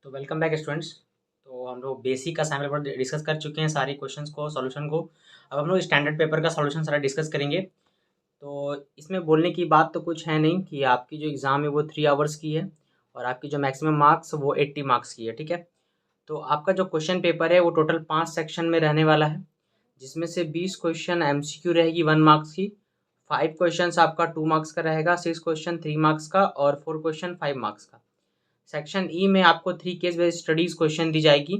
तो welcome back students. तो हम लोग बेसिक का सैम्पल पेपर डिस्कस कर चुके हैं, सारी क्वेश्चंस को, सॉल्यूशन को। अब हम लोग स्टैंडर्ड पेपर का सॉल्यूशन सारा डिस्कस करेंगे। तो इसमें बोलने की बात तो कुछ है नहीं कि आपकी जो एग्ज़ाम है वो 3 आवर्स की है और आपकी जो मैक्सिमम मार्क्स वो 80 मार्क्स की है, ठीक है। तो आपका जो क्वेश्चन पेपर है वो टोटल 5 सेक्शन में रहने वाला है, जिसमें से 20 क्वेश्चन MCQ रहेगी 1 मार्क्स की, 5 क्वेश्चन आपका 2 मार्क्स का रहेगा, 6 क्वेश्चन 3 मार्क्स का और 4 क्वेश्चन 5 मार्क्स का। सेक्शन ई में आपको 3 केस बेस्ड स्टडीज क्वेश्चन दी जाएगी,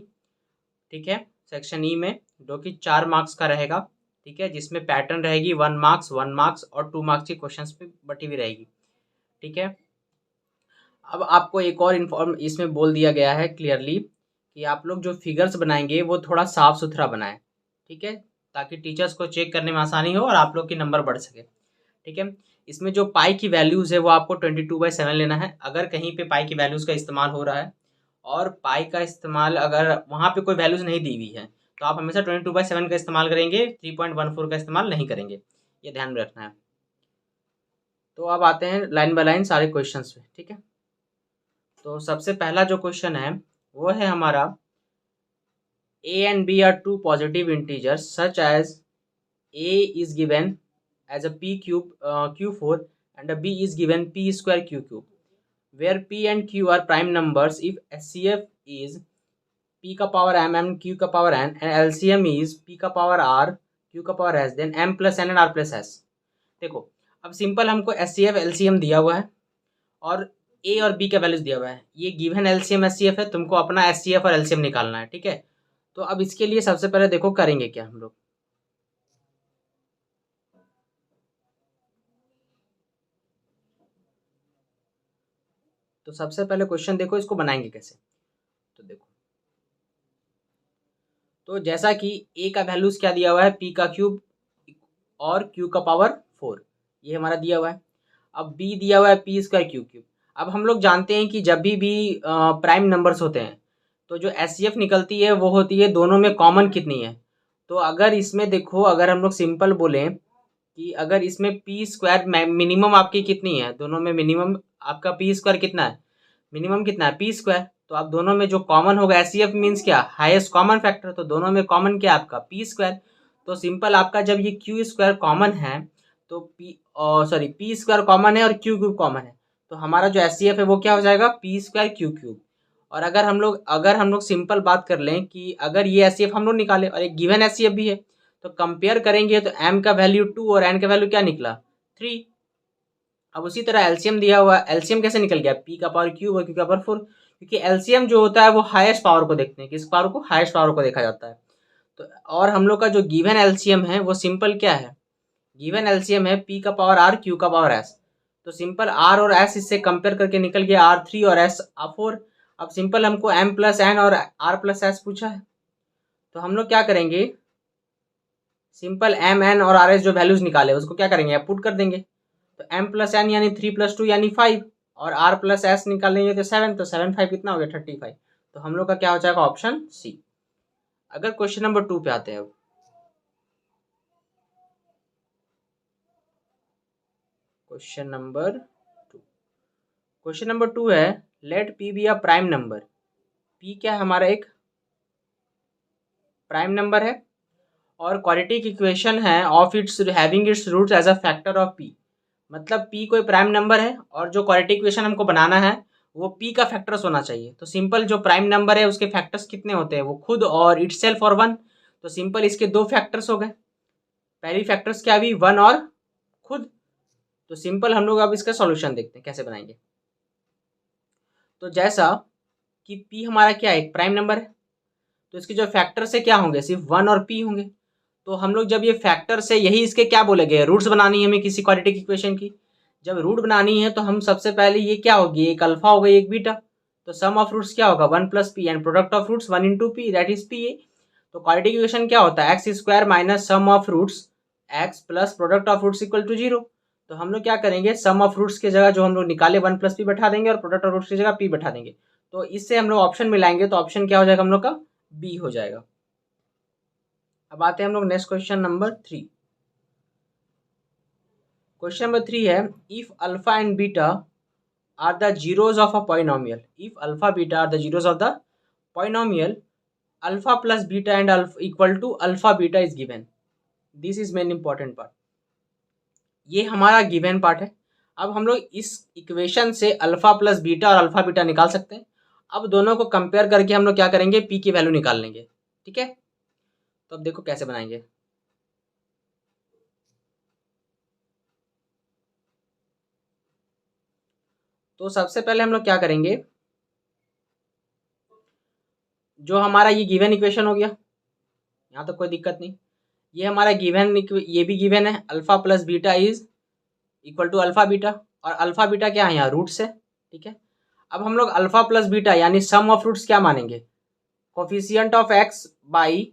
ठीक है। सेक्शन ई में जो कि 4 मार्क्स का रहेगा, ठीक है, जिसमें पैटर्न रहेगी 1 मार्क्स 1 मार्क्स और 2 मार्क्स की क्वेश्चन पे बटी हुई रहेगी, ठीक है। अब आपको एक और इन्फॉर्म इसमें बोल दिया गया है क्लियरली कि आप लोग जो फिगर्स बनाएंगे वो थोड़ा साफ सुथरा बनाएं, ठीक है, ताकि टीचर्स को चेक करने में आसानी हो और आप लोग की नंबर बढ़ सके, ठीक है। इसमें जो पाई की वैल्यूज़ है वो आपको 22/7 लेना है। अगर कहीं पे पाई की वैल्यूज़ का इस्तेमाल हो रहा है और पाई का इस्तेमाल अगर वहाँ पे कोई वैल्यूज़ नहीं दी हुई है तो आप हमेशा 22/7 का इस्तेमाल करेंगे, 3.14 का इस्तेमाल नहीं करेंगे, ये ध्यान में रखना है। तो अब आते हैं लाइन बाय लाइन सारे क्वेश्चन पे, ठीक है। तो सबसे पहला जो क्वेश्चन है वो है हमारा, a and b are two positive integers such as a is given as a p cube q4 and a b is given p square q cube, where p and q are prime numbers if HCF is p का power m and q का power n and LCM is p का power r q का power s, then m plus n and r plus s। देखो, अब simple हमको HCF LCM दिया हुआ है और a और b का वैल्यूज दिया हुआ है। ये गिवन LCM HCF है, तुमको अपना HCF और LCM निकालना है, ठीक है। तो अब इसके लिए सबसे पहले देखो करेंगे क्या हम लोग। तो सबसे पहले क्वेश्चन देखो, इसको बनाएंगे कैसे। तो देखो, तो जैसा कि ए का वैल्यूज क्या दिया हुआ है, पी का क्यूब और क्यू का पावर 4, ये हमारा दिया हुआ है। अब बी दिया हुआ है पी स्क्वायर क्यू क्यूब। अब हम लोग जानते हैं कि जब भी प्राइम नंबर्स होते हैं तो जो एच निकलती है वो होती है दोनों में कॉमन कितनी है। तो अगर इसमें देखो, अगर हम लोग सिंपल बोलें कि अगर इसमें पी स्क्वायर मिनिमम आपकी कितनी है, दोनों में मिनिमम आपका पी स्क्वायर कितना है, मिनिमम कितना है पी स्क्वायर। तो आप दोनों में जो कॉमन होगा, एस सी एफ मीन्स क्या, हाईएस्ट कॉमन फैक्टर, तो दोनों में कॉमन क्या आपका पी स्क्वायर। तो सिंपल आपका जब ये क्यू स्क्वायर कॉमन है तो पी स्क्वायर कॉमन है और क्यू क्यूब कॉमन है, तो हमारा जो एस सी एफ है वो क्या हो जाएगा, पी स्क्वायर क्यू क्यूब। और अगर हम लोग सिंपल बात कर लें कि अगर ये एस सी एफ हम लोग निकाले और एक गिवन एस सी एफ भी है, तो कंपेयर करेंगे तो एम का वैल्यू 2 और एन का वैल्यू क्या निकला 3। अब उसी तरह एलसीएम दिया हुआ है, एलसीएम कैसे निकल गया, पी का पावर क्यूब और क्यू का पावर 4, क्योंकि एलसीएम जो होता है वो हाईएस्ट पावर को देखते हैं, किस पावर को, हाईएस्ट पावर को देखा जाता है। तो और हम लोग का जो गिवन एलसीएम है वो सिंपल क्या है, गिवन एलसीएम है पी का पावर आर क्यू का पावर एस। तो सिंपल आर और एस इससे कंपेयर करके निकल गया R3 और एस R4। अब सिंपल हमको एम प्लस एन और आर प्लस एस पूछा है, तो हम लोग क्या करेंगे, सिंपल एम एन और आर एस जो वैल्यूज निकाले उसको क्या करेंगे, पुट कर देंगे। तो एम प्लस एन यानी 3 + 2 यानी 5 और आर प्लस एस निकालेंगे तो 7, तो 7 5 कितना हो गया 35। तो हम लोग का क्या हो जाएगा, ऑप्शन सी। अगर क्वेश्चन नंबर 2 पे आते हैं, क्वेश्चन नंबर 2, क्वेश्चन नंबर 2 है, let p be a prime number. P क्या है हमारा, एक प्राइम नंबर है और क्वाड्रेटिक इक्वेशन है of its having its roots as a factor of p. मतलब p कोई प्राइम नंबर है और जो क्वाड्रेटिक इक्वेशन हमको बनाना है वो p का फैक्टर्स होना चाहिए। तो सिंपल जो प्राइम नंबर है उसके फैक्टर्स कितने होते हैं, वो खुद और इटसेल्फ और 1। तो सिंपल इसके दो फैक्टर्स हो गए, पहली फैक्टर्स क्या हुई, 1 और खुद। तो सिंपल हम लोग अब इसका सॉल्यूशन देखते हैं कैसे बनाएंगे। तो जैसा कि p हमारा क्या है, एक प्राइम नंबर है, तो इसके जो फैक्टर्स है क्या होंगे, सिर्फ 1 और p होंगे। तो हम लोग जब ये फैक्टर से यही इसके क्या बोले गए, रूट्स बनानी है हमें किसी क्वाड्रेटिक इक्वेशन की। जब रूट बनानी है तो हम सबसे पहले ये क्या होगी, एक अल्फा हो गई एक बीटा। तो सम ऑफ रूट्स क्या होगा 1 + p and product of roots 1 × p that is p। तो क्वाड्रेटिक इक्वेशन क्या होता है, x² minus sum of roots x plus product of roots equal to 0। तो हम लोग क्या करेंगे, सम ऑफ रूट्स की जगह जो हम लोग निकाले 1 + p बैठा देंगे और प्रोडक्ट ऑफ रूट्स की जगह p बैठा देंगे। तो इससे हम लोग ऑप्शन मिलाएंगे, तो ऑप्शन क्या हो जाएगा हम लोग का, b हो जाएगा। अब आते हैं हम लोग next question number 3। Question number 3 है, if alpha and beta are the zeros of a polynomial. If alpha beta are the zeros of the polynomial, alpha plus beta and alpha equal to alpha beta is given. This is main important part. ये हमारा given part है. अब हम लोग इस equation से alpha plus beta और alpha beta निकाल सकते हैं. अब दोनों को कंपेयर करके हम लोग क्या करेंगे, पी की वैल्यू निकाल लेंगे. ठीक है, तो अब देखो कैसे बनाएंगे. तो सबसे पहले हम लोग क्या करेंगे, जो हमारा ये गिवन इक्वेशन हो गया, यहाँ तो कोई दिक्कत नहीं. ये हमारा गिवन, ये भी गिवन है, alpha plus beta is equal to alpha beta. और अल्फा बीटा क्या है, यहाँ रूट्स है. ठीक है, अब हम लोग अल्फा प्लस बीटा यानी सम ऑफ रूट्स क्या मानेंगे, coefficient of x by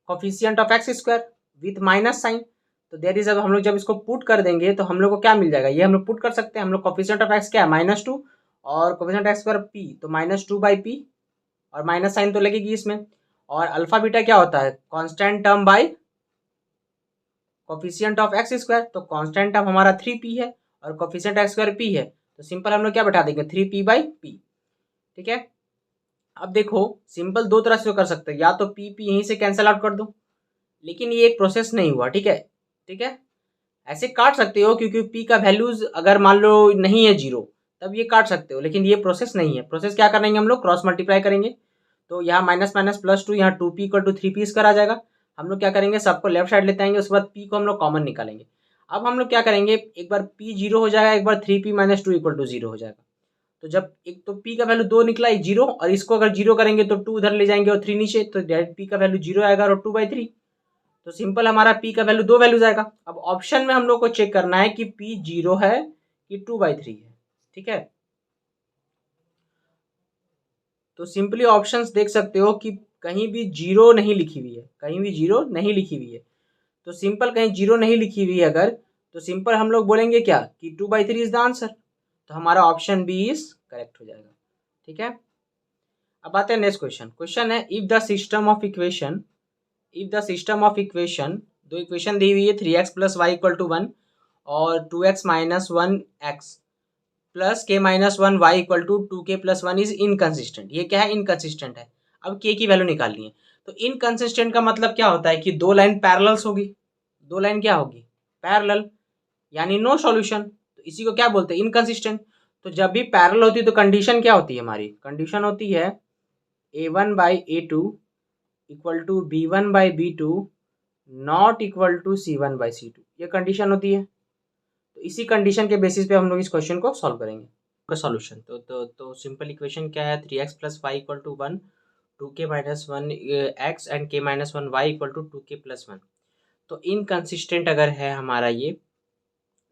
coefficient of x square with minus sign. तो देयर इज, अब हम लोग जब इसको पुट कर देंगे तो हम लोग को क्या मिल जाएगा, ये हम लोग पुट कर सकते हैं. हम लोग कोफिशिएंट ऑफ एक्स क्या है, -2 और कोफिशिएंट एक्स स्क्वायर पी, तो -2 बाई पी और माइनस साइन तो लगेगी इसमें. और अल्फा बीटा क्या होता है, constant term by coefficient of x square. तो कांस्टेंट टर्म हमारा 3p है और कोफिशिएंट एक्स स्क्वायर p है, तो सिंपल हम लोग क्या बैठा देंगे, 3p बाई p. ठीक है, अब देखो सिंपल दो तरह से कर सकते हैं, या तो p p यहीं से कैंसिल आउट कर दो, लेकिन ये एक प्रोसेस नहीं हुआ. ठीक है, ठीक है, ऐसे काट सकते हो क्योंकि p का वैल्यूज अगर मान लो नहीं है 0 तब ये काट सकते हो, लेकिन ये प्रोसेस नहीं है. प्रोसेस क्या करेंगे, हम लोग क्रॉस मल्टीप्लाई करेंगे. तो यहाँ माइनस माइनस प्लस 2, यहाँ 2p equal to 3p square आ जाएगा. हम लोग क्या करेंगे, सबको लेफ्ट साइड लेते आएंगे, उसके बाद p को हम लोग कॉमन निकालेंगे. अब हम लोग क्या करेंगे, एक बार p 0 हो जाएगा, एक बार 3p माइनस 2 इक्वल टू 0 हो जाएगा. तो जब एक तो p का वैल्यू 2 निकला 0, और इसको अगर 0 करेंगे तो 2 उधर ले जाएंगे और 3 नीचे, तो डायरेक्ट p का वैल्यू 0 आएगा और 2/3. तो सिंपल हमारा p का वैल्यू 2 वैल्यूज आएगा. अब ऑप्शन में हम लोग को चेक करना है कि p 0 है कि 2/3 है. ठीक है, तो सिंपली ऑप्शंस देख सकते हो कि कहीं भी 0 नहीं लिखी हुई है, कहीं भी 0 नहीं लिखी हुई है. तो सिंपल कहीं 0 नहीं लिखी हुई है अगर, तो सिंपल हम लोग बोलेंगे क्या कि 2/3 इज द आंसर. तो हमारा ऑप्शन बी इज करेक्ट हो जाएगा. ठीक है, अब आते हैं नेक्स्ट क्वेश्चन. क्वेश्चन है, if the system of equation, if the system of equation, दो इक्वेशन दी हुई है 3x plus y equal to 1 और 2x minus 1x plus k minus 1 y equal to 2k plus 1 is inconsistent. ये क्या है, inconsistent है. अब k की वैल्यू निकालनी है. तो इनकन्सिस्टेंट का मतलब क्या होता है कि दो लाइन पैरेलल्स होगी, दो लाइन क्या होगी, पैरेलल, यानी नो सॉल्यूशन. तो इसी को क्या बोलते हैं, इनकन्सिस्टेंट. तो जब भी पैरेलल होती है तो कंडीशन क्या होती है, हमारी कंडीशन होती है a1 by a2 equal to b1 by b2 not equal to c1 by c2. ये कंडीशन होती है. तो इसी कंडीशन के बेसिस पे हम लोग इस क्वेश्चन को सॉल्व करेंगे. का सॉल्यूशन तो सिंपल इक्वेशन क्या है, 3x plus y equal to 1, 2k minus 1 x and k minus 1 y equal to 2k plus 1. तो इनकन्सिस्टेंट अगर है हमारा ये,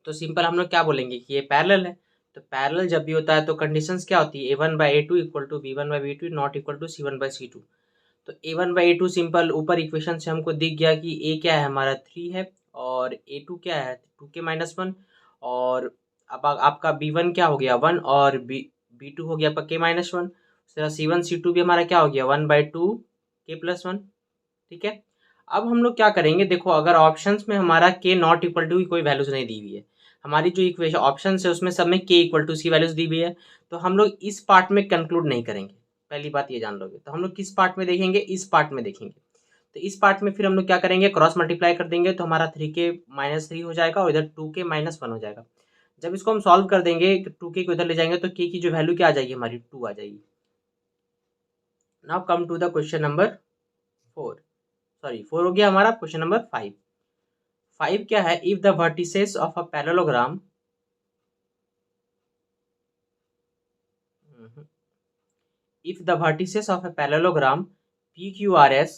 तो सिंपल हम लोग क्या बोलेंगे कि ये पैरेलल है. तो पैरेलल जब भी होता है तो कंडीशंस क्या होती है, a1 by a2 equal to b1 by b2 not equal to c1 by c2. तो a1 बाई a2 सिंपल ऊपर इक्वेशन से हमको दिख गया कि a क्या है हमारा 3 है और a2 क्या है 2k माइनस 1, और अब आपका b1 क्या हो गया 1 और b2 हो गया आपका k माइनस 1. c1 c2 भी हमारा क्या हो गया 1/2 k प्लस 1. ठीक है, अब हम लोग क्या करेंगे, देखो अगर ऑप्शंस में हमारा k नॉट इक्वल टू की कोई वैल्यूज नहीं दी हुई है, हमारी जो इक्वेशन ऑप्शन है उसमें सब में k इक्वल टू की वैल्यूज दी हुई है, तो हम लोग इस पार्ट में कंक्लूड नहीं करेंगे. पहली बात ये जान लोगे. तो हम लोग किस पार्ट में देखेंगे, इस पार्ट में देखेंगे. तो इस पार्ट में फिर हम लोग क्या करेंगे, क्रॉस मल्टीप्लाई कर देंगे, तो हमारा 3k माइनस 3 हो जाएगा और इधर 2k माइनस 1 हो जाएगा. जब इसको हम सॉल्व कर देंगे 2k को इधर ले जाएंगे तो k की जो वैल्यू क्या आ जाएगी हमारी 2 आ जाएगी. Now come to the question number 4, sorry 4 हो गया हमारा. Question number 5. 5 क्या है, if the vertices of a parallelogram, if the vertices of a parallelogram PQRS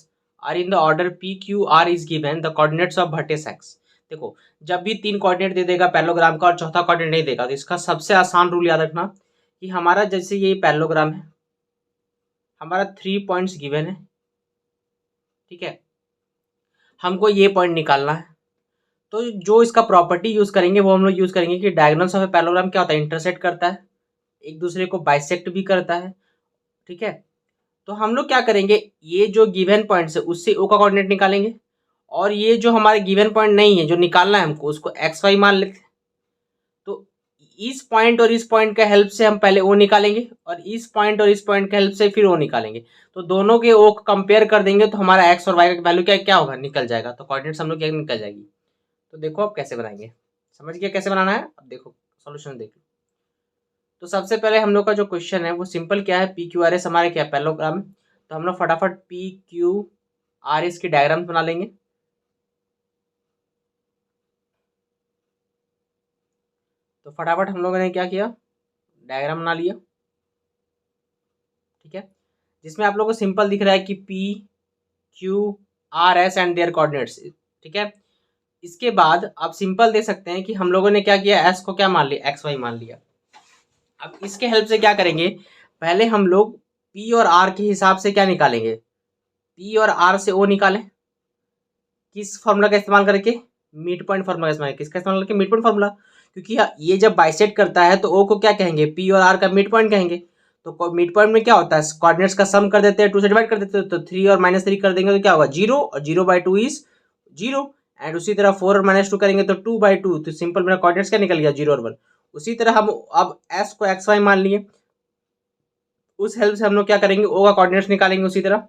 are in the order PQR is given the coordinates of vertex X. देखो जब भी 3 coordinate दे देगा parallelogram का और चौथा कोऑर्डिनेट नहीं देगा, तो इसका सबसे आसान रूल याद रखना कि हमारा जैसे ये पैरेललोग्राम है, हमारा 3 पॉइंट्स गिवन है. ठीक है, हमको ये पॉइंट निकालना है. तो जो इसका प्रॉपर्टी यूज करेंगे वो हम लोग यूज करेंगे कि डायगोनल्स ऑफ ए पैरेललोग्राम क्या होता है, इंटरसेक्ट करता है, एक दूसरे को बाइसेक्ट भी करता है. ठीक है, तो हम लोग क्या करेंगे, ये जो गिवन पॉइंट है उससे ओ का कोऑर्डिनेट निकालेंगे, और ये जो हमारे गिवन पॉइंट नहीं है जो निकालना है हमको, उसको एक्स वाई मान लेते हैं. तो इस पॉइंट और इस पॉइंट का हेल्प से हम पहले ओ निकालेंगे और इस पॉइंट और इस पॉइंट का हेल्प से फिर ओ निकालेंगे। तो दोनों के ओ को कंपेयर कर देंगे तो हमारा एक्स और वाई का वैल्यू क्या क्या होगा, निकल जाएगा। तो कोऑर्डिनेट्स हम लोग क्या निकल जाएगी। तो देखो अब कैसे बनाएंगे, समझ गए कैसे बनाना है। अब देखो सॉल्यूशन देख लो। तो सबसे पहले हम लोग का जो क्वेश्चन है वो सिंपल क्या है, पी क्यू आर एस हमारे क्या पैरेललोग्राम है। तो हम लोग फटाफट पी क्यू आर एस की डायग्राम बना लेंगे। तो फटाफट हम लोगों ने क्या किया, डायग्राम बना लिया, ठीक है, जिसमें आप लोगों को सिंपल दिख रहा है कि P Q R S and their coordinates, ठीक है। इसके बाद आप सिंपल दे सकते हैं कि हम लोगों ने क्या किया, एस को क्या मान लिया, एक्स वाई मान लिया। अब इसके हेल्प से क्या करेंगे, पहले हम लोग पी और आर के हिसाब से क्या निकालेंगे, पी और आर से ओ निकालें। किस फॉर्मूला का इस्तेमाल करके, मिड पॉइंट फॉर्मूला का इस्तेमाल, किसका इस्तेमाल करके, मिड पॉइंट फॉर्मूला। क्योंकि ये जब बाइसेक्ट करता है तो ओ को क्या कहेंगे, पी और आर का मिड पॉइंट कहेंगे। तो मिड पॉइंट में क्या होता है, कोऑर्डिनेट्स का सम कर देते हैं, 2 से डिवाइड कर देते हैं, तो 3 और -3 कर देंगे तो क्या होगा, 0, और 0/2 इज 0। एंड उसी तरह 4 और -2 करेंगे तो 2/2, तो सिंपल मेरा कोऑर्डिनेट्स क्या निकल गया, 0 और 1। उसी तरह हम अब एस को एक्स वाई मान लिए, उस हेल्प से हम लोग क्या करेंगे, ओ का कोऑर्डिनेट्स निकालेंगे उसी तरह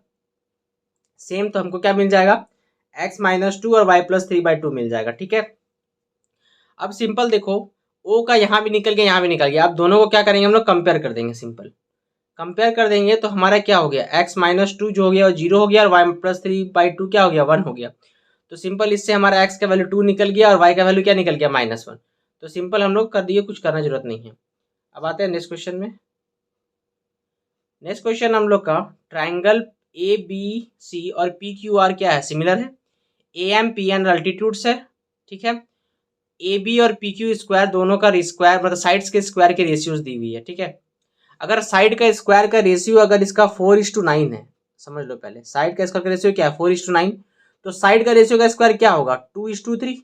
सेम। तो हमको क्या मिल जाएगा, x-2 और y+3/2 मिल जाएगा, ठीक है। अब सिंपल देखो, ओ का यहाँ भी निकल गया, यहाँ भी निकल गया। अब दोनों को क्या करेंगे, हम लोग कंपेयर कर देंगे। सिंपल कंपेयर कर देंगे तो हमारा क्या हो गया, x-2 जो हो गया वो 0 हो गया, और y+3/2 क्या हो गया, 1 हो गया। तो सिंपल इससे हमारा x का वैल्यू 2 निकल गया और y का वैल्यू क्या निकल गया, -1। तो सिंपल हम लोग कर दिए, कुछ करना जरूरत नहीं है। अब आते हैं नेक्स्ट क्वेश्चन में। नेक्स्ट क्वेश्चन हम लोग का, ट्राइंगल ए बी सी और पी क्यू आर क्या है, सिमिलर है। A M P N altitudes है, ठीक है। ए बी और पी क्यू स्क्वायर दोनों का स्क्वायर मतलब साइड्स के स्क्वायर के रेशियोज दी हुई है, ठीक है। अगर साइड का स्क्वायर का रेशियो अगर इसका 4:9 है, समझ लो पहले साइड का स्क्वायर का रेशियो क्या है, 4:9। तो साइड का रेशियो का स्क्वायर क्या होगा, 2:3।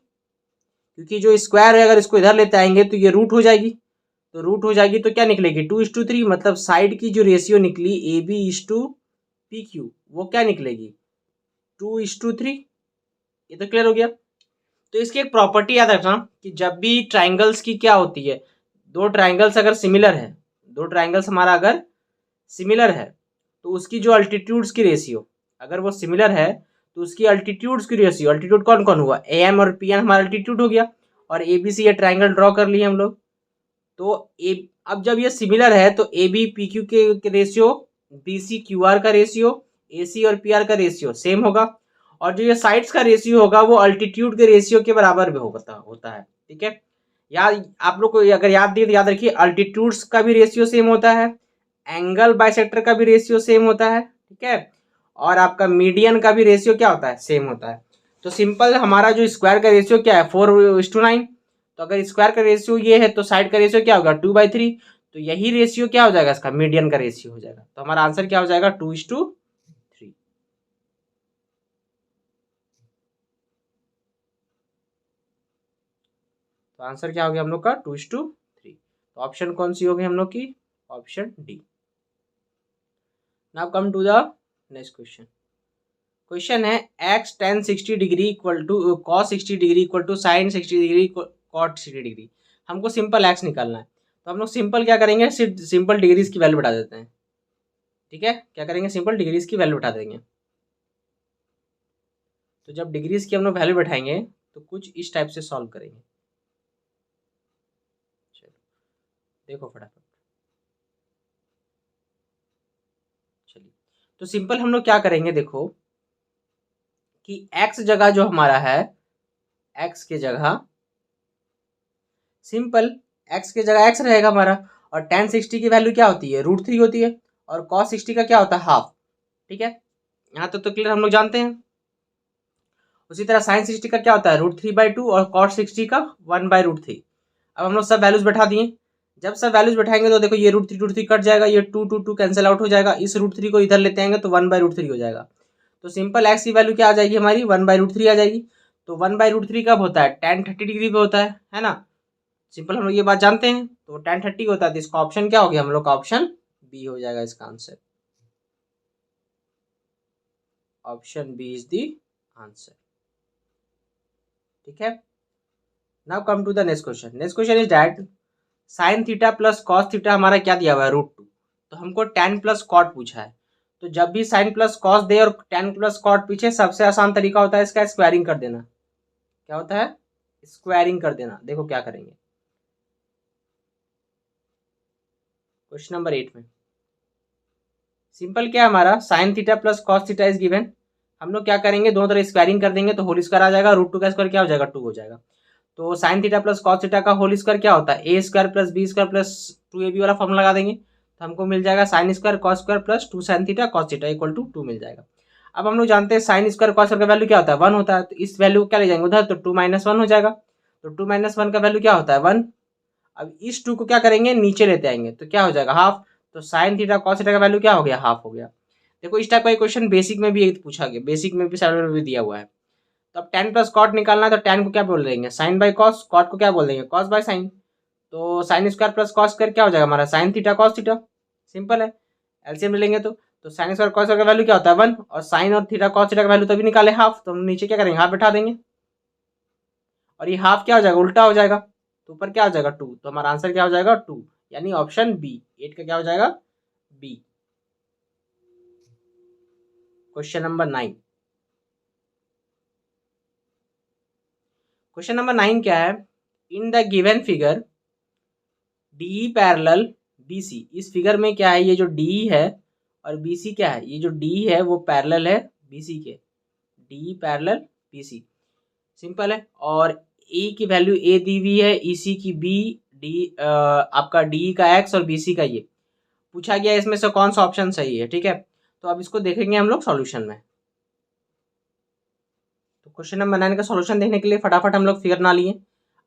क्योंकि जो स्क्वायर है अगर इसको इधर लेते आएंगे तो ये रूट हो जाएगी, तो रूट हो जाएगी तो क्या निकलेगी, 2:3। मतलब साइड की जो रेशियो निकली A B is to P Q, वो क्या निकलेगी, 2:3। ये तो क्लियर हो गया। तो इसकी एक प्रॉपर्टी याद रखना कि जब भी ट्राइंगल्स की क्या होती है, दो ट्राइंगल्स अगर सिमिलर है, दो ट्राइंगल्स हमारा अगर सिमिलर है तो उसकी जो अल्टीट्यूड्स की रेशियो, अगर वो सिमिलर है तो उसकी अल्टीट्यूड्स की रेशियो, अल्टीट्यूड कौन कौन हुआ, ए एम और पी एन हमारा अल्टीट्यूड हो गया, और ए बी सी ये ट्राइंगल ड्रॉ कर लिए हम लोग। तो ए अब जब ये सिमिलर है तो ए बी पी क्यू के ratio, B C Q R का रेशियो, ए सी और पी आर का रेशियो सेम होगा, और जो ये साइड्स का रेशियो होगा वो अल्टीट्यूड के रेशियो के बराबर भी होता है, ठीक है। याद आप लोग को अगर याद दिए तो याद रखिए, अल्टीट्यूड्स का भी रेशियो सेम होता है, एंगल बाइसेक्टर का भी रेशियो सेम होता है, ठीक है, और आपका मीडियन का भी रेशियो क्या होता है, सेम होता है। तो सिंपल हमारा जो स्क्वायर का रेशियो क्या है, 4:9। तो अगर स्क्वायर का रेशियो ये है तो साइड का रेशियो क्या होगा, 2/3। तो यही रेशियो क्या हो जाएगा, इसका मीडियन का रेशियो हो जाएगा। तो हमारा आंसर क्या हो जाएगा, 2:3। तो आंसर क्या हो गया हम लोग का, 2:3। तो ऑप्शन कौन सी होगी हम लोग की, option D. Now come to the next question. Question है x tan 60 degree equal to cos 60 degree equal to sin 60 degree cot 60 degree. हमको सिंपल x निकालना है। तो हम लोग सिंपल क्या करेंगे, सिंपल डिग्रीज की वैल्यू बढ़ा देते हैं, ठीक है। क्या करेंगे, सिंपल डिग्रीज की वैल्यू बढ़ा देंगे। तो जब डिग्रीज की हम लोग वैल्यू बैठाएंगे तो कुछ इस टाइप से सॉल्व करेंगे। चलो देखो फटाफट, चलिए। तो सिंपल हम लोग क्या करेंगे, देखो कि x जगह जो हमारा है, x के जगह सिंपल x के जगह x रहेगा हमारा, और tan 60 की वैल्यू क्या होती है, √3 होती है, और cos 60 का क्या होता है, हाफ, ठीक है। यहाँ तो क्लियर हम लोग जानते हैं। उसी तरह sin 60 का क्या होता है, √3/2, और cos 60 का 1/√3। अब हम लोग सब वैल्यूज बैठा दिए। जब सब वैल्यूज बैठाएंगे तो देखो ये √3 कट जाएगा, ये 2 कैंसिल आउट हो जाएगा, इस √3 को इधर लेते आएंगे तो 1/√3 हो जाएगा। तो सिंपल x की वैल्यू क्या आ जाएगी हमारी, 1/√3 आ जाएगी। तो 1/√3 कब होता है, tan 30 डिग्री पे होता है ना। सिंपल हम लोग ये बात जानते हैं। तो tan 30 होता है, तो इसका ऑप्शन क्या हो गया हम लोग का, ऑप्शन बी हो जाएगा इसका answer. Option B is the answer, ठीक है। Now come to the next question. Next question is that sine theta plus cos theta हमारा क्या दिया हुआ है √2, तो हमको tan प्लस कॉट पूछा है। तो जब भी साइन प्लस कॉस दे और tan प्लस कॉट पीछे, सबसे आसान तरीका होता है इसका स्क्वायरिंग कर देना। क्या होता है? स्क्वायरिंग कर देना। देखो क्या करेंगे क्वेश्चन नंबर 8 में। सिंपल क्या है हमारा, sign theta plus cos theta is given. हम लोग क्या करेंगे, दोनों तरह स्क्वायरिंग कर देंगे तो होल स्क्वायर आ जाएगा, √2 का स्क्वायर क्या हो जाएगा 2 हो जाएगा। तो sine theta plus cos theta का होल स्क्वायर क्या होता है, A square plus B square plus 2ab वाला फॉर्मूला लगा देंगे तो हमको मिल जाएगा sine square cos square plus 2 sine theta cos theta equal to 2 मिल जाएगा। अब हम लोग जानते हैं साइन स्क्वायर कॉस स्क्वायर का वैल्यू क्या होता है 1 होता है, तो इस वैल्यू को क्या ले जाएंगे उधर, तो 2 - 1 हो जाएगा। तो 2 - 1 का वैल्यू क्या होता है 1। अब इस 2 को क्या करेंगे नीचे लेते आएंगे तो क्या हो जाएगा हाफ। तो साइन थीटा कॉस थीटा का वैल्यू क्या हो गया हाफ हो गया। देखो इस टाइप का क्वेश्चन बेसिक में भी एक पूछा गया, बेसिक में भी साइड में भी दिया हुआ है। तो अब tan प्लस कॉट निकालना है तो tan को क्या बोल देंगे साइन बाई कॉस, कॉट को क्या बोल देंगे कॉस बाय साइन। तो sine square plus cos square क्या हो जाएगा हमारा sign theta cos theta, simple है। एलसीएम लेंगे तो साइन स्क्वायर कॉस स्क्वायर का वैल्यू क्या होता है 1 और साइन और थीटा कॉस थीटा का वैल्यू तभी निकाले हाफ, तो हम नीचे क्या करेंगे हाफ बैठा देंगे और ये हाफ क्या हो जाएगा उल्टा हो जाएगा, तो ऊपर क्या हो जाएगा 2, तो हमारा आंसर क्या हो जाएगा 2, यानी ऑप्शन बी 8 का क्या हो जाएगा B. Question number 9। Question number 9 क्या है, in the given figure D parallel BC. इस फिगर में क्या है, ये जो डी है और बीसी क्या है, ये जो डी है वो पैरेलल है बीसी के, डी पैरेलल बीसी, सिंपल है। और ए की वैल्यू ए दी हुई है, ईसी की बी, डी आपका डी का एक्स और बीसी का ये पूछा गया, इसमें से कौन सा ऑप्शन सही है, ठीक है। तो अब इसको देखेंगे हम लोग सॉल्यूशन में। तो क्वेश्चन नंबर 9 का सॉल्यूशन देखने के लिए फटाफट हम लोग फिगर बना लिए।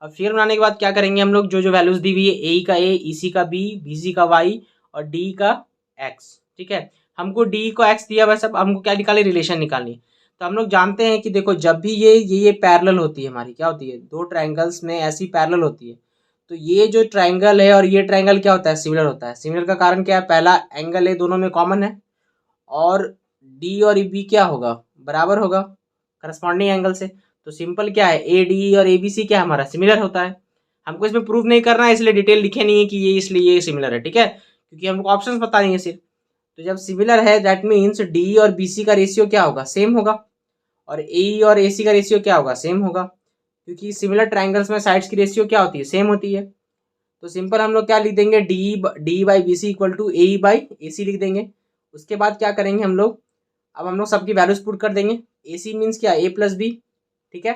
अब फिगर बनाने के बाद क्या करेंगे हम लोग, जो जो वैल्यूज दी हुई है ए का ए, ईसी का बी, बीसी का वाई और डी का एक्स, ठीक है। हमको डी को एक्स दिया हुआ सब, हमको क्या निकाले रिलेशन निकालनी। तो हम लोग जानते हैं कि देखो जब भी ये पैरेलल होती है हमारी, क्या होती है दो ट्राइंगल्स में ऐसी पैरेलल होती है, तो ये जो ट्राइंगल है और ये ट्राइंगल क्या होता है सिमिलर होता है। सिमिलर का कारण क्या है, पहला एंगल है दोनों में कॉमन है और डी और बी क्या होगा बराबर होगा करस्पॉन्डिंग एंगल से। तो सिंपल क्या है ए डी और ए बी सी क्या हमारा सिमिलर होता है। हमको इसमें प्रूफ नहीं करना है इसलिए डिटेल लिखे नहीं है कि ये इसलिए ये सिमिलर है, ठीक है, क्योंकि हमको ऑप्शंस पता नहीं है सिर्फ। तो जब सिमिलर है दैट मीन्स डी और बी सी का रेशियो क्या होगा सेम होगा और ए और ए सी का रेशियो क्या होगा सेम होगा, क्योंकि सिमिलर ट्राइंगल्स में साइड्स की रेशियो क्या होती है सेम होती है। तो सिंपल हम लोग क्या लिख देंगे D by B C equal to A by A C लिख देंगे। उसके बाद क्या करेंगे हम लोग, अब हम लोग सबकी वैल्यूज पुट कर देंगे। ए सी मीन्स क्या ए प्लस बी, ठीक है।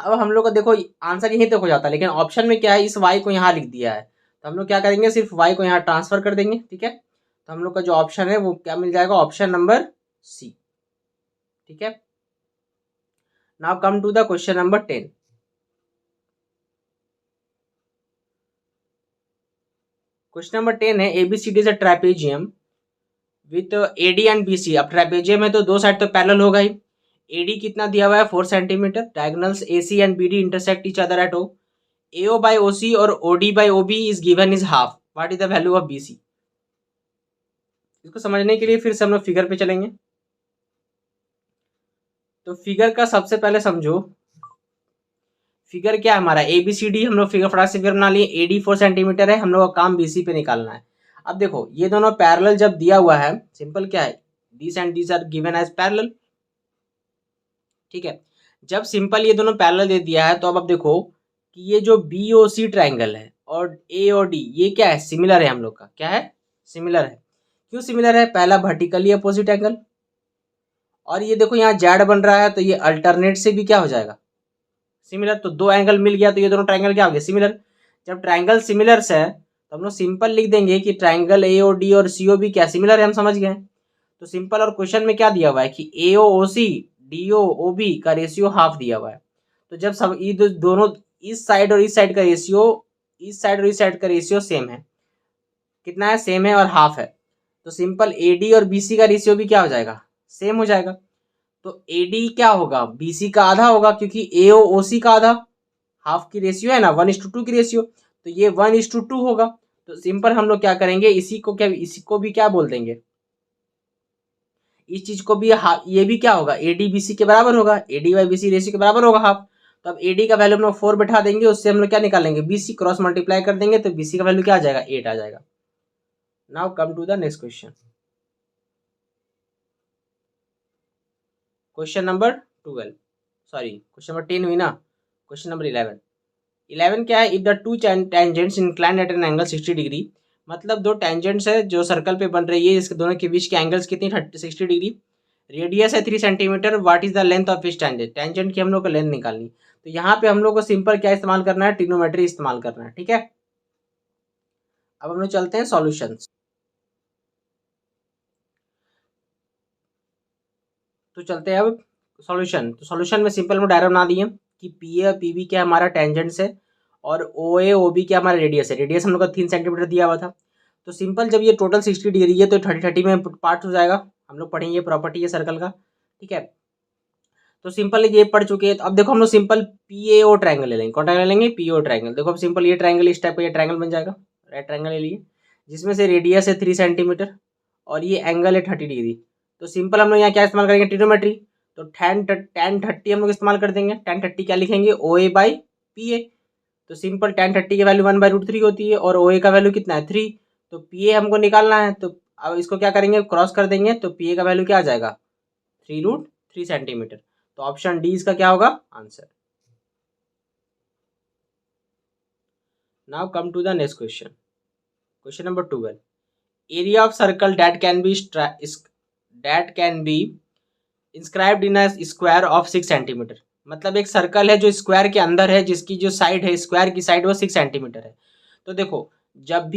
अब हम लोग का देखो आंसर यहीं तक हो जाता है, लेकिन ऑप्शन में क्या है इस वाई को यहाँ लिख दिया है, तो हम लोग क्या करेंगे सिर्फ वाई को यहाँ ट्रांसफर कर देंगे, ठीक है। तो हम लोग का जो ऑप्शन है वो क्या मिल जाएगा ऑप्शन नंबर सी, ठीक है। Now come to the question number 10। Question number 10 है ABCD is a trapezium with AD and BC. अब ट्रेपेजियम है तो दो साइड तो पैरेलल होगा ही। एडी कितना दिया हुआ है 4 centimetre, diagonals AC and BD intersect each other at O, AO by OC और OD by OB is given is half, what is the value of BC. इसको समझने के लिए फिर से हम लोग फिगर पे चलेंगे। तो फिगर का सबसे पहले समझो फिगर क्या है हमारा एबीसीडी, हम लोग फिगर फटाक से फिगर बना लिए। एडी 4 सेंटीमीटर है, हम लोग का काम बीसी पे निकालना है। अब देखो ये दोनों पैरेलल जब दिया हुआ है, सिंपल क्या है this and this are given as parallel, ठीक है। जब सिंपल ये दोनों पैरेलल दे दिया है तो अब देखो कि ये जो बी ओ सी ट्राइंगल है और ए और डी ये क्या है सिमिलर है, हम लोग का क्या है सिमिलर है। क्यों सिमिलर है, पहला वर्टिकली अपोजिट एंगल और ये देखो यहाँ जेड बन रहा है तो ये अल्टरनेट से भी क्या हो जाएगा सिमिलर, तो दो एंगल मिल गया तो ये दोनों ट्राइंगल क्या हो गया सिमिलर। जब ट्राइंगल सिमिलर है तो हम लोग सिंपल लिख देंगे कि ट्राइंगल ए ओ डी और सी ओ भी क्या सिमिलर है, हम समझ गए। तो सिंपल और क्वेश्चन में क्या दिया हुआ है कि A O O C D O O B का रेशियो हाफ दिया हुआ है। तो जब सब ये दोनों इस साइड और इस साइड का रेशियो, इस साइड और इस साइड का रेशियो सेम है, कितना है सेम है और हाफ है, तो सिंपल ए डी और बी सी का रेशियो भी क्या हो जाएगा सेम हो जाएगा। तो ए डी क्या होगा बी सी का आधा होगा, क्योंकि ए ओ ओ सी का आधा, हाफ की रेशियो है ना 1:2 की रेशियो, तो ये 1:2 होगा। तो सिंपल हम लोग क्या करेंगे इसी को भी क्या बोल देंगे, इस चीज को भी ये भी क्या होगा ए डी बी सी के बराबर होगा, A D by B C ratio के बराबर होगा हाफ। तो अब AD का वैल्यू हम लोग 4 बैठा देंगे, उससे हम लोग क्या निकालेंगे, BC क्रॉस मल्टीप्लाई कर देंगे तो BC का वैल्यू क्या आ जाएगा, 8 आ जाएगा। Now come to the next question, question number 12, sorry question number 10 हुई ना, क्वेश्चन नंबर 11 क्या है, if the two tangents incline at an angle 60 degree, मतलब दो टेंजेंट्स है जो सर्कल पे बन रही है, इसके दोनों के बीच के एंगल्स कितनी 60 डिग्री, रेडियस है 3 centimetre, what is the length of इस टेंजेंट, टेंजेंट की हम लोग को लेंथ निकालनी। तो यहाँ पे हम लोग को सिंपल क्या इस्तेमाल करना है, ट्रिग्नोमेट्री इस्तेमाल करना है, ठीक है। अब हम लोग चलते हैं सॉल्यूशंस। तो चलते हैं अब सॉल्यूशन। तो सॉल्यूशन में सिंपल हम डायग्राम बना दिए कि पी ए और पी बी क्या हमारा टेंजेंट्स है और ओ ए ओ बी क्या हमारा रेडियस है। रेडियस हम लोग का 3 सेंटीमीटर दिया हुआ था। तो सिंपल जब ये टोटल 60 डिग्री है तो 30 में पार्ट हो जाएगा। हम लोग पढ़ेंगे प्रॉपर्टी है सर्कल का, ठीक है। तो सिंपल ये पढ़ चुके हैं। तो अब देखो हम लोग simple P A O triangle ले लेंगे। कौन ट्राइंगल लेंगे, पी ओ ट्राइंगल। देखो अब सिंपल ये ट्राइंगल इस टाइप का ये ट्राइंगल बन जाएगा, राइट ट्राइंगल ले लिए, जिसमें से रेडियस है 3 सेंटीमीटर और ये एंगल है 30 डिग्री। तो सिंपल हम लोग यहाँ क्या इस्तेमाल करेंगे, ट्रिग्नोमेट्री। तो tan 30 हम लोग इस्तेमाल कर देंगे। tan 30 क्या लिखेंगे, ओ ए बाई पी ए। तो सिंपल tan 30 की वैल्यू 1/√3 होती है और ओ ए का वैल्यू कितना है 3। तो पी ए हमको निकालना है। तो अब इसको क्या करेंगे, क्रॉस कर देंगे तो पी ए का वैल्यू क्या आ जाएगा, 3√3 सेंटीमीटर। तो ऑप्शन डी इसका क्या होगा answer. Now come to the next question, question number 12, area of circle that can be inscribed in a square of 6 centimetre. मतलब एक सर्कल है जो स्क्वायर के अंदर है, जिसकी जो साइड है स्क्वायर की साइड वो 6 सेंटीमीटर है। तो देखो जब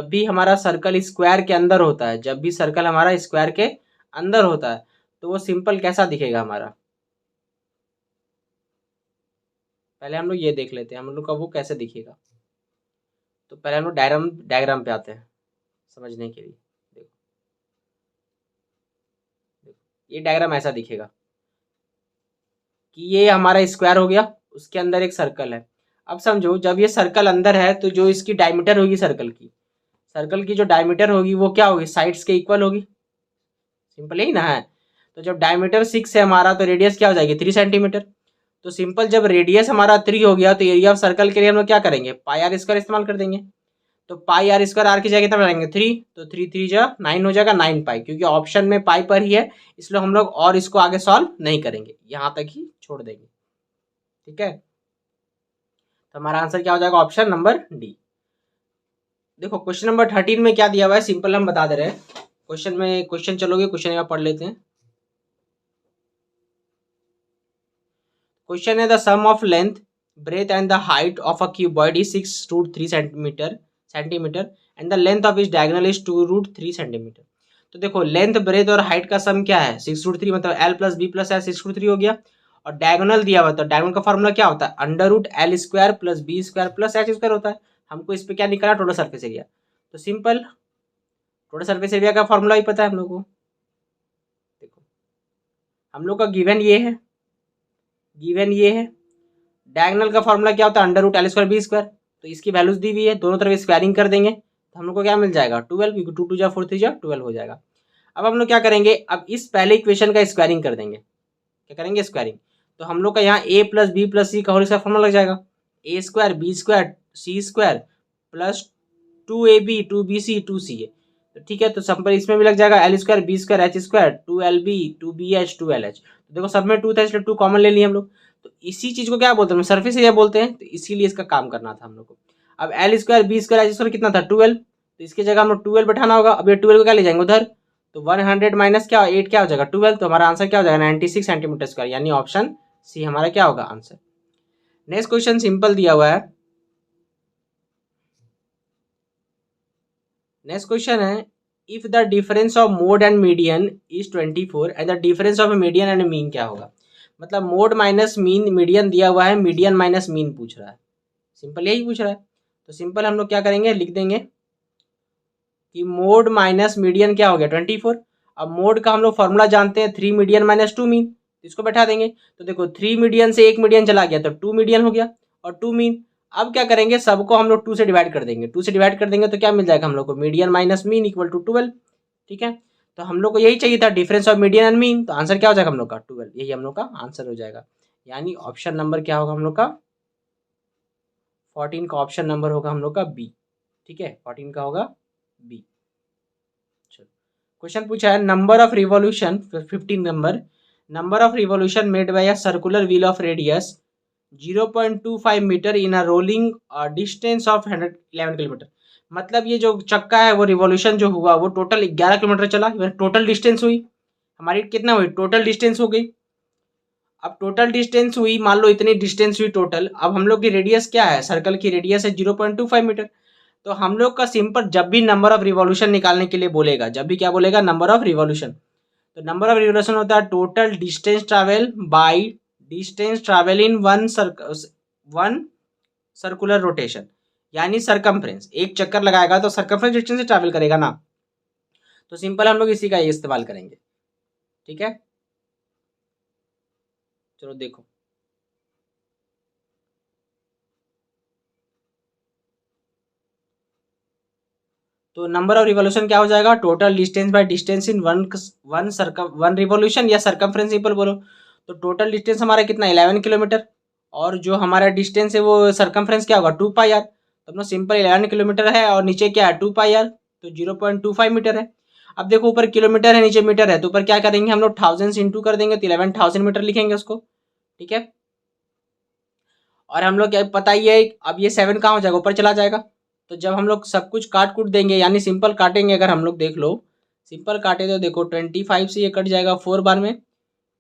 भी हमारा सर्कल स्क्वायर के अंदर होता है, जब भी सर्कल हमारा स्क्वायर के अंदर होता है तो वो सिंपल कैसा दिखेगा हमारा। पहले हम लोग ये देख लेते हैं हम लोग का वो कैसे दिखेगा। तो पहले हम लोग डायग्राम पे आते हैं समझने के लिए। देखो ये डायग्राम ऐसा दिखेगा कि ये हमारा स्क्वायर हो गया, उसके अंदर एक सर्कल है। अब समझो जब ये सर्कल अंदर है तो जो इसकी डायमीटर होगी सर्कल की जो डायमीटर होगी वो क्या होगी, साइड्स के इक्वल होगी। सिंपल यही ना है। तो जब डायमीटर 6 है हमारा तो रेडियस क्या हो जाएगी 3 सेंटीमीटर। तो सिंपल जब रेडियस हमारा 3 हो गया तो एरिया ऑफ सर्कल के लिए हम लोग क्या करेंगे, पाई आर स्क्वायर इस्तेमाल कर देंगे। तो पाई आर स्क्वायर आर की जगह कितना बनाएंगे 3, तो 3 जा 9 हो जाएगा 9 पाई, क्योंकि ऑप्शन में पाई पर ही है इसलिए हम लोग और इसको आगे सॉल्व नहीं करेंगे, यहाँ तक ही छोड़ देंगे, ठीक है। तो हमारा आंसर क्या हो जाएगा, ऑप्शन नंबर डी। देखो क्वेश्चन नंबर 13 में क्या दिया हुआ है, सिंपल हम बता दे रहे हैं। क्वेश्चन चलोगे, क्वेश्चन यहाँ पढ़ लेते हैं। क्वेश्चन है the sum of length breadth and the height of a cuboid is 6√3 centimetre and the length of इस डायगोनल इज 2√3 सेंटीमीटर। तो देखो लेंथ ब्रेथ और हाइट का सम क्या है 6√3, मतलब l प्लस बी प्लस 6√3 हो गया। और डायगोनल दिया हुआ, तो डायगोनल का फॉर्मूला क्या होता है, under root L² plus B² plus H² होता है। हमको इस पे क्या निकाला, टोटल सरफेस एरिया। तो सिंपल टोटल सरफेस एरिया का फॉर्मूला ही पता है हम लोग को। देखो हम लोग का गिवन ये है डायगोनल का फॉर्मूला क्या होता है, अंडर रूट L² B²। तो इसकी वैल्यूज दी हुई है, दोनों तरफ स्क्वायरिंग कर देंगे तो हम लोग को क्या मिल जाएगा 12, क्योंकि 2 2 जा 4 3 जा 12 हो जाएगा। अब हम लोग क्या करेंगे, अब इस पहले इक्वेशन का स्क्वायरिंग कर देंगे। क्या करेंगे, स्क्वायरिंग। तो हम लोग का यहाँ a प्लस बी प्लस सी का होल स्क्वायर फॉर्मूला लग जाएगा, a² B² C² plus 2ab 2bc 2ca। तो ठीक है, तो सिंपल इसमें भी लग जाएगा L² B² H² 2lb 2bh 2lh। तो देखो सब में 2 था इसलिए 2 कॉमन ले लिए हम लोग। तो इसी चीज को क्या बोलते हैं, सरफेस एरिया बोलते हैं। तो इसीलिए इसका काम करना था हम लोग को। अब L² B² H² कितना था 12, तो इसकी जगह हम लोग 12 बैठाना होगा। अब ये 12 को क्या ले जाएंगे उधर, तो 100 माइनस क्या 8 क्या हो जाएगा 12। तो हमारा आंसर क्या हो जाएगा 96 सेंटीमीटर स्क्वायर, यानी ऑप्शन सी हमारा क्या होगा आंसर। नेक्स्ट क्वेश्चन सिंपल दिया हुआ है। नेक्स्ट क्वेश्चन है, if the difference of mode and median is 24 and the difference of median and mean क्या होगा। मतलब मोड माइनस मीन, मीडियन दिया हुआ है, मीडियन माइनस मीन पूछ रहा है। सिंपल यही पूछ रहा है। तो सिंपल हम लोग क्या करेंगे, लिख देंगे कि मोड माइनस मीडियन क्या हो गया 24। अब मोड का हम लोग फॉर्मूला जानते हैं 3 मीडियन माइनस 2 मीन, इसको बैठा देंगे। तो देखो 3 मीडियन से 1 मीडियन चला गया तो 2 मीडियन हो गया और 2 मीन। अब क्या करेंगे, सबको हम लोग 2 से डिवाइड कर देंगे। 2 से डिवाइड कर देंगे तो क्या मिल जाएगा हम लोग को, median minus mean equal to 12। ठीक है, तो हम लोग को यही चाहिए था difference of median and mean. तो आंसर क्या हो जाएगा हम लोग का 12, यही हम लोग का आंसर हो जाएगा। यानी ऑप्शन नंबर क्या होगा हम लोग का 14 का ऑप्शन नंबर होगा हम लोग का बी। ठीक है, 14 का होगा बी। चलो क्वेश्चन पूछा है number of revolution 15 number of revolution made by a circular wheel of radius 0.25 metre in a rolling distance of 111 kilometre. मतलब ये जो चक्का है वो रिवॉल्यूशन जो हुआ वो टोटल 11 किलोमीटर चला, टोटल डिस्टेंस हुई हमारी कितना हुई, टोटल डिस्टेंस हो गई। अब टोटल डिस्टेंस हुई, मान लो इतनी डिस्टेंस हुई टोटल। अब हम लोग की रेडियस क्या है, सर्कल की रेडियस है 0.25 मीटर। तो हम लोग का सिंपल जब भी नंबर ऑफ रिवॉल्यूशन निकालने के लिए बोलेगा, जब भी क्या बोलेगा, नंबर ऑफ रिवॉल्यूशन, तो नंबर ऑफ रिवॉल्यूशन होता है total distance travel by distance travel in one circular rotation, यानी सरकमफ्रेंस। एक चक्कर लगाएगा तो सरकमफ्रेंस डिस्टेंस से ट्रैवल करेगा ना। तो सिंपल हम लोग इसी का इस्तेमाल करेंगे। ठीक है, चलो देखो तो नंबर ऑफ रिवॉल्यूशन क्या हो जाएगा, total distance by distance in one revolution या सरकमफ्रेंस सिंपल बोलो। तो टोटल डिस्टेंस हमारा कितना 11 किलोमीटर, और जो हमारा डिस्टेंस है वो सरकमफ्रेंस क्या होगा 2 पाई आर। तो अपना सिंपल 11 किलोमीटर है और नीचे क्या है 2 पाई आर, तो 0.25 मीटर है। अब देखो ऊपर किलोमीटर है नीचे मीटर है, तो ऊपर क्या करेंगे हम लोग थाउजेंड से इंटू कर देंगे, तो 11,000 मीटर लिखेंगे उसको। ठीक है, और हम लोग क्या पता ही है, अब ये 7 कहाँ हो जाएगा, ऊपर चला जाएगा। तो जब हम लोग सब कुछ काट कूट देंगे, यानी सिंपल काटेंगे, अगर हम लोग देख लो सिंपल काटे तो देखो 25 से ये कट जाएगा 4 बार में।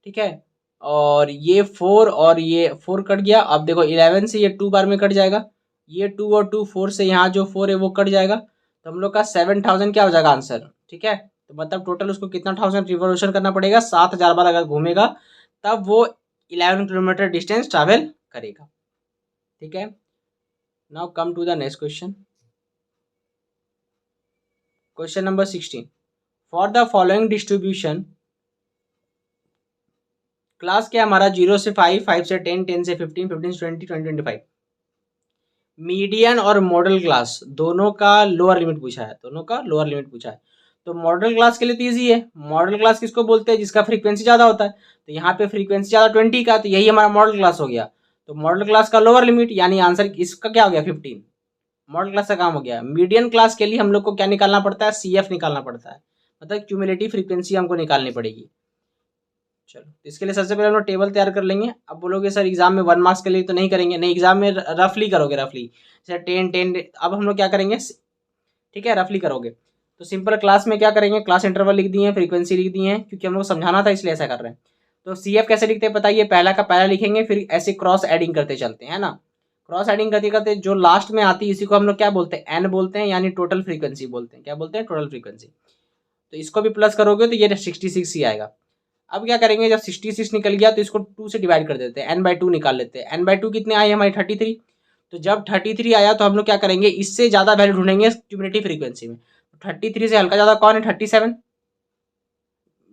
ठीक है, और ये 4 और ये 4 कट गया। अब देखो 11 से ये 2 बार में कट जाएगा, ये 2 और 2 4 से यहाँ जो 4 है वो कट जाएगा। तो हम लोग का 7,000 क्या हो जाएगा आंसर। ठीक है, तो मतलब टोटल उसको कितना 1000 रिवोल्यूशन करना पड़ेगा, 7,000 बार अगर घूमेगा तब वो 11 किलोमीटर डिस्टेंस ट्रैवल करेगा। ठीक है, now come to the next question. Question number 16, for the following distribution, class क्या हमारा 0 से 5, 5 से 10, 10 से 15, 15 से 20, 20 25। मीडियन और मॉडल क्लास दोनों का लोअर लिमिट पूछा है, दोनों का लोअर लिमिट पूछा है। तो मॉडल क्लास के लिए तो ईजी है। मॉडल क्लास किसको बोलते हैं, जिसका फ्रीक्वेंसी ज़्यादा होता है। तो यहाँ पे फ्रीक्वेंसी ज़्यादा 20 का, तो यही हमारा मॉडल क्लास हो गया। तो मॉडल क्लास का लोअर लिमिट यानी आंसर इसका क्या हो गया 15, मॉडल क्लास का काम हो गया। मीडियन क्लास के लिए हम लोग को क्या निकालना पड़ता है, CF निकालना पड़ता है, मतलब क्यूमुलेटिव फ्रीक्वेंसी हमको निकालनी पड़ेगी। चलो इसके लिए सबसे पहले हम लोग टेबल तैयार कर लेंगे। अब बोलोगे सर एग्जाम में 1 मार्क्स के लिए तो नहीं करेंगे, नहीं एग्जाम में रफली करोगे, रफली जैसे 10 10। अब हम लोग क्या करेंगे, ठीक है रफली करोगे तो सिंपल क्लास में क्या करेंगे, क्लास इंटरवल लिख दिए हैं, फ्रीक्वेंसी लिख दिए हैं, क्योंकि हम लोग समझाना था इसलिए ऐसा कर रहे हैं। तो CF कैसे लिखते हैं बताइए, पहला का पहला लिखेंगे, फिर ऐसे क्रॉस एडिंग करते चलते हैं ना। क्रॉस एडिंग करते करते जो लास्ट में आती है इसी को हम लोग क्या बोलते हैं, एन बोलते हैं, यानी टोटल फ्रीक्वेंसी बोलते हैं। क्या बोलते हैं, टोटल फ्रीक्वेंसी। तो इसको भी प्लस करोगे तो ये 66 ही आएगा। अब क्या करेंगे, जब 66 निकल गया तो इसको 2 से डिवाइड कर देते हैं, n/2 निकाल लेते हैं। n/2 कितने आए हमारी 33। तो जब 33 आया तो हम लोग क्या करेंगे, इससे ज़्यादा वैल्यू ढूंढेंगे क्यूमुलेटिव फ्रीक्वेंसी में। 33 से हल्का ज़्यादा कौन है, 37।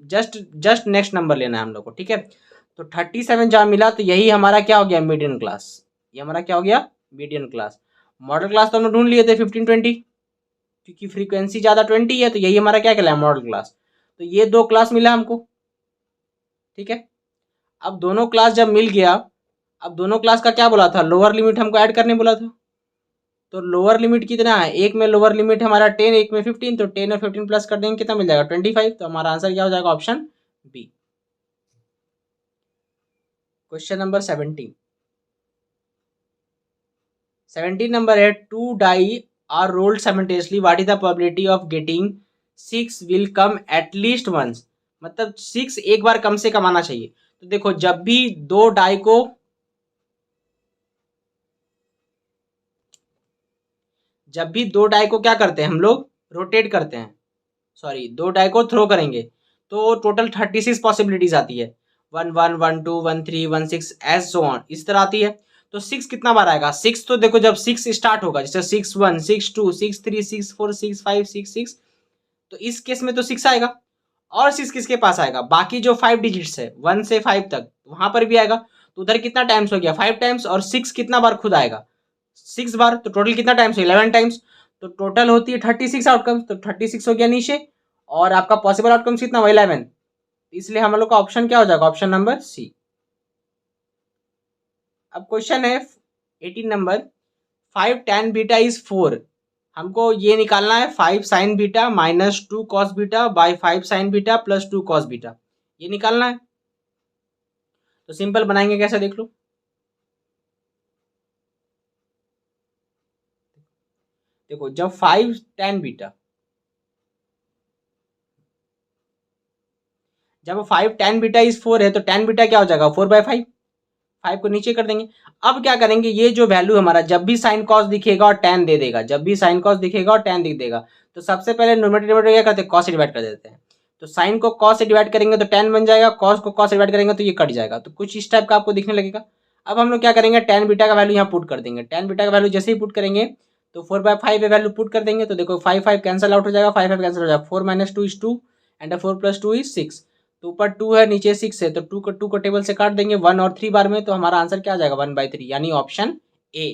जस्ट जस्ट नेक्स्ट नंबर लेना है हम लोग को। ठीक है, तो 37 जहाँ मिला तो यही हमारा क्या हो गया, मीडियन क्लास। ये हमारा क्या हो गया, मीडियन क्लास। मॉडल क्लास तो हम लोग ढूंढ लिए थे 15 20, क्योंकि फ्रीक्वेंसी ज़्यादा 20 है, तो यही हमारा क्या कहलाया, मॉडल क्लास। तो ये 2 क्लास मिला हमको। ठीक है, अब दोनों क्लास जब मिल गया, अब दोनों क्लास का क्या बोला था, लोअर लिमिट हमको ऐड करने बोला था। तो लोअर लिमिट कितना है, एक में लोअर लिमिट हमारा 10, एक में 15, तो 10 और 15 प्लस कर देंगे कितना मिल जाएगा 25। तो हमारा आंसर क्या हो जाएगा, option B. Question number 17 number है, 2 die are rolled simultaneously, what is the probability of getting 6 will come at least once. मतलब 6 एक बार कम से कम आना चाहिए। तो देखो जब भी दो डाई को, जब भी दो डाई को क्या करते हैं हम लोग, रोटेट करते हैं, सॉरी दो डाई को थ्रो करेंगे, तो टोटल 36 पॉसिबिलिटीज आती है। 1 1 1 2 1 3 1 6 एज सो ऑन, इस तरह आती है। तो 6 कितना बार आएगा, 6 तो देखो जब 6 स्टार्ट होगा, जैसे 6 1 6 2 6 3 6 4 6 5 6 6, तो इस केस में तो 6 आएगा। और 6 किसके पास आएगा, बाकी जो 5 डिजिट्स है 1 से 5 तक वहां पर भी आएगा। तो उधर कितना टाइम्स हो गया, 5 टाइम्स, और 6 कितना बार खुद आएगा, 6 बार। तो टोटल कितना टाइम्स, 11 टाइम्स। तो टोटल होती है 36 आउटकम्स, तो 36 हो गया नीचे, और आपका पॉसिबल आउटकम्स कितना हुआ 11। इसलिए हम लोग का ऑप्शन क्या हो जाएगा, ऑप्शन नंबर सी। अब क्वेश्चन है 18 नंबर, 5 tan बीटा इज 4। हमको ये निकालना है 5 sin beta minus 2 cos beta by 5 sin beta plus 2 cos beta, ये निकालना है। तो सिंपल बनाएंगे कैसे, देख लो। देखो जब 5 tan बीटा, जब 5 tan बीटा इज 4 है तो tan बीटा क्या हो जाएगा 4/5, 5 को नीचे कर देंगे। अब क्या करेंगे, ये जो वैल्यू हमारा जब भी साइन कॉस दिखेगा और tan दे देगा, जब भी साइन कॉस दिखेगा और tan दिख देगा, तो सबसे पहले न्यूमरेटर डिवाइड क्या करते हैं, कॉस से डिवाइड कर देते हैं। तो साइन को कॉस से डिवाइड करेंगे तो tan बन जाएगा, कॉस को कॉस से डिवाइड करेंगे तो ये कट जाएगा। तो कुछ इस टाइप का आपको दिखने लगेगा। अब हम लोग क्या करेंगे, tan बीटा का वैल्यू यहाँ पुट कर देंगे। tan बीटा का वैल्यू जैसे ही पुट करेंगे तो 4/5 वैल्यू पुट कर देंगे। तो देखो 5 कैंसिल आउट हो जाएगा, 5 कैंसिल हो जाएगा, 4 - 2 = 2 एंड 4 + 2 = 6। तो ऊपर 2 है नीचे 6 है, तो 2 को टेबल से काट देंगे 1 और 3 बार में, तो हमारा आंसर क्या आ जाएगा 1/3, यानी ऑप्शन ए।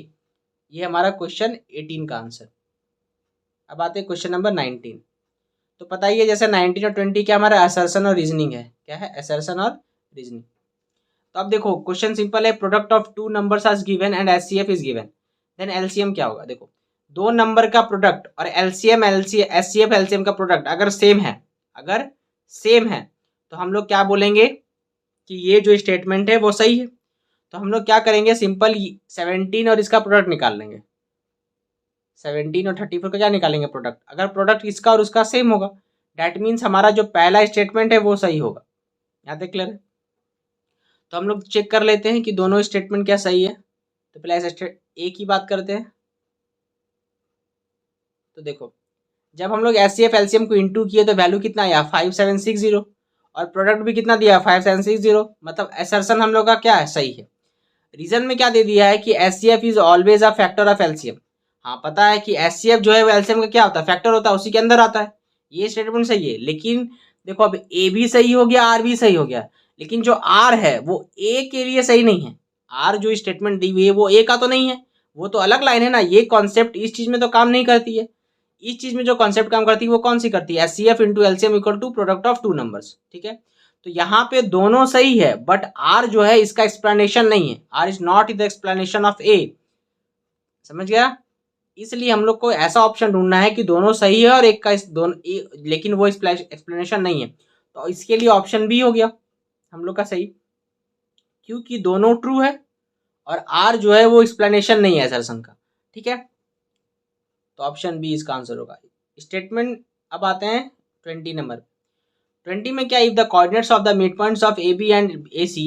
ये हमारा क्वेश्चन 18 का आंसर। अब आते हैं क्वेश्चन नंबर 19। तो पता ही है जैसे 19 और 20 क्या हमारा असर्शन और रीजनिंग है, क्या है, असर्शन और रीजनिंग। तो अब देखो क्वेश्चन सिंपल है, product of two numbers are given and HCF is given, then LCM क्या होगा। देखो दो नंबर का प्रोडक्ट और एलसीएम एचसीएफ एलसीएम का प्रोडक्ट अगर सेम है, अगर सेम है तो हम लोग क्या बोलेंगे कि ये जो स्टेटमेंट है वो सही है। तो हम लोग क्या करेंगे, सिंपल 17 और इसका प्रोडक्ट निकाल लेंगे। 17 और 34 का क्या निकालेंगे प्रोडक्ट, अगर प्रोडक्ट इसका और उसका सेम होगा डैट मीन्स हमारा जो पहला स्टेटमेंट है वो सही होगा। यहाँ तक क्लियर है। तो हम लोग चेक कर लेते हैं कि दोनों स्टेटमेंट क्या सही है। तो पहले ए की बात करते हैं। तो देखो जब हम लोग एचसीएफ एलसीएम को इंटू किए तो वैल्यू कितना आया 5760 और प्रोडक्ट भी कितना दिया 5760, मतलब असर्शन हम लोग का क्या है, सही है। रीजन में क्या दे दिया है कि HCF is always a factor of LCM. हाँ पता है कि एचसीएफ जो है वो एलसीएम का क्या होता है, फैक्टर होता है, उसी के अंदर आता है। ये स्टेटमेंट सही है। लेकिन देखो अब ए भी सही हो गया, आर भी सही हो गया, लेकिन जो आर है वो ए के लिए सही नहीं है। आर जो स्टेटमेंट दी हुई है वो ए का तो नहीं है, वो तो अलग लाइन है ना। ये कॉन्सेप्ट इस चीज में तो काम नहीं करती है। इस चीज में जो कॉन्सेप्ट काम करती है वो कौन सी करती है, HCF into LCM equal to product of two numbers, ठीक है। तो यहाँ पे दोनों सही है बट आर जो है इसका एक्सप्लेनेशन नहीं है, R is not the explanation of A, समझ गया। इसलिए हम लोग को ऐसा ऑप्शन ढूंढना है कि दोनों सही है और एक का दोनों लेकिन वो एक्सप्लेनेशन नहीं है। तो इसके लिए ऑप्शन बी हो गया हम लोग का सही, क्योंकि दोनों ट्रू है और आर जो है वो एक्सप्लेनेशन नहीं है असर्शन का, ठीक है। तो ऑप्शन बी इसका आंसर होगा। स्टेटमेंट अब आते हैं 20 नंबर। 20 में क्या, if the coordinates of the midpoints of A B and A C,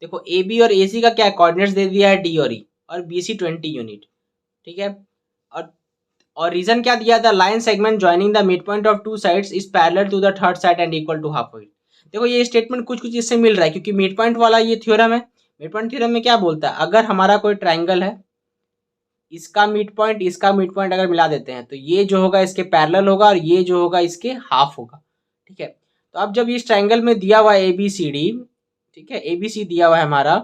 देखो ए बी और ए सी का क्या कोऑर्डिनेट्स दे दिया है डी और ई, और बी सी 20 यूनिट, ठीक है। और रीजन क्या दिया था, line segment joining the mid point of two sides is parallel to the third side and equal to half point. देखो ये स्टेटमेंट कुछ कुछ इससे मिल रहा है क्योंकि मिड पॉइंट वाला ये थ्योरम है। मिड पॉइंट थ्योरम में क्या बोलता है, अगर हमारा कोई ट्राइंगल है, इसका मिड पॉइंट अगर मिला देते हैं तो ये जो होगा इसके पैरेलल होगा और ये जो होगा इसके हाफ होगा, ठीक है। तो अब जब इस ट्राइंगल में दिया हुआ है ए बी सी डी, ठीक है, ए बी सी दिया हुआ है हमारा,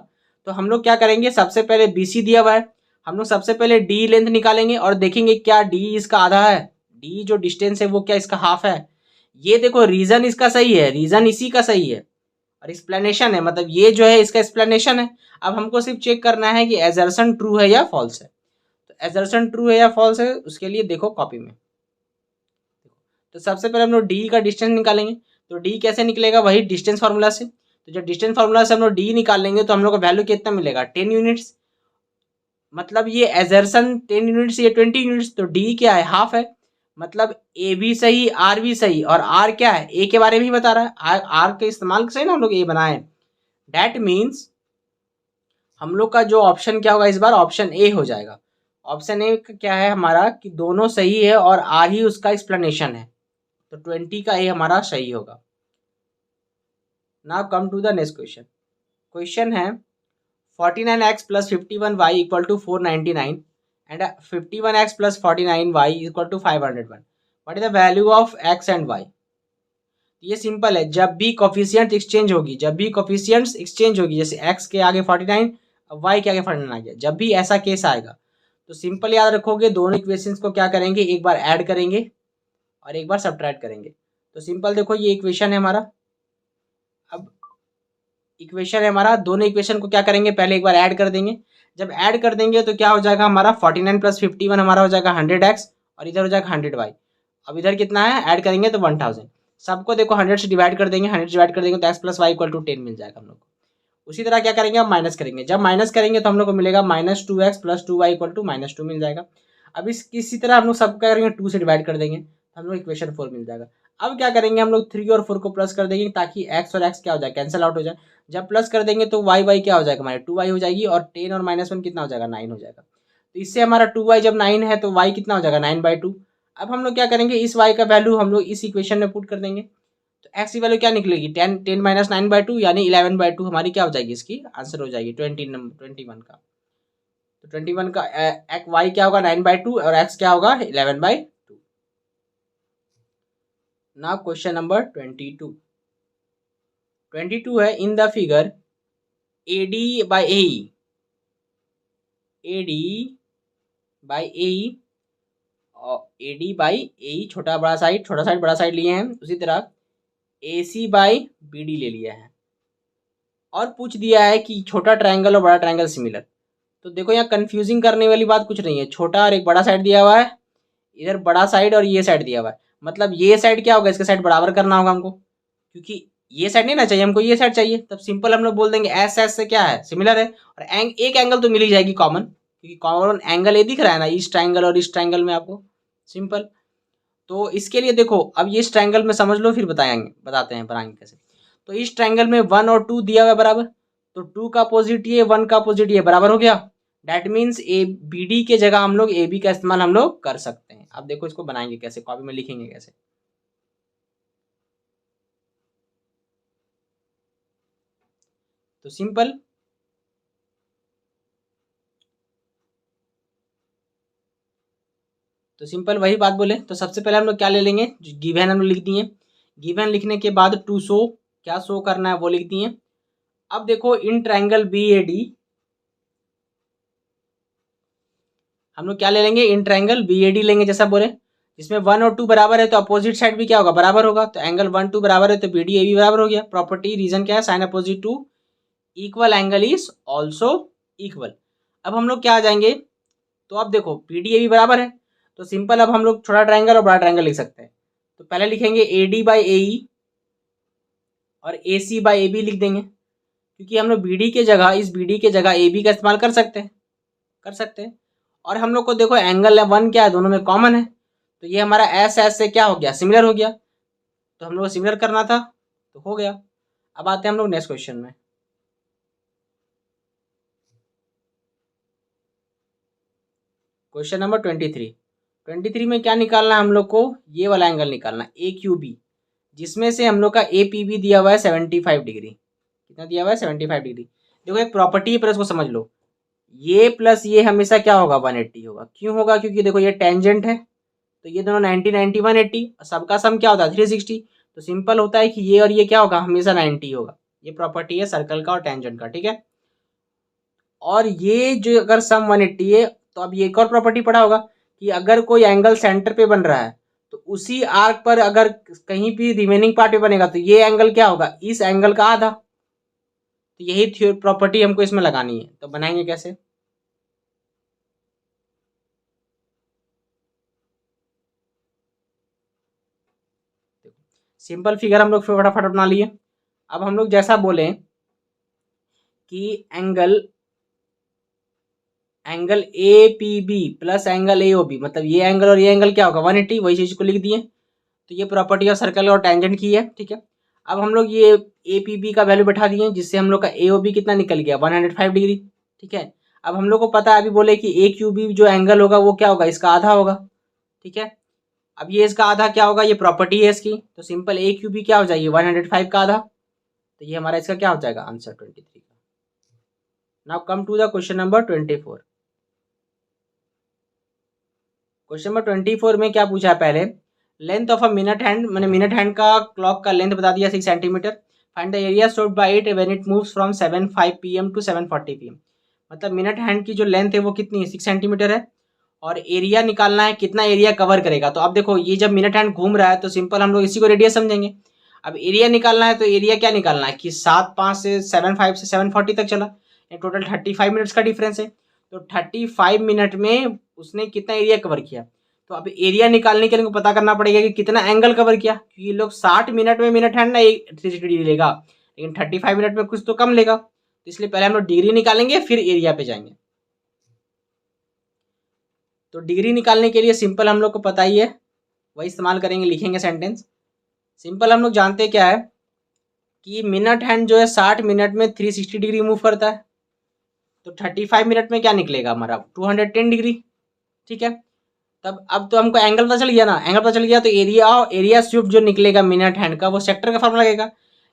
तो हम लोग क्या करेंगे, सबसे पहले बी सी दिया हुआ है, हम लोग सबसे पहले डी लेंथ निकालेंगे और देखेंगे क्या डी इसका आधा है, डी जो डिस्टेंस है वो क्या इसका हाफ है। ये देखो रीजन इसका सही है, रीजन इसी का सही है और एक्सप्लेनेशन है, मतलब ये जो है इसका एक्सप्लेनेशन है। अब हमको सिर्फ चेक करना है कि एजर्सन ट्रू है या फॉल्स है। तो एजर्सन ट्रू है या फॉल्स है उसके लिए देखो कॉपी में। तो सबसे पहले हम लोग डी का डिस्टेंस निकालेंगे। तो डी कैसे निकलेगा, वही डिस्टेंस फार्मूला से। तो जब डिस्टेंस फार्मूला से हम लोग डी निकाल लेंगे तो हम लोग का वैल्यू कितना मिलेगा 10 यूनिट्स, मतलब ये एजर्सन 10 यूनिट्स ये 20 यूनिट्स, तो डी क्या है हाफ है, मतलब ए भी सही आर भी सही, और आर क्या है ए के बारे में ही बता रहा है, आर के इस्तेमाल से ना हम लोग ए बनाए। दैट मीन्स हम लोग का जो ऑप्शन क्या होगा इस बार, ऑप्शन ए हो जाएगा। ऑप्शन ए क्या है हमारा कि दोनों सही है और आर ही उसका एक्सप्लेनेशन है, तो 20 का ए हमारा सही होगा। Now come to the next question. Question है 49x + 51y = 499 and 51x + 49y = 501. What is the value of x and y? ये सिंपल है, जब भी कोफिशिएंट एक्सचेंज होगी, जब भी कोफिशिएंट्स एक्सचेंज होगी, जैसे x के आगे 49 y के आगे 49 आ गया, जब भी ऐसा केस आएगा तो सिंपल याद रखोगे दोनों इक्वेशंस को क्या करेंगे, एक बार ऐड करेंगे और एक बार सब्ट्रैक्ट करेंगे। तो सिंपल देखो ये इक्वेशन है हमारा, अब इक्वेशन है हमारा, दोनों इक्वेशन को क्या करेंगे पहले एक बार ऐड कर देंगे। जब ऐड कर देंगे तो क्या हो जाएगा हमारा 49 + 51 हमारा हो जाएगा 100x और इधर हो जाएगा 100y। अब इधर कितना है, ऐड करेंगे तो 1000। सबको देखो 100 से डिवाइड कर देंगे, 100 से डिवाइड कर देंगे तो x + y = 10 मिल जाएगा हम लोग को। उसी तरह क्या करेंगे, अब माइनस करेंगे। जब माइनस करेंगे तो हम लोग को मिलेगा -2x + 2y = -2 मिल जाएगा। अब इसी तरह हम लोग सब क्या करेंगे, 2 से डिवाइड कर देंगे तो हम लोग इक्वेशन 4 मिल जाएगा। अब क्या करेंगे, हम लोग 3 और 4 को प्लस कर देंगे ताकि x और x क्या हो जाए, कैंसिल आउट हो जाए। जब प्लस कर देंगे तो y क्या हो जाएगा, हमारे 2y हो जाएगी और 10 और -1 कितना हो जाएगा, 9 हो जाएगा। तो इससे हमारा 2y जब 9 है तो y कितना हो जाएगा, 9/2। अब हम लोग क्या करेंगे, इस y का वैल्यू हम लोग इस इक्वेशन में पुट कर देंगे तो x की वैल्यू क्या निकलेगी, 10 - 9/2 यानी 11/2 हमारी क्या हो जाएगी, इसकी आंसर हो जाएगी 21 का। तो 21 का y क्या होगा, 9/2 और x क्या होगा, 11/2। नाउ क्वेश्चन नंबर 22 है, in the figure AD by AE छोटा साइड बड़ा साइड लिए हैं। उसी तरह AC by BD ले लिया है और पूछ दिया है कि छोटा ट्रायंगल और बड़ा ट्रायंगल सिमिलर। तो देखो यहाँ कंफ्यूजिंग करने वाली बात कुछ नहीं है, छोटा और एक बड़ा साइड दिया हुआ है, इधर बड़ा साइड और ये साइड दिया हुआ है। मतलब ये साइड क्या होगा, इसके साइड बराबर करना होगा हमको, क्योंकि ये साइड नहीं ना चाहिए हमको, ये साइड चाहिए। तब सिंपल हम लोग बोल देंगे एस एस से क्या है, सिमिलर है। और एक एंगल तो मिल ही जाएगी कॉमन, क्योंकि कॉमन एंगल ये दिख रहा है ना, इस ट्रायंगल और इस ट्रायंगल में आपको, सिंपल। तो इसके लिए देखो, अब ये इस ट्रायंगल में समझ लो, फिर बताते हैं बनाएंगे कैसे। तो इस ट्रायंगल में 1 और 2 दिया हुआ है बराबर, तो 2 का अपोजिट ये, 1 का अपोजिट ये, बराबर हो गया। That means A B D के जगह हम लोग ए बी का इस्तेमाल हम लोग कर सकते हैं। अब देखो इसको बनाएंगे कैसे, कॉपी में लिखेंगे कैसे। तो सिंपल वही बात बोले। तो सबसे पहले हम लोग क्या ले लेंगे, जो गिवन हम लोग लिख दिए। गिवन लिखने के बाद टू शो, क्या शो करना है वो लिख दिए। अब देखो इन ट्रायंगल BAD हम लोग क्या ले लेंगे, इन ट्रायंगल BAD लेंगे जैसा बोले, जिसमें 1 और 2 बराबर है तो अपोजिट साइड भी क्या होगा, बराबर होगा। तो एंगल 1 2 बराबर है तो BD AB बराबर हो गया। प्रॉपर्टी रीजन क्या है, sine opposite to equal angle is also equal. अब हम लोग क्या आ जाएंगे, तो अब देखो BD AB बराबर है तो सिंपल अब हम लोग छोटा ट्रायंगल और बड़ा ट्रायंगल लिख सकते हैं। तो पहले लिखेंगे AD by AE और AC by AB लिख देंगे, क्योंकि हम लोग BD के जगह, इस BD के जगह AB का इस्तेमाल कर सकते हैं। और हम लोग को देखो एंगल 1 क्या है, दोनों में कॉमन है, तो ये हमारा एस से क्या हो गया, सिमिलर हो गया। तो हम लोग को सिमिलर करना था तो हो गया। अब आते हैं हम लोग नेक्स्ट क्वेश्चन में। क्वेश्चन नंबर 23 में क्या निकालना है हम लोग को, ये वाला एंगल निकालना है AQB, जिसमें से हम लोग का APB दिया हुआ है 75 डिग्री। कितना दिया हुआ है, 75 डिग्री। देखो एक प्रॉपर्टी है, पर इसको समझ लो, ये प्लस ये हमेशा क्या होगा, 180 होगा। क्यों होगा, क्योंकि देखो ये टेंजेंट है, तो ये दोनों 90 90 180, सबका सम क्या होता है 360। तो सिंपल होता है कि ये और ये क्या होगा, हमेशा 90 होगा। ये प्रॉपर्टी है सर्कल का और टेंजेंट का, ठीक है। और ये जो अगर सम 180 है, तो अब ये एक और प्रॉपर्टी पढ़ा होगा कि अगर कोई एंगल सेंटर पे बन रहा है तो उसी आर्क पर अगर कहीं भी रिमेनिंग पार्ट पे बनेगा तो ये एंगल क्या होगा, इस एंगल का आधा। तो यही प्रॉपर्टी हमको इसमें लगानी है। तो बनाएंगे कैसे, सिंपल फिगर हम लोग फटाफट बना लिए। अब हम लोग जैसा बोले कि angle APB plus angle AOB, मतलब ये एंगल और ये एंगल क्या होगा, 180, वही चीज को लिख दिए। तो ये प्रॉपर्टी ऑफ सर्कल और टेंजेंट की है, ठीक है। अब हम लोग ये APB का वैल्यू बैठा दिए, जिससे हम लोग का AOB कितना निकल गया, 105 डिग्री, ठीक है। अब हम लोग को पता है, अभी बोले कि AQB जो एंगल होगा वो क्या होगा, इसका आधा होगा, ठीक है। अब ये इसका आधा क्या होगा, ये प्रॉपर्टी है इसकी, तो सिंपल AQB क्या हो जाएगी, 105 का आधा। तो ये हमारा इसका क्या हो जाएगा, आंसर 23 का। Now come to the question number 24। Question number 24 में क्या पूछा है, पहले length of a minute hand, मैंने मिनट हैंड का क्लॉक का लेंथ बता दिया 6 सेंटीमीटर। Find the area showed by it when it moves from 7:05 PM to 7:40 PM। मतलब मिनट हैंड की जो लेंथ है वो कितनी है, 6 सेंटीमीटर है। और एरिया निकालना है, कितना एरिया कवर करेगा। तो अब देखो ये जब मिनट हैंड घूम रहा है तो सिंपल हम लोग इसी को रेडियस समझेंगे। अब एरिया निकालना है तो एरिया क्या निकालना है कि 7:05 से 7:40 तक चला, टोटल 35 मिनट्स का डिफरेंस है। तो 35 मिनट में उसने कितना एरिया कवर किया। तो अब एरिया निकालने के लिए हमको पता करना पड़ेगा कि कितना एंगल कवर किया, क्योंकि ये लोग 60 मिनट में मिनट हैंड ना 360 डिग्री लेगा, लेकिन 35 मिनट में कुछ तो कम लेगा। तो इसलिए पहले हम लोग डिग्री निकालेंगे फिर एरिया पे जाएंगे। तो डिग्री निकालने के लिए सिंपल हम लोग को पता ही है, वही इस्तेमाल करेंगे, लिखेंगे सेंटेंस। सिंपल हम लोग जानते क्या है कि मिनट हैंड जो है 60 मिनट में 360 डिग्री मूव करता है। तो 35 मिनट में क्या निकलेगा हमारा 210 डिग्री। ठीक है, तब अब तो हमको एंगल पता चल गया ना, एंगल पता चल गया तो एरिया स्विफ्ट जो निकलेगा मिनट हैंड का वो सेक्टर का फॉर्मूला लगेगा,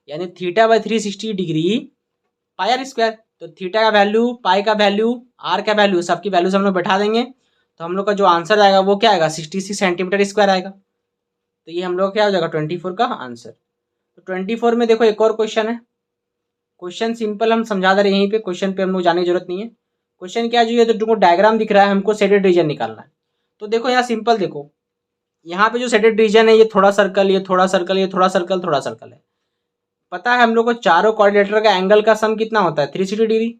यानी theta by 360 degree pi r square. तो थीटा का वैल्यू, पाई का वैल्यू, आर का वैल्यू, सबकी वैल्यूज हम लोग बैठा देंगे, तो हम लोग का जो आंसर आएगा वो क्या आएगा 66 सेंटीमीटर स्क्वायर आएगा। तो ये हम लोग क्या हो जाएगा 24 का आंसर। तो 24 में देखो एक और क्वेश्चन है, क्वेश्चन सिंपल हम समझा दे रहे हैं यहीं पे, क्वेश्चन पे हम लोग जाने की जरूरत नहीं है। क्वेश्चन क्या चाहिए, तो तुमको डायग्राम दिख रहा है, हमको शेडेड रीजन निकालना है। तो देखो यहाँ सिंपल देखो, यहाँ पे जो शेडेड रीजन है ये थोड़ा सर्कल, ये थोड़ा सर्कल, ये थोड़ा सर्कल, थोड़ा सर्कल है। पता है हम लोग को चारों कोऑर्डिनेटर का एंगल का सम कितना होता है 360 डिग्री।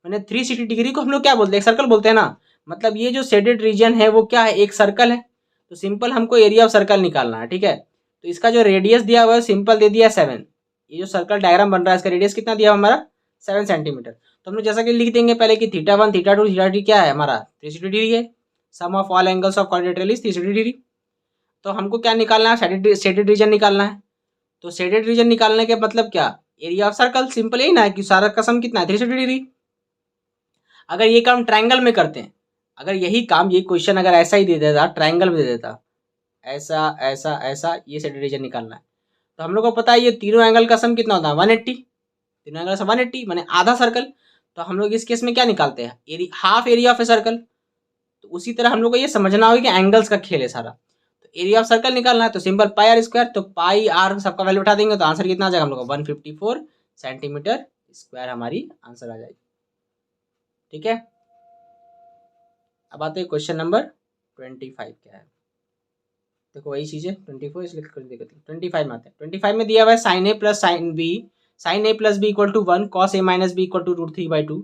मैंने 360 डिग्री को हम लोग क्या बोलते हैं, एक सर्कल बोलते हैं ना। मतलब ये जो शेडेड रीजन है वो क्या है, एक सर्कल है। तो सिंपल हमको एरिया ऑफ सर्कल निकालना है। ठीक है, तो इसका जो रेडियस दिया हुआ है सिंपल दे दिया 7। ये जो सर्कल डायग्राम बन रहा है इसका रेडियस कितना दिया हुआ हमारा 7 सेंटीमीटर। तो हम लोग जैसा कि लिख देंगे पहले कि थीटा 1 थीटा 2 थीटा 3 क्या है हमारा 360 डिग्री है। Sum of all angles of quadrilateral is 360 degree. तो हमको क्या निकालना है, शेडेड रीजन निकालना है। तो शेडेड रीजन निकालने के मतलब क्या, एरिया ऑफ सर्कल, सिंपल यही ना है कि सारा का सम कितना है 360 डिग्री। अगर ये काम ट्रायंगल में करते हैं, अगर यही काम ये क्वेश्चन अगर ऐसा ही दे देता, ट्रायंगल में दे देता, ऐसा ऐसा ऐसा, ये शेडेड रीजन निकालना है, तो हम लोग को पता है ये तीनों एंगल का सम कितना होता है 180, तीनों एंगल से 180 माने आधा सर्कल। तो हम लोग इस केस में क्या निकालते हैं, half area of a circle. तो उसी तरह हम लोग को ये समझना होगा कि एंगल्स का खेल है सारा। तो एरिया ऑफ सर्कल निकालना है तो सिंपल पाई आर स्क्वायर, तो पाई आर सबका वैल्यू उठा देंगे तो आंसर कितना आ जाएगा हम लोग 154 सेंटीमीटर स्क्वायर हमारी आंसर आ जाएगी। ठीक है, अब आते हैं क्वेश्चन नंबर 25 क्या है। देखो वही चीज है 24 इसलिए 25 में आते हैं। 25 में दिया हुआ है sine A plus sine B, sine A plus B equal to 1, cos A minus B equal to √3/2।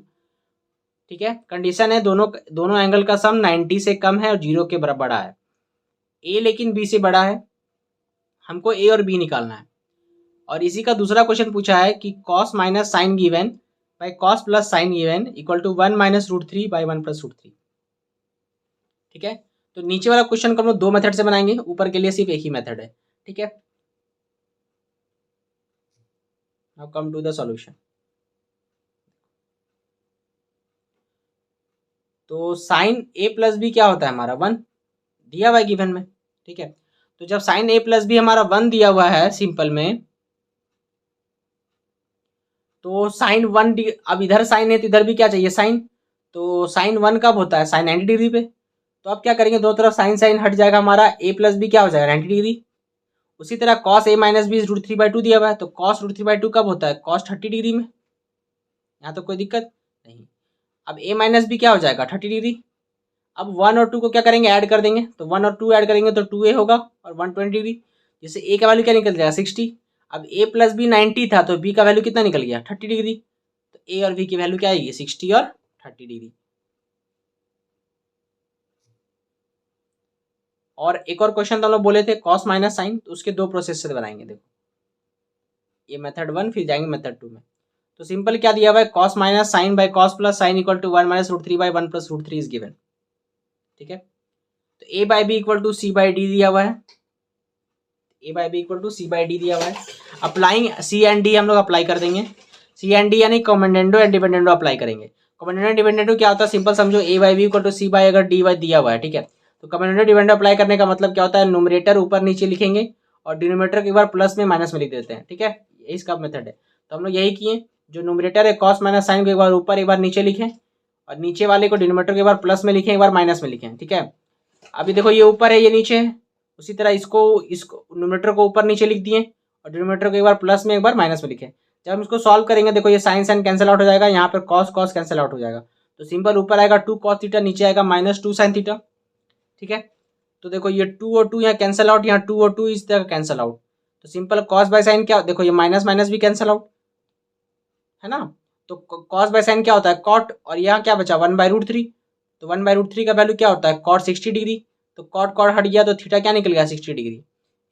ठीक है, कंडीशन है दोनों दोनों एंगल का सम 90 से कम है और 0 के बराबर बड़ा है। ए लेकिन बी से बड़ा है, हमको ए और बी निकालना है। और इसी का दूसरा क्वेश्चन पूछा है कि cos minus sine given by cos plus sine given equal to 1 minus √3/1 plus √3। ठीक है, तो नीचे वाला क्वेश्चन को हम लोग दो मेथड से बनाएंगे, ऊपर के लिए सिर्फ एक ही मेथड है। ठीक है, now come to the solution. तो साइन ए प्लस बी क्या होता है हमारा 1 दिया हुआ है गिवन में। ठीक है, तो जब साइन ए प्लस बी हमारा 1 दिया हुआ है सिंपल में, तो साइन 1, अब इधर साइन है तो इधर भी क्या चाहिए साइन। तो साइन 1 कब होता है साइन 90 डिग्री पे। तो अब क्या करेंगे, दो तरफ साइन साइन हट जाएगा, हमारा ए प्लस बी क्या हो जाएगा 90 डिग्री। उसी तरह कॉस ए माइनस बी √3/2 दिया हुआ है, तो कॉस √3/2 कब होता है कॉस 30 डिग्री में। यहाँ तो कोई दिक्कत नहीं। अब ए माइनस बी क्या हो जाएगा 30 डिग्री। अब 1 और 2 को क्या करेंगे ऐड कर देंगे, तो 1 और 2 ऐड करेंगे तो 2a होगा और 120 डिग्री। जैसे ए का वैल्यू क्या निकल जाएगा 60। अब ए प्लस बी 90 था तो बी का वैल्यू कितना निकल गया 30 डिग्री। तो ए और बी की वैल्यू क्या आएगी 60 और 30 डिग्री। और एक और क्वेश्चन तो हम लोग बोले थे कॉस माइनस साइन, तो उसके दो प्रोसेस से बनाएंगे। देखो ये मेथड 1 फिर जाएंगे मेथड 2 में। तो सिंपल क्या दिया हुआ है cos minus sine by cos plus sine equal to 1 minus √3/1 plus √3 is given. ठीक है, तो A by B equal to C by D दिया हुआ है, A by B equal to C by D दिया हुआ है। अप्लाइंग सी एंड डी हम लोग अप्लाई कर देंगे, सी एंड डी यानी कॉमेंडेंडो एंड डिपेंडेंडो अप्लाई करेंगे। कॉमेंडेंडो एंड डिपेंडेंडो क्या होता है सिंपल समझो, A by B equal to C by अगर डी वाई दिया हुआ है। ठीक है, तो कॉमेंडेंडो डिपेंडेंडो अप्लाई करने का मतलब क्या होता है, न्यूमरेटर ऊपर नीचे लिखेंगे और डिनोमिनेटर एक बार प्लस में माइनस में लिख देते हैं। ठीक है, यही इसका मेथड है। तो हम लोग यही किए, जो न्यूमरेटर है कॉस माइनस साइन को एक बार ऊपर एक बार नीचे लिखें और नीचे वाले को डिनोमिनेटर के बार प्लस में लिखें एक बार माइनस में लिखें। ठीक है, अभी देखो ये ऊपर है ये नीचे है, उसी तरह इसको न्यूमरेटर को ऊपर नीचे लिख दिए और डिनोमिनेटर को एक बार प्लस में एक बार माइनस में लिखे। जब हम इसको सॉल्व करेंगे देखो ये साइन साइन कैंसिल आउट हो जाएगा, यहाँ पर कॉस कॉस कैंसिल आउट हो जाएगा। तो सिंपल ऊपर आएगा 2 cos थीटा, नीचे आएगा -2 sin थीटा। ठीक है, तो देखो ये 2 और 2 यहाँ कैंसिल आउट, यहाँ 2 और 2 इस तरह कैंसिल आउट। तो सिंपल कॉस बाय साइन क्या, देखो ये माइनस माइनस भी कैंसिल आउट है ना। तो कॉस बाय साइन क्या होता है कॉट, और यहाँ क्या बचा 1/√3। तो 1/√3 का वैल्यू क्या होता है कॉट 60 डिग्री। तो कॉट कॉट हट गया तो थीटा क्या निकल गया 60 डिग्री।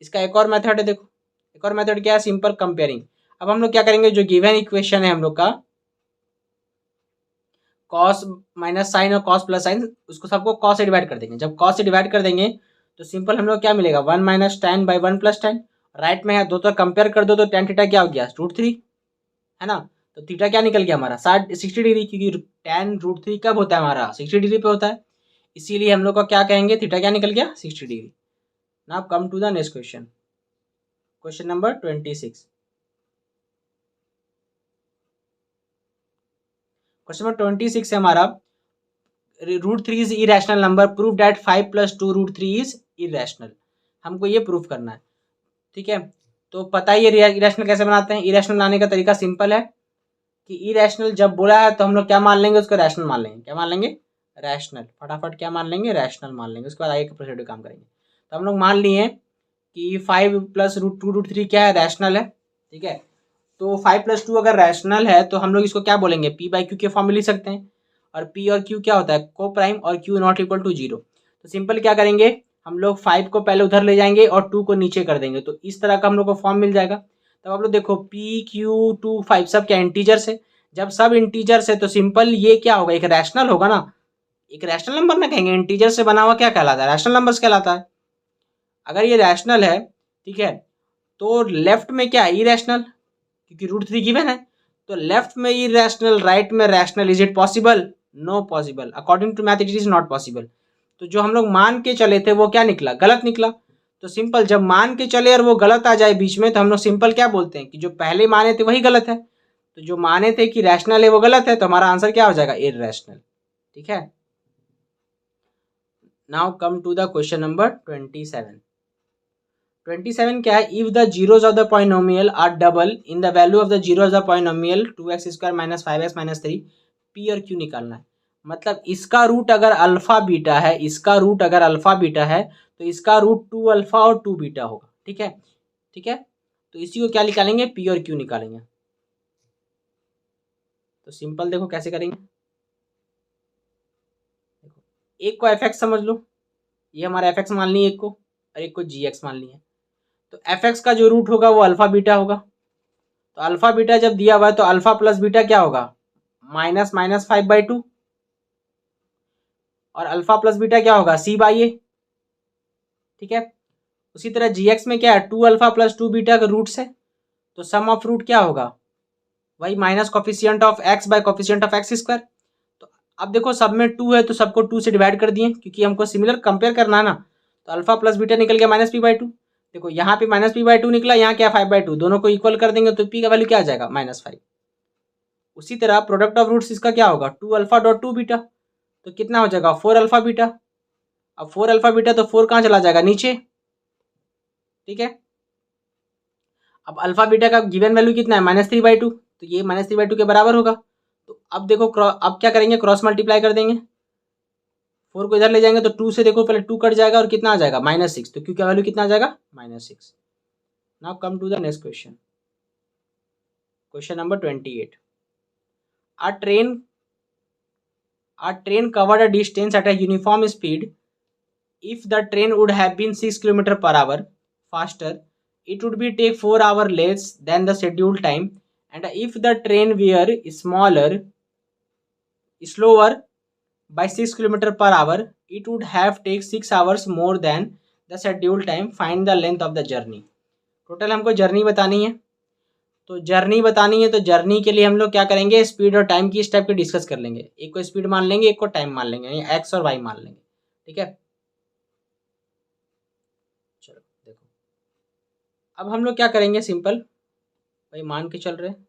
इसका एक और मेथड है, देखो एक और मेथड क्या है, सिंपल कंपेयरिंग। अब हम लोग क्या करेंगे, जो गिवन इक्वेशन है हम लोग का कॉस माइनस साइन और कॉस प्लस साइन, उसको सबको कॉस से डिवाइड कर देंगे। जब कॉस से डिवाइड कर देंगे तो सिंपल हम लोग क्या मिलेगा 1 minus ten by 1 plus ten. Right में है दो तो कंपेयर कर दो तो टेन थीटा क्या हो गया √3 है ना। तो थीटा क्या निकल गया हमारा 60 डिग्री, क्योंकि टेन √3 कब होता है हमारा 60 डिग्री पे होता है, इसीलिए हम लोग का क्या कहेंगे थीटा क्या निकल गया 60 degree. Now come to the next question, question number 26। Question number 26 है हमारा, √3 is irrational number, prove that 5 + 2 √3 is irrational. हमको ये प्रूव करना है, ठीक है। तो पता ही है इरेशनल कैसे बनाते हैं। इरेशनल लाने का तरीका सिंपल है कि इरेशनल जब बोला है तो हम लोग क्या मान लेंगे उसको रैशनल मान लेंगे। क्या मान लेंगे रैशनल, फटाफट क्या मान लेंगे रैशनल मान लेंगे। उसके बाद आगे का प्रोसीड्यूर काम करेंगे। तो हम लोग मान लिए कि 5 + √2 √3 क्या है रैशनल है, ठीक है। तो 5 + 2 अगर रैशनल है तो हम लोग इसको क्या बोलेंगे P/Q के फॉर्म में लिख सकते हैं। और P और Q क्या होता है को प्राइम, और Q नॉट इक्वल टू 0। तो सिंपल क्या करेंगे हम लोग 5 को पहले उधर ले जाएंगे और 2 को नीचे कर देंगे, तो इस तरह का हम लोग को फॉर्म मिल जाएगा। तब आप लोग देखो P/Q 2 5 सब क्या इंटीजर्स है। जब सब इंटीजर्स है तो सिंपल ये क्या होगा एक रैशनल होगा ना, एक रैशनल नंबर ना कहेंगे, इंटीजर से बना हुआ क्या कहलाता है रैशनल नंबर्स कहलाता है। अगर ये रैशनल है, ठीक है, तो लेफ्ट में क्या है इरेशनल, क्योंकि √3 गिवन है। तो लेफ्ट में इरेशनल, राइट में rational, is it possible, no possible, according to math it is not possible. तो जो हम लोग मान के चले थे वो क्या निकला गलत निकला। तो सिंपल जब मान के चले और वो गलत आ जाए बीच में तो हम लोग सिंपल क्या बोलते हैं कि जो पहले माने थे वही गलत है। तो जो माने थे कि रैशनल है वो गलत है, तो हमारा आंसर क्या हो जाएगा इररेशनल, ठीक है। Now come to the question number 27। 27 क्या है, if the zeros of the polynomial are double in the value of the zero of the polynomial 2x² - 5x - 3 P और Q निकालना है। मतलब इसका रूट अगर अल्फा बीटा है, इसका रूट अगर अल्फा बीटा है तो इसका रूट 2 अल्फा और 2 बीटा होगा, ठीक है, ठीक है। तो इसी को क्या निकालेंगे P और Q निकालेंगे। तो सिंपल देखो कैसे करेंगे, देखो एक को fx समझ लो, ये हमारा fx मान ली एक को, और एक को gx मान लिया। तो fx का जो रूट होगा वो अल्फा बीटा होगा। तो अल्फा बीटा जब दिया हुआ है तो अल्फा प्लस बीटा क्या होगा -5/2, और अल्फा प्लस बीटा क्या होगा C/A, ठीक है। उसी तरह gx में क्या है 2 अल्फा प्लस 2 बीटा का रूट्स है, तो सम ऑफ रूट क्या होगा वही minus coefficient of x by coefficient of x²। तो अब देखो सब में 2 है तो सबको 2 से डिवाइड कर दिए क्योंकि हमको सिमिलर कंपेयर करना है ना। तो अल्फा प्लस बीटा निकल गया -p/2। देखो यहाँ पे -p/2 निकला, यहाँ क्या 5/2, दोनों को इक्वल कर देंगे तो p का वैल्यू क्या आ जाएगा -5। उसी तरह प्रोडक्ट ऑफ रूट्स इसका क्या होगा 2 अल्फा डॉट 2 बीटा, तो कितना हो जाएगा 4 अल्फा बीटा। अब 4 अल्फा बीटा तो 4 कहाँ चला जाएगा नीचे, ठीक है। अब अल्फा बीटा का गिवन वैल्यू कितना है -3/2, तो ये -3/2 के बराबर होगा। तो अब देखो अब क्या करेंगे क्रॉस मल्टीप्लाई कर देंगे, 4 को इधर ले जाएंगे तो 2 से देखो पहले 2 कट जाएगा और कितना आ जाएगा -6, तो क्यू का वैल्यू कितना आ जाएगा -6। Now come to the next question, question number 28। A train covered a distance at a uniform speed. If the train would have been 6 km/h faster, it would be take 4 hours less than the scheduled time. And if the train were slower by 6 km/h, it would have take 6 hours more than the scheduled time. Find the length of the journey. Total हमको journey बतानी है। तो journey बतानी है तो journey के लिए हम लोग क्या करेंगे स्पीड और टाइम की स्टेप के डिस्कस कर लेंगे। एक को स्पीड मान लेंगे, एक को टाइम मान लेंगे, यानी एक्स और वाई मान लेंगे, ठीक है। चलो देखो अब हम लोग क्या करेंगे सिंपल भाई मान के चल रहे हैं।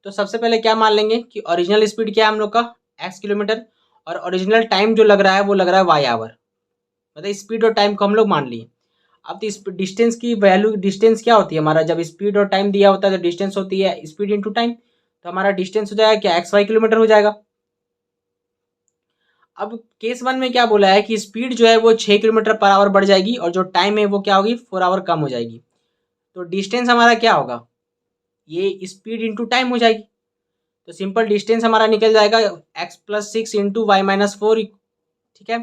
तो सबसे पहले क्या मान लेंगे कि ओरिजिनल स्पीड क्या है हम लोग का x किलोमीटर, और ओरिजिनल टाइम जो लग रहा है वो लग रहा है y आवर, मतलब स्पीड और टाइम को हम लोग मान लिए। अब तो डिस्टेंस की वैल्यू, डिस्टेंस क्या होती है हमारा जब स्पीड और टाइम दिया होता है तो डिस्टेंस होती है स्पीड इंटू टाइम। तो हमारा डिस्टेंस हो जाएगा क्या XY किलोमीटर हो जाएगा। अब केस 1 में क्या बोला है कि स्पीड जो है वो 6 km/h बढ़ जाएगी और जो टाइम है वो क्या होगी 4 आवर कम हो जाएगी। तो डिस्टेंस हमारा क्या होगा ये स्पीड इंटू टाइम हो जाएगी। तो सिंपल डिस्टेंस हमारा निकल जाएगा x+6 इंटू y-4। ठीक है।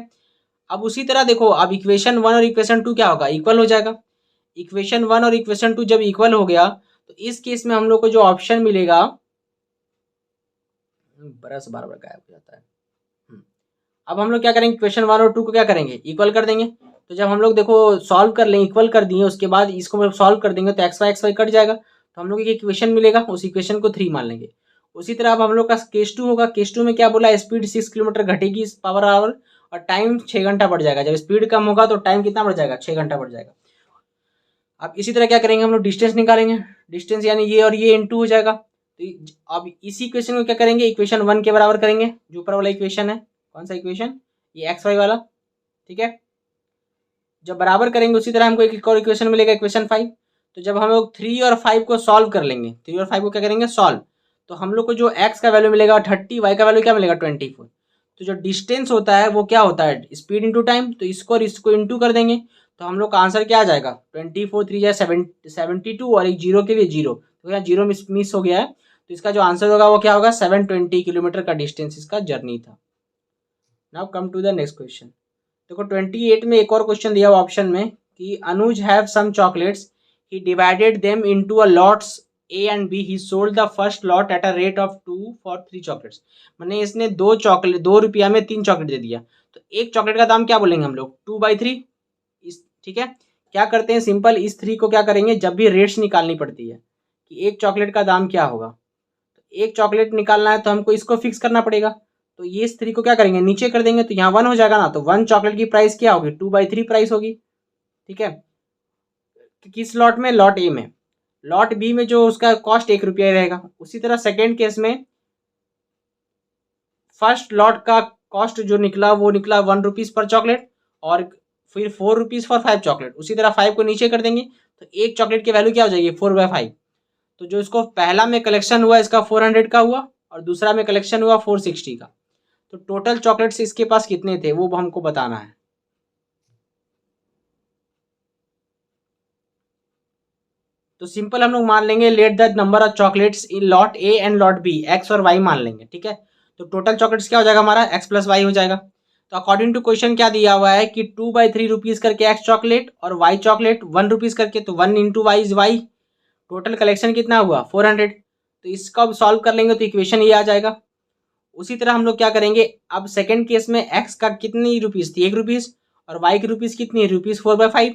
अब उसी तरह देखो, अब इक्वेशन 1 और इक्वेशन 2 क्या होगा, इक्वल हो जाएगा। इक्वेशन 1 और इक्वेशन 2 जब इक्वल हो गया तो इस केस में हम लोग को जो ऑप्शन मिलेगा, ब्रश बार बार गायब हो जाता है। अब हम लोग क्या करेंगे, इक्वेशन 1 और 2 को क्या करेंगे, इक्वल कर देंगे। तो जब हम लोग देखो सॉल्व कर लेंगे, इक्वल कर दिए, उसके बाद इसको सॉल्व कर देंगे तो एक्स वाई कट जाएगा, तो हम लोग एक इक्वेशन मिलेगा, उस इक्वेशन को 3 मान लेंगे। उसी तरह अब हम लोग का केस 2 होगा। केस 2 में क्या बोला, स्पीड 6 किलोमीटर घटेगी पर आवर और टाइम 6 घंटा बढ़ जाएगा। जब स्पीड कम होगा तो टाइम कितना बढ़ जाएगा, 6 घंटा बढ़ जाएगा। अब इसी तरह क्या करेंगे, हम लोग डिस्टेंस निकालेंगे। डिस्टेंस यानी ये और ये इंटू हो जाएगा। तो अब इसी इक्वेशन को क्या करेंगे, इक्वेशन 1 के बराबर करेंगे, जो ऊपर वाला इक्वेशन है। कौन सा इक्वेशन, ये एक्स वाई वाला। ठीक है। जब बराबर करेंगे उसी तरह हमको एक और इक्वेशन मिलेगा, इक्वेशन 5। तो जब हम लोग 3 और 5 को सॉल्व कर लेंगे, 3 और 5 को क्या करेंगे, सॉल्व, तो हम लोग को जो x का वैल्यू मिलेगा 30, y का वैल्यू क्या मिलेगा 24। तो जो डिस्टेंस होता है वो क्या होता है, स्पीड इंटू टाइम। तो इसको और इसको इंटू कर देंगे तो हम लोग का आंसर क्या आ जाएगा, 24 3 या 72 और एक जीरो के लिए जीरो, तो यहाँ जीरो मिस हो गया है। तो इसका जो आंसर होगा वो क्या होगा, 720 किलोमीटर का डिस्टेंस इसका जर्नी था। Now come to the next question. देखो 28 में एक और क्वेश्चन दिया हुआ ऑप्शन में कि Anuj have some chocolates, he divided them into a lots A and B, he sold the first lot at a rate of 2 for 3 chocolates. मैंने इसने 2 रुपया में 3 चॉकलेट दे दिया, तो एक चॉकलेट का दाम क्या बोलेंगे हम लोग, 2/3। ठीक है। क्या करते हैं, सिंपल इस 3 को क्या करेंगे, जब भी रेट्स निकालनी पड़ती है कि एक चॉकलेट का दाम क्या होगा, तो एक चॉकलेट निकालना है तो हमको इसको फिक्स करना पड़ेगा। तो ये इस 3 को क्या करेंगे, नीचे कर देंगे, तो यहाँ 1 हो जाएगा ना, तो 1 चॉकलेट की प्राइस क्या होगी, 2/3 प्राइस होगी। ठीक है। किस लॉट में, लॉट ए में। लॉट बी में जो उसका कॉस्ट 1 रुपया रहेगा। उसी तरह सेकेंड केस में फर्स्ट लॉट का कॉस्ट जो निकला वो निकला 1 रुपीज पर चॉकलेट, और फिर 4 रुपीज फॉर 5 चॉकलेट। उसी तरह 5 को नीचे कर देंगे तो एक चॉकलेट की वैल्यू क्या हो जाएगी, 4/5। तो जो इसको पहला में कलेक्शन हुआ इसका 400 का हुआ, और दूसरा में कलेक्शन हुआ 460 का। तो टोटल चॉकलेट्स इसके पास कितने थे वो हमको बताना है। तो सिंपल हम लोग मान लेंगे, let the number of chocolates in lot A and lot B, x और वाई मान लेंगे। ठीक है। तो टोटल चॉकलेट्स क्या हो जाएगा हमारा, x+y हो जाएगा। तो अकॉर्डिंग टू क्वेश्चन क्या दिया हुआ है कि 2/3 रुपीज करके एक्स चॉकलेट और वाई चॉकलेट 1 रुपीज करके, तो 1 into y is y. Total collection कितना हुआ 400। तो इसका अब सॉल्व कर लेंगे तो इक्वेशन ये आ जाएगा। उसी तरह हम लोग क्या करेंगे, अब सेकेंड केस में एक्स का कितनी रुपीज थी, 1 रुपीज, और वाई की रुपीज कितनी है, रुपीज 4/5।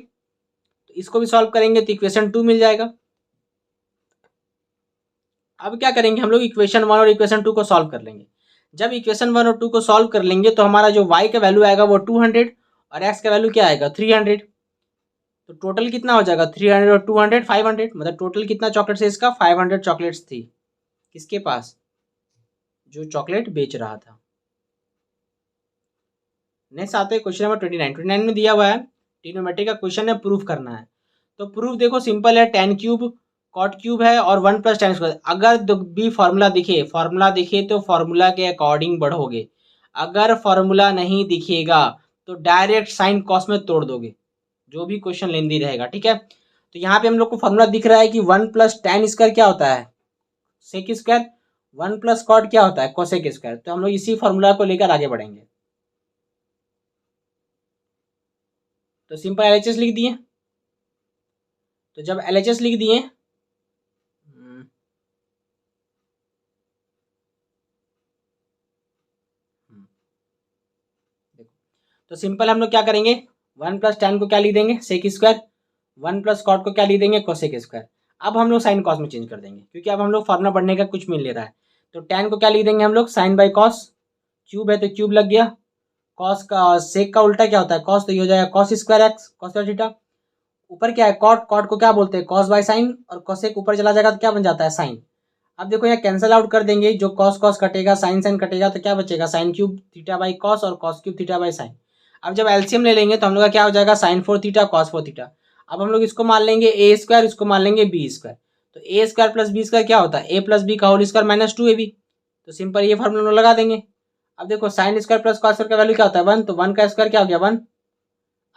तो इसको भी सॉल्व करेंगे तो इक्वेशन 2 मिल जाएगा। अब क्या करेंगे हम लोग, इक्वेशन 1 और इक्वेशन 2 को सॉल्व कर लेंगे। जब इक्वेशन 1 और 2 को सॉल्व कर लेंगे तो हमारा जो y का वैल्यू आएगा वो 200 और x का वैल्यू क्या आएगा 300। तो टोटल कितना हो जाएगा 300 और 200 500, मतलब टोटल कितना चॉकलेट्स है इसका, 500 चॉकलेट्स थी किसके पास, जो चॉकलेट बेच रहा था। नेक्स्ट आते हैं क्वेश्चन नंबर 29 में दिया हुआ है, ट्रिग्नोमेट्री का क्वेश्चन है, प्रूफ करना है। तो प्रूफ देखो सिंपल है, tan क्यूब कॉट क्यूब है और 1 + tan स्क्वायर। अगर भी फॉर्मूला दिखे तो फॉर्मूला के अकॉर्डिंग बढ़ोगे, अगर फॉर्मूला नहीं दिखेगा तो डायरेक्ट साइन कॉस में तोड़ दोगे, जो भी क्वेश्चन लेंदी रहेगा। ठीक है। तो यहाँ पे हम लोग को फॉर्मूला दिख रहा है कि 1 + tan स्क्वायर क्या होता है, सेक स्क्वायर, 1 + कॉट क्या होता है, कोसेक स्क्वायर। तो हम लोग इसी फॉर्मूला को लेकर आगे बढ़ेंगे। तो सिंपल LHS लिख दिए। तो जब LHS लिख दिए, तो सिंपल हम लोग क्या करेंगे, 1 + tan को क्या लिख देंगे, सेक स्क्वायर, 1 + कॉट को क्या लिख देंगे, कोसेक स्क्वायर। अब हम लोग साइन कॉस में चेंज कर देंगे, क्योंकि अब हम लोग फॉर्मूला बढ़ने का कुछ मिल ले रहा है। तो tan को क्या लिख देंगे हम लोग, साइन बाई कॉस, क्यूब है तो क्यूब लग गया, कॉस का सेक का उल्टा क्या होता है कॉस, तो ये हो जाएगा cos square x cos theta. ऊपर क्या है कॉट, कॉट को क्या बोलते हैं कॉस बाय साइन, और कोसेक ऊपर चला जाएगा तो क्या बन जाता है साइन। अब देखो यहाँ कैंसिल आउट कर देंगे, जो कॉस कॉस कटेगा, साइन साइन कटेगा, तो क्या बचेगा sine cube theta by cos और cos cube theta by sine. अब जब एलसीएम ले लेंगे तो हम लोग का क्या हो जाएगा साइन 4 थीटा कॉस 4 थीटा। अब हम लोग इसको मान लेंगे ए स्क्वायर, इसको मान लेंगे बी स्क्वायर। तो ए स्क्वायर प्लस बी स्क्वायर क्या होता है, ए प्लस बी का होल स्क्वायर माइनस 2ab। तो सिंपल ये फॉर्मूला लगा देंगे। अब देखो sine square plus cos square का वैल्यू क्या होता है 1, तो 1 का स्क्वायर क्या हो गया 1।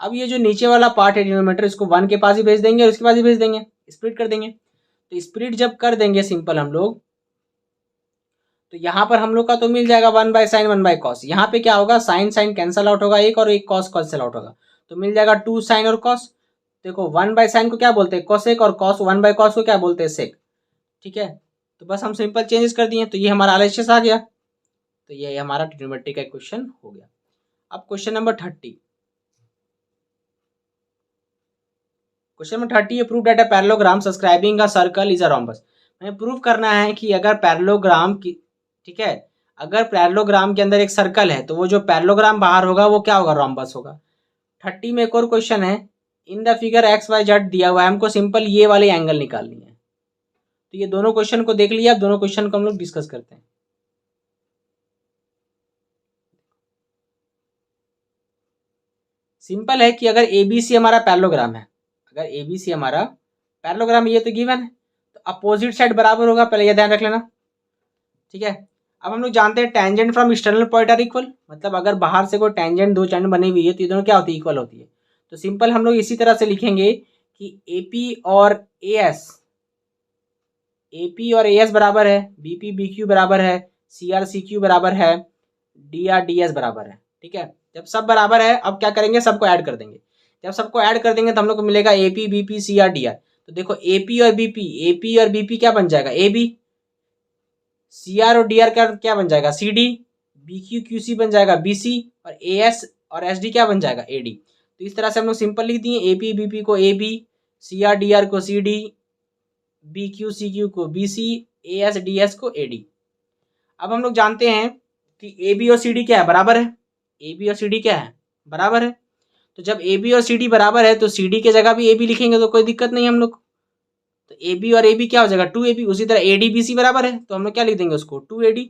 अब ये जो नीचे वाला पार्ट है डिनोमिनेटर, इसको 1 के पास ही भेज देंगे और इसके पास ही भेज देंगे, स्प्लिट कर देंगे। तो स्प्लिट जब कर देंगे सिंपल हम लोग, तो यहाँ पर हम लोग का तो मिल जाएगा 1/sin 1/cos। यहाँ पे क्या होगा, साइन साइन कैंसल आउट होगा एक, और एक कॉस कैंसल आउट होगा, तो मिल जाएगा 2 साइन और कॉस। देखो 1/sin को क्या बोलते हैं, कोसेक, और कॉस 1/cos को क्या बोलते हैं, सेक। ठीक है, तो बस हम सिंपल चेंजेस कर दिए, तो ये हमारा एलएचएस आ गया। तो ये हमारा ट्रिग्नोमेट्री का क्वेश्चन हो गया। अब क्वेश्चन नंबर 30। क्वेश्चन नंबर 30 है, prove that a parallelogram subscribing a circle is a rhombus. हमें प्रूव करना है कि अगर पैरेललोग्राम की, ठीक है, अगर पैरेललोग्राम के अंदर एक सर्कल है तो वो जो पैरेललोग्राम बाहर होगा वो क्या होगा, रोम्बस होगा। 30 में एक और क्वेश्चन है, in the figure x y z दिया हुआ है, हमको सिंपल ये वाली एंगल निकालनी है। तो ये दोनों क्वेश्चन को देख लिया, अब दोनों क्वेश्चन को हम लोग डिस्कस करते हैं। सिंपल है कि अगर एबीसी हमारा पैरेललोग्राम है, अगर एबीसी हमारा पैरेललोग्राम, ये तो गिवन है, तो अपोजिट साइड बराबर होगा, पहले ये ध्यान रख लेना। ठीक है, अब हम लोग जानते हैं tangent from external point are equal, मतलब अगर बाहर से कोई टेंजेंट, दो टेंजेंट बनी हुई है तो ये दोनों क्या होती है, इक्वल होती है। तो सिंपल हम लोग इसी तरह से लिखेंगे कि एपी और एस बराबर है, बीपी बीक्यू बराबर है, सीआर सीक्यू बराबर है, डीआर डीएस बराबर है। ठीक है, जब सब बराबर है, अब क्या करेंगे, सबको ऐड कर देंगे। जब सबको ऐड कर देंगे तो हम लोग को मिलेगा एपी बीपी सीआर डीआर। तो देखो एपी और बीपी क्या बन जाएगा, ए बी। सीआर और डीआर का क्या बन जाएगा, C D. B Q Q C बन जाएगा बी सी, और ए एस और एस डी क्या बन जाएगा, ए डी। तो इस तरह से हम लोग सिंपल लिख दिए, एपी बीपी को A B, C R D R को C D, B Q C Q को B C, A S D S को ए डी। अब हम लोग जानते हैं कि ए बी और सी डी क्या है, बराबर है। ए बी और सी डी क्या है, बराबर है। तो जब ए बी और सी डी बराबर है तो सी डी की जगह भी ए बी लिखेंगे तो कोई दिक्कत नहीं हम लोग। तो ए बी और ए बी क्या हो जाएगा, 2ab। उसी तरह ए डी बी सी बराबर है, तो हम लोग क्या लिख देंगे उसको, 2ad।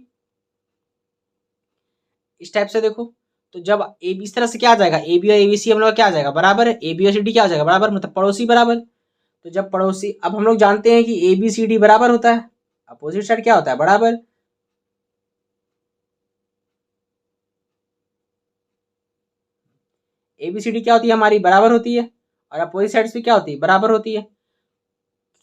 इस टाइप से देखो, तो जब ए बी इस तरह से क्या आ जाएगा, ए बी और ए बी सी हम लोग क्या आ जाएगा, बराबर है। ए बी और सी डी क्या हो जाएगा, बराबर, मतलब पड़ोसी बराबर। तो जब पड़ोसी, अब हम लोग जानते हैं कि ए बी सी डी बराबर होता है, अपोजिट साइड क्या होता है, बराबर। ए बी सी डी क्या होती है हमारी, बराबर होती है, और अपोजिट साइड भी क्या होती है, बराबर होती है,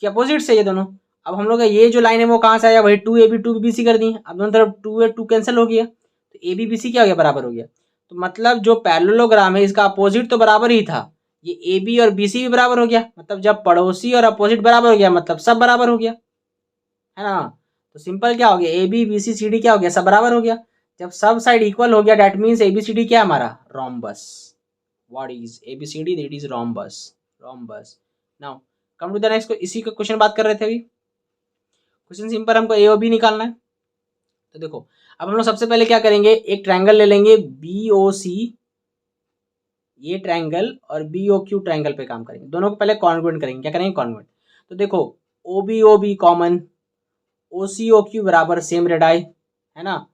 कि अपोजिट से ये दोनों। अब हम लोग का ये जो लाइन है वो कहाँ से आया, वही 2ab 2bc कर दी। अब दोनों तरफ 2 कैंसिल हो गया, तो ए बी बी सी क्या हो गया, बराबर हो गया। तो मतलब जो पैरेललोग्राम है इसका अपोजिट तो बराबर ही था, ये ए बी और बी सी भी बराबर हो गया, मतलब जब पड़ोसी और अपोजिट बराबर हो गया मतलब सब बराबर हो गया, है ना। तो सिंपल क्या हो गया, A B B C C D क्या हो गया, सब बराबर हो गया। जब सब साइड इक्वल हो गया that means A B C D क्या है हमारा, rhombus. What is A B C D, that is rhombus, rhombus. Now come to the next, इसी का क्वेश्चन बात कर रहे थे अभी। क्वेश्चन सिंपल, हमको ए और बी निकालना है। तो देखो अब हम लोग सबसे पहले क्या करेंगे, एक ट्रायंगल ले लेंगे बी ओ सी, ये ट्रायंगल, और बी ओ क्यू ट्रायंगल पे काम करेंगे। दोनों को पहले कॉन्ग्रुएंट करेंगे, क्या करेंगे, कॉन्ग्रुएंट। तो देखो ओ बी कॉमन, ओ सी ओ क्यू बराबर सेम रेडाई, है ना,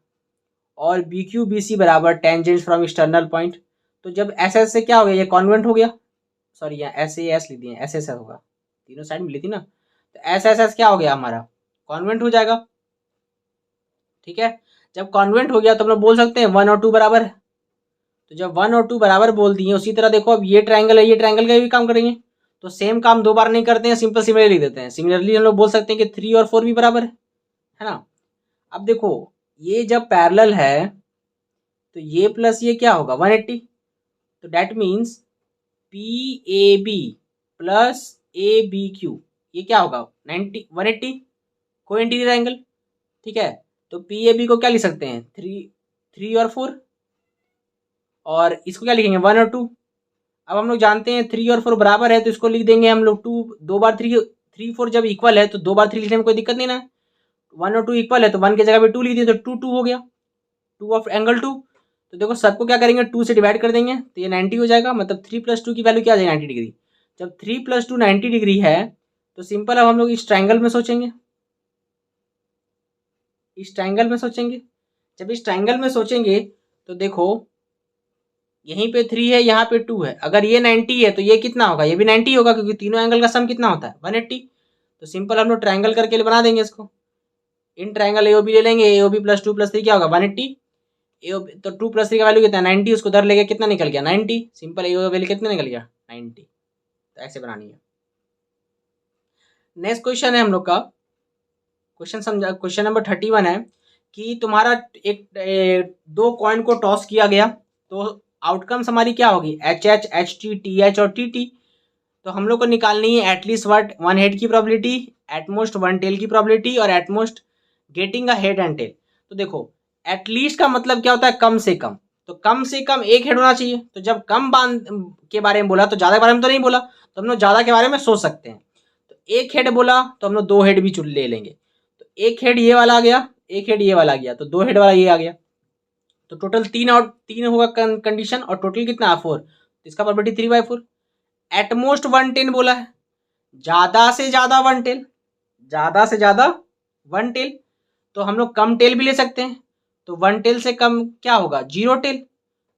और बी क्यू बी सी बराबर टेंजेंट फ्रॉम एक्सटर्नल पॉइंट। तो जब एस एस से क्या हो गया, ये कॉन्वेंट हो गया, सॉरी यहाँ एस ए एस लिख दिए, एस एस होगा, तीनों साइड मिली थी ना, तो एस एस एस क्या हो गया हमारा, कॉन्वेंट हो जाएगा। ठीक है, जब कॉन्वेंट हो गया तो हम लोग बोल सकते हैं 1 और 2 बराबर है। तो जब 1 और 2 बराबर बोल दिए, उसी तरह देखो अब ये ट्रायंगल है, ये ट्रायंगल का भी काम करेंगे। तो सेम काम दो बार नहीं करते हैं, सिंपल सिमिलर लिख देते हैं। सिमिलरली हम लोग बोल सकते हैं कि 3 और 4 भी बराबर है ना। अब देखो ये जब पैरेलल है तो ये प्लस ये क्या होगा, 180। तो that means P A B plus A B Q, ये क्या होगा, 90 180, को इंटीरियर एंगल। ठीक है, तो पी ए बी को क्या लिख सकते हैं, 3 और 4, और इसको क्या लिखेंगे, 1 और 2। अब हम लोग जानते हैं 3 और 4 बराबर है, तो इसको लिख देंगे हम लोग 2, दो बार 3 4 जब इक्वल है तो दो बार 3 लिखने में कोई दिक्कत नहीं ना। 1 और 2 इक्वल है तो 1 की जगह पे 2 लिख दिए, तो 2 2 हो गया, 2 ऑफ एंगल 2। तो देखो सबको क्या करेंगे, 2 से डिवाइड कर देंगे तो ये 90 हो जाएगा, मतलब 3 + 2 की वैल्यू क्या आ जाएगी, 90 डिग्री। जब 3 + 2 90 डिग्री है तो सिंपल अब हम लोग इस ट्रायंगल में सोचेंगे, इस ट्रायंगल में सोचेंगे। जब इस ट्रायंगल में सोचेंगे तो देखो यहीं पे 3 है, यहाँ पे 2 है, अगर ये 90 है तो ये कितना होगा, ये भी 90 होगा, क्योंकि तीनों एंगल का सम कितना होता है, 180। तो सिंपल हम लोग ट्रायंगल करके बना देंगे इसको। In triangle A O B ले लेंगे, ए ओ बी + 2 + 3 क्या होगा, 180। तो 2 + 3 का वैल्यू कितना है, 90, उसको उधर लेके कितना निकल गया, 90। सिंपल ए ओ वैल्यू कितना निकल गया, 90। तो ऐसे बनानी है। नेक्स्ट क्वेश्चन है हम लोग का, क्वेश्चन समझा, क्वेश्चन नंबर 31 है कि तुम्हारा दो कॉइन को टॉस किया गया, तो आउटकम्स हमारी क्या होगी, H H, H T, T H और टी टी। तो हम लोग को निकालनी है एटलीस्ट वन हेड की प्रोबेबिलिटी, एटमोस्ट वन टेल की प्रोबेबिलिटी और at most getting a head and tail. तो देखो एटलीस्ट का मतलब क्या होता है, कम से कम, तो कम से कम एक हेड होना चाहिए। तो जब कम बांध के बारे में बोला तो ज्यादा के बारे में तो नहीं बोला, तो हम लोग ज्यादा के बारे में सोच सकते हैं। तो एक हेड बोला तो हम लोग दो हेड भी चुन ले लेंगे। तो एक हेड ये वाला आ गया, एक हेड ये वाला आ गया, तो दो हेड वाला ये आ गया। तो टोटल तीन होगा कंडीशन, और टोटल कितना है 4, तो इसका प्रोबेबिलिटी 3/4। एटमोस्ट 110 बोला है, ज्यादा से ज्यादा 110, ज्यादा से ज्यादा 110। तो हम लोग कम टेल भी ले सकते हैं, तो 110 से कम क्या होगा, 0 टेल।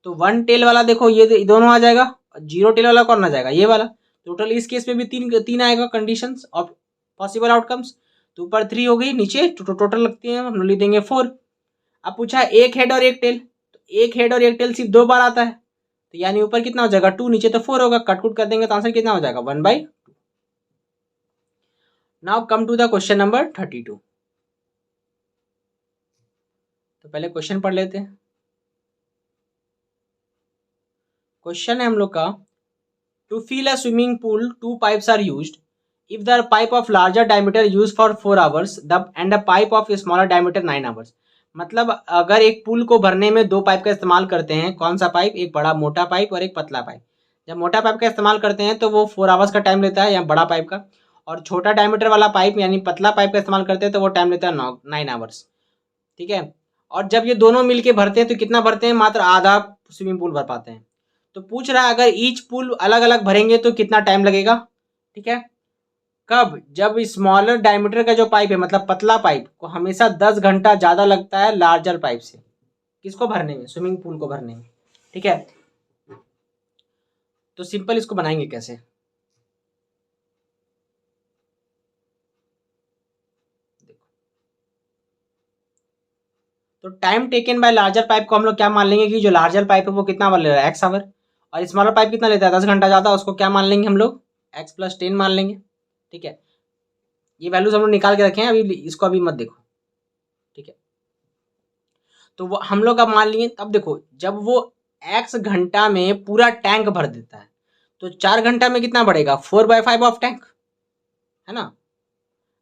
तो 1 टेल वाला देखो ये दोनों आ जाएगा, 0 टेल वाला कौन आ जाएगा, ये वाला। टोटल इस केस में भी तीन तीन आएगा कंडीशन ऑफ पॉसिबल आउटकम्स। तो ऊपर 3 हो गई, नीचे टोटल लगती है, हम लोग लिख देंगे 4। अब पूछा है एक हेड और एक टेल, तो एक हेड और एक टेल सिर्फ 2 बार आता है, तो यानी ऊपर कितना हो जाएगा 2, नीचे तो 4 होगा, कटकुट कर देंगे तो आंसर कितना हो जाएगा 1/2। Now come to the question number 32। तो पहले क्वेश्चन पढ़ लेते हैं। क्वेश्चन है हम लोग का, to fill a swimming pool 2 pipes are used, if the pipe of larger diameter use for 4 hours the and a pipe of smaller diameter 9 hours. मतलब अगर एक पूल को भरने में 2 पाइप का इस्तेमाल करते हैं, कौन सा पाइप, एक बड़ा मोटा पाइप और एक पतला पाइप। जब मोटा पाइप का इस्तेमाल करते हैं तो वो 4 आवर्स का टाइम लेता है, या बड़ा पाइप का। और छोटा डायमीटर वाला पाइप यानी पतला पाइप का इस्तेमाल करते हैं तो वो टाइम लेता है 9 आवर्स। ठीक है। और जब ये दोनों मिलके भरते हैं तो कितना भरते हैं, मात्र आधा स्विमिंग पूल भर पाते हैं। तो पूछ रहा है अगर ईच पूल अलग अलग भरेंगे तो कितना टाइम लगेगा। ठीक है। कब, जब स्मॉलर डायमीटर का जो पाइप है, मतलब पतला पाइप को हमेशा 10 घंटा ज्यादा लगता है लार्जर पाइप से, किसको भरने में, स्विमिंग पूल को भरने में। ठीक है। तो सिंपल इसको बनाएंगे कैसे, देखो। तो time taken by larger pipe को हम लोग क्या मान लेंगे कि जो लार्जर पाइप है वो कितना ले रहा है, एक्स आवर। और स्मॉलर पाइप कितना लेता है, 10 घंटा ज्यादा, उसको क्या मान लेंगे हम लोग, x+10 मान लेंगे। ठीक है। ये वैल्यूज हम लोग निकाल के रखे हैं, अभी इसको अभी मत देखो। ठीक है। तो वो हम लोग अब मान लिए, तब देखो जब वो x घंटा में पूरा टैंक भर देता है, तो 4 घंटा में कितना बढ़ेगा, 4/5 ऑफ टैंक, है ना।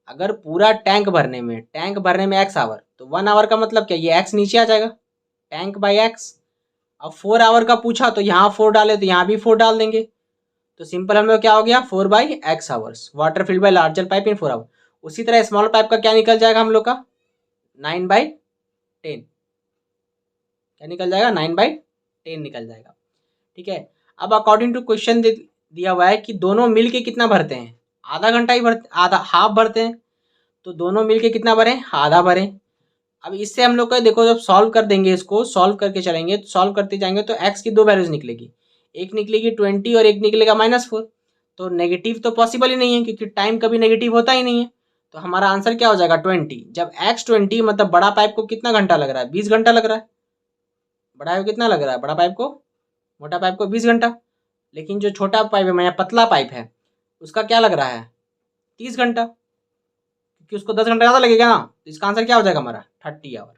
अगर पूरा टैंक भरने में x आवर, तो 1 आवर का मतलब क्या, ये x नीचे आ जाएगा, टैंक बाई x। अब 4 आवर का पूछा तो यहाँ 4 डाले तो यहाँ भी 4 डाल देंगे। तो सिंपल हम लोग क्या हो गया, 4/x hours water filled by larger pipe in 4 hour. उसी तरह स्मॉल पाइप का क्या निकल जाएगा हम लोग का, 9/10, क्या निकल जाएगा, 9/10 निकल जाएगा। ठीक है। अब अकॉर्डिंग टू क्वेश्चन दिया हुआ है कि दोनों मिल के कितना भरते हैं, आधा घंटा ही भरते, आधा हाफ भरते हैं। तो दोनों मिल के कितना भरें, आधा भरें। अब इससे हम लोग का देखो, जब सॉल्व कर देंगे, इसको सॉल्व करके चलेंगे, तो सॉल्व करते जाएंगे तो एक्स की दो वैल्यूज निकलेगी, एक निकलेगी 20 और एक निकलेगा -4। तो नेगेटिव तो पॉसिबल ही नहीं है, क्योंकि टाइम कभी नेगेटिव होता ही नहीं है। तो हमारा आंसर क्या हो जाएगा 20। जब एक्स 20, मतलब बड़ा पाइप को कितना घंटा लग रहा है, 20 घंटा लग रहा है। बड़ा पाइप कितना लग रहा है, बड़ा पाइप को, मोटा पाइप को 20 घंटा। लेकिन जो छोटा पाइप है, मैं पतला पाइप है, उसका क्या लग रहा है 30 घंटा, क्योंकि उसको 10 घंटा ज़्यादा लगेगा ना। तो इसका आंसर क्या हो जाएगा हमारा 30 आवर।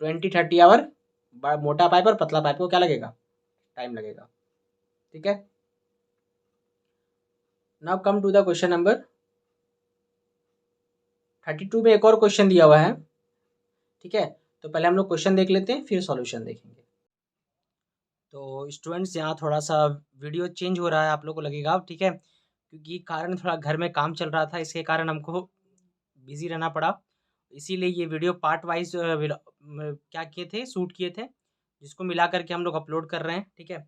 20-30 आवर मोटा पाइप और पतला पाइप को क्या लगेगा, टाइम लगेगा। ठीक है। Now come to the question number 32 में एक और क्वेश्चन दिया हुआ है। ठीक है। तो पहले हम लोग क्वेश्चन देख लेते हैं, फिर सॉल्यूशन देखेंगे। तो स्टूडेंट्स यहाँ थोड़ा सा वीडियो चेंज हो रहा है, आप लोग को लगेगा, ठीक है, क्योंकि कारण थोड़ा घर में काम चल रहा था, इसके कारण हमको बिजी रहना पड़ा। इसीलिए ये वीडियो पार्ट वाइज क्या किए थे, शूट किए थे, जिसको मिला करके हम लोग अपलोड कर रहे हैं। ठीक है।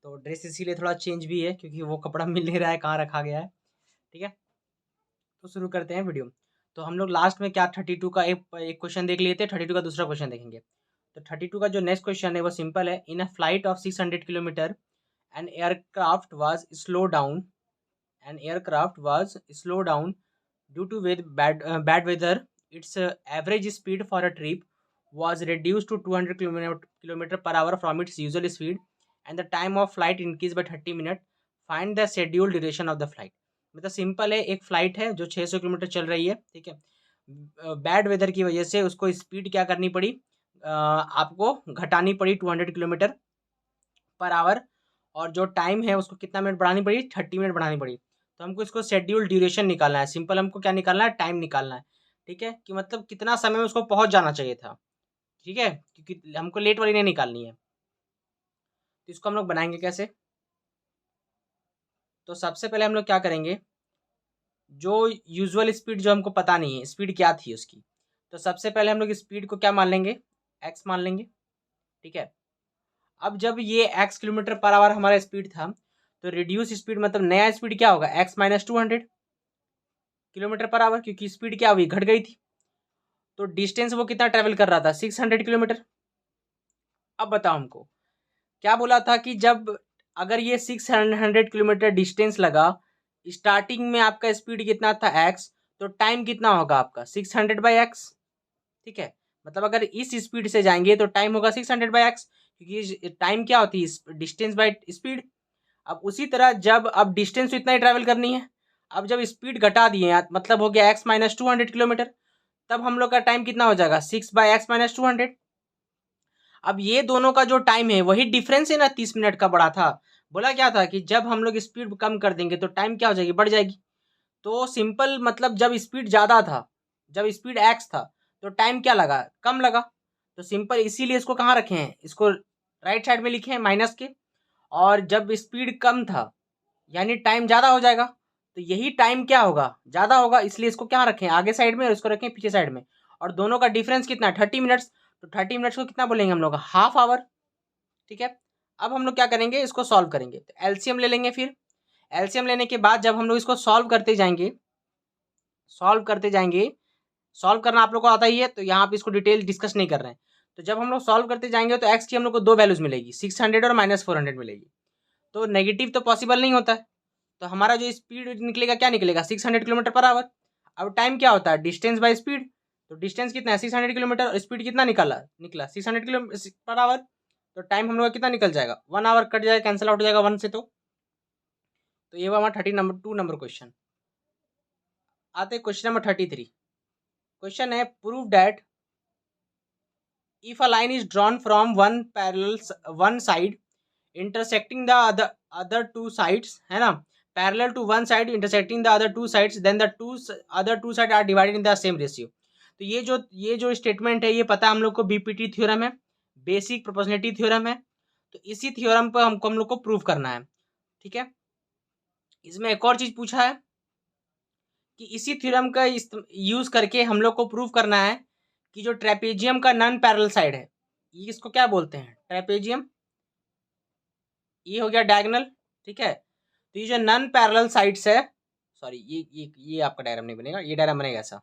तो ड्रेस इसीलिए थोड़ा चेंज भी है, क्योंकि वो कपड़ा मिल नहीं रहा है, कहाँ रखा गया है। ठीक है। तो शुरू करते हैं वीडियो। तो हम लोग लास्ट में क्या 32 का एक क्वेश्चन देख लिए थे, 32 का दूसरा क्वेश्चन देखेंगे। तो 32 का जो नेक्स्ट क्वेश्चन है वो सिंपल है, in a flight of 600 kilometre an aircraft was slow down, an aircraft was slow down due to with bad weather. Its average speed for a trip was reduced to 200 kilometer per hour from its usual speed, and the time of flight increased by 30 minutes. Find the scheduled duration of the flight. मतलब simple है, एक flight है जो 600 kilometre चल रही है, ठीक है, बैड वेदर की वजह से उसको स्पीड क्या करनी पड़ी, आपको घटानी पड़ी 200 किलोमीटर पर आवर, और जो टाइम है उसको कितना मिनट बढ़ानी पड़ी, 30 मिनट बढ़ानी पड़ी। तो हमको इसको शेड्यूल ड्यूरेशन निकालना है, सिंपल हमको क्या निकालना है, टाइम निकालना है। ठीक है, कि मतलब कितना समय में उसको पहुंच जाना चाहिए था। ठीक है, क्योंकि हमको लेट वाली नहीं निकालनी है। तो इसको हम लोग बनाएंगे कैसे, तो सबसे पहले हम लोग क्या करेंगे, जो यूजुअल स्पीड जो हमको पता नहीं है स्पीड क्या थी उसकी, तो सबसे पहले हम लोग स्पीड को क्या मान लेंगे, एक्स मान लेंगे। ठीक है, अब जब ये एक्स किलोमीटर पर आवर हमारा स्पीड था, तो रिड्यूस स्पीड मतलब नया स्पीड क्या होगा, x minus 200 kilometre per hour, क्योंकि स्पीड क्या हुई, घट गई थी। तो डिस्टेंस वो कितना ट्रेवल कर रहा था, 600 किलोमीटर। अब बताओ हमको क्या बोला था कि जब अगर ये 600 किलोमीटर डिस्टेंस लगा, स्टार्टिंग में आपका स्पीड कितना था एक्स, तो टाइम कितना होगा आपका 600/x। ठीक है, मतलब अगर इस स्पीड से जाएंगे तो टाइम होगा 600/x, क्योंकि टाइम क्या होती है, डिस्टेंस बाय स्पीड। अब उसी तरह जब अब डिस्टेंस तो इतना ही ट्रैवल करनी है, अब जब स्पीड घटा दिए मतलब हो गया एक्स माइनस 200 किलोमीटर, तब हम लोग का टाइम कितना हो जाएगा, 6/x-200। अब ये दोनों का जो टाइम है वही डिफरेंस है ना, 30 मिनट का बढ़ा था। बोला क्या था कि जब हम लोग स्पीड कम कर देंगे तो टाइम क्या हो जाएगी, बढ़ जाएगी। तो सिंपल मतलब जब स्पीड ज़्यादा था, जब स्पीड एक्स था, तो टाइम क्या लगा, कम लगा। तो सिंपल इसीलिए इसको कहाँ रखे हैं, इसको राइट साइड में लिखे हैं माइनस के। और जब स्पीड कम था यानी टाइम ज़्यादा हो जाएगा, तो यही टाइम क्या होगा, ज़्यादा होगा, इसलिए इसको क्या रखें आगे साइड में और इसको रखें पीछे साइड में। और दोनों का डिफरेंस कितना है, 30 मिनट्स। तो 30 मिनट्स को कितना बोलेंगे हम लोग, हाफ आवर। ठीक है, अब हम लोग क्या करेंगे, इसको सॉल्व करेंगे, तो एलसीएम ले लेंगे। फिर एलसीएम लेने के बाद जब हम लोग इसको सॉल्व करते जाएंगे, सॉल्व करते जाएंगे, सॉल्व करना आप लोग को आता ही है, तो यहाँ पे इसको डिटेल डिस्कस नहीं कर रहे हैं। तो जब हम लोग सॉल्व करते जाएंगे तो एक्स की हम लोग को दो वैल्यूज मिलेगी, 600 और -400 मिलेगी। तो नेगेटिव तो पॉसिबल नहीं होता है, तो हमारा जो स्पीड निकलेगा क्या निकलेगा, 600 किलोमीटर पर आवर। अब टाइम क्या होता है, डिस्टेंस बाय स्पीड। तो डिस्टेंस कितना है, 600 किलोमीटर, और स्पीड कितना निकला 600 किलोमीटर पर आवर। तो टाइम हम लोग का कितना निकल जाएगा, 1 आवर कट जाएगा, कैंसिल आउट हो जाएगा 1 से। तो ये हुआ हमारा 32 नंबर क्वेश्चन। आते क्वेश्चन नंबर 33। क्वेश्चन है, prove that if a line is drawn from one side intersecting the other two sides, है ना, parallel to one side intersecting the other two sides, then the other two sides are divided in the same ratio। तो ये जो statement है ये पता है हम लोग को, बीपीटी थ्योरम है, बेसिक प्रोपोर्शनलिटी थ्योरम है। तो इसी थ्योरम पर हमको हम लोग को प्रूव करना है। ठीक है, इसमें एक और चीज पूछा है कि इसी थ्योरम का यूज करके हम लोग को प्रूव करना है कि जो ट्रेपेजियम का नॉन पैरेलल साइड है, ये इसको क्या बोलते हैं, ट्रेपेजियम। ये हो गया डायगोनल। ठीक है, तो ये जो नॉन पैरेलल साइड्स है, सॉरी ये आपका डायग्राम नहीं बनेगा, ये डायग्राम बनेगा ऐसा।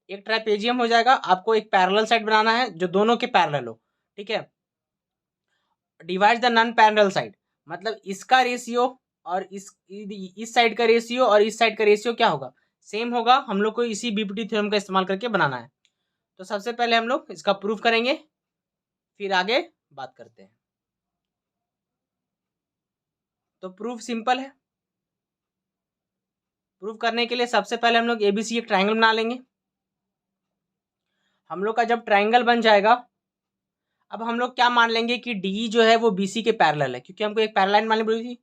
एक ट्रेपेजियम हो जाएगा, आपको एक पैरेलल साइड बनाना है जो दोनों के पैरेलल हो। ठीक है, divide the non parallel side, मतलब इसका रेशियो और इस साइड का रेशियो और इस साइड का रेशियो क्या होगा, सेम होगा। हम लोग को इसी बीपीटी थ्योरम का इस्तेमाल करके बनाना है। तो सबसे पहले हम लोग इसका प्रूफ करेंगे, फिर आगे बात करते हैं। तो प्रूफ सिंपल है। प्रूफ करने के लिए सबसे पहले हम लोग एबीसी एक ट्रायंगल बना लेंगे। हम लोग का जब ट्रायंगल बन जाएगा, अब हम लोग क्या मान लेंगे कि डी जो है वो बीसी के पैरेलल है, क्योंकि हमको एक पैरेलल लाइन माननी पड़ी थी।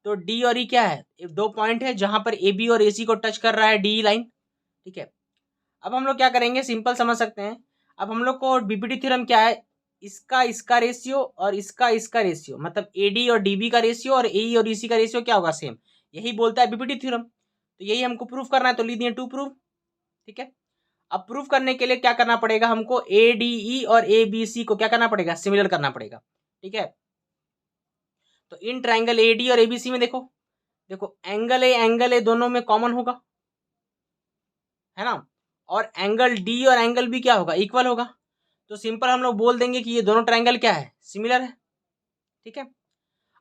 तो डी और ई क्या है, दो पॉइंट है जहां पर ए बी और ए सी को टच कर रहा है डी लाइन। ठीक है, अब हम लोग क्या करेंगे, सिंपल समझ सकते हैं। अब हम लोग को बीपीटी थ्योरम क्या है, इसका रेशियो और इसका रेशियो, मतलब ए डी और डी बी का रेशियो और ए और ई सी का रेशियो क्या होगा, सेम। यही बोलता है बीपीटी थ्योरम। तो यही हमको प्रूफ करना है, तो ली दिए टू प्रूफ। ठीक है, अब प्रूफ करने के लिए क्या करना पड़ेगा हमको, ए डी ई और ए बी सी को क्या करना पड़ेगा, सिमिलर करना पड़ेगा। ठीक है, तो इन ट्राइंगल ए डी और ए बी सी में देखो, देखो एंगल ए दोनों में कॉमन होगा, है ना, और एंगल डी और एंगल बी क्या होगा, इक्वल होगा। तो सिंपल हम लोग बोल देंगे कि ये दोनों ट्राइंगल क्या है, सिमिलर है। ठीक है,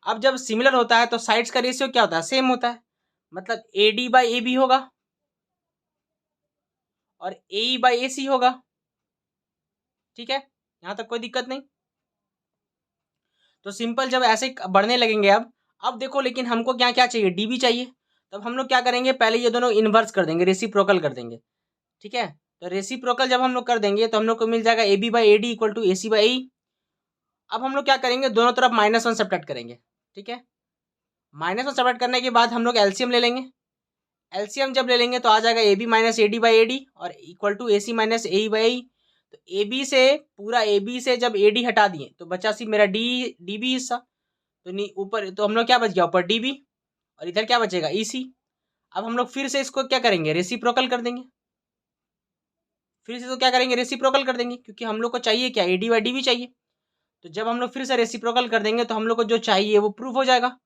अब जब सिमिलर होता है तो साइड्स का रेशियो क्या होता है, सेम होता है, मतलब A D by A B होगा और ए ई बाई ए सी होगा। ठीक है, यहां तक कोई दिक्कत नहीं। तो सिंपल जब ऐसे बढ़ने लगेंगे, अब देखो, लेकिन हमको क्या क्या चाहिए, डी भी चाहिए। तब हम लोग क्या करेंगे, पहले ये दोनों इन्वर्स कर देंगे, रेसिप्रोकल कर देंगे। ठीक है। तो रेसिप्रोकल जब हम लोग कर देंगे तो हम लोग को मिल जाएगा A B by A D equal to A C by A. अब हम लोग क्या करेंगे, दोनों तरफ -1 सब्ट्रैक्ट करेंगे। ठीक है, -1 सब्ट्रैक्ट करने के बाद हम लोग एलसीएम ले लेंगे। एलसीएम जब ले लेंगे तो आ जाएगा A B minus A D by A D और equal to A C minus A by A. तो ए बी से पूरा ए बी से जब ए डी हटा दिए तो बचा सी मेरा डी डी बी हिस्सा। तो ऊपर तो हम लोग क्या बच गया, ऊपर डी बी और इधर क्या बचेगा ई सी। अब हम लोग फिर से इसको क्या करेंगे, रेसिप्रोकल कर देंगे। फिर से तो क्या करेंगे, रेसिप्रोकल कर देंगे, क्योंकि हम लोग को चाहिए क्या, ए डी बाई डी भी चाहिए। तो जब हम लोग फिर से रेसिप्रोकल कर देंगे तो हम लोग को जो चाहिए वो प्रूफ हो जाएगा।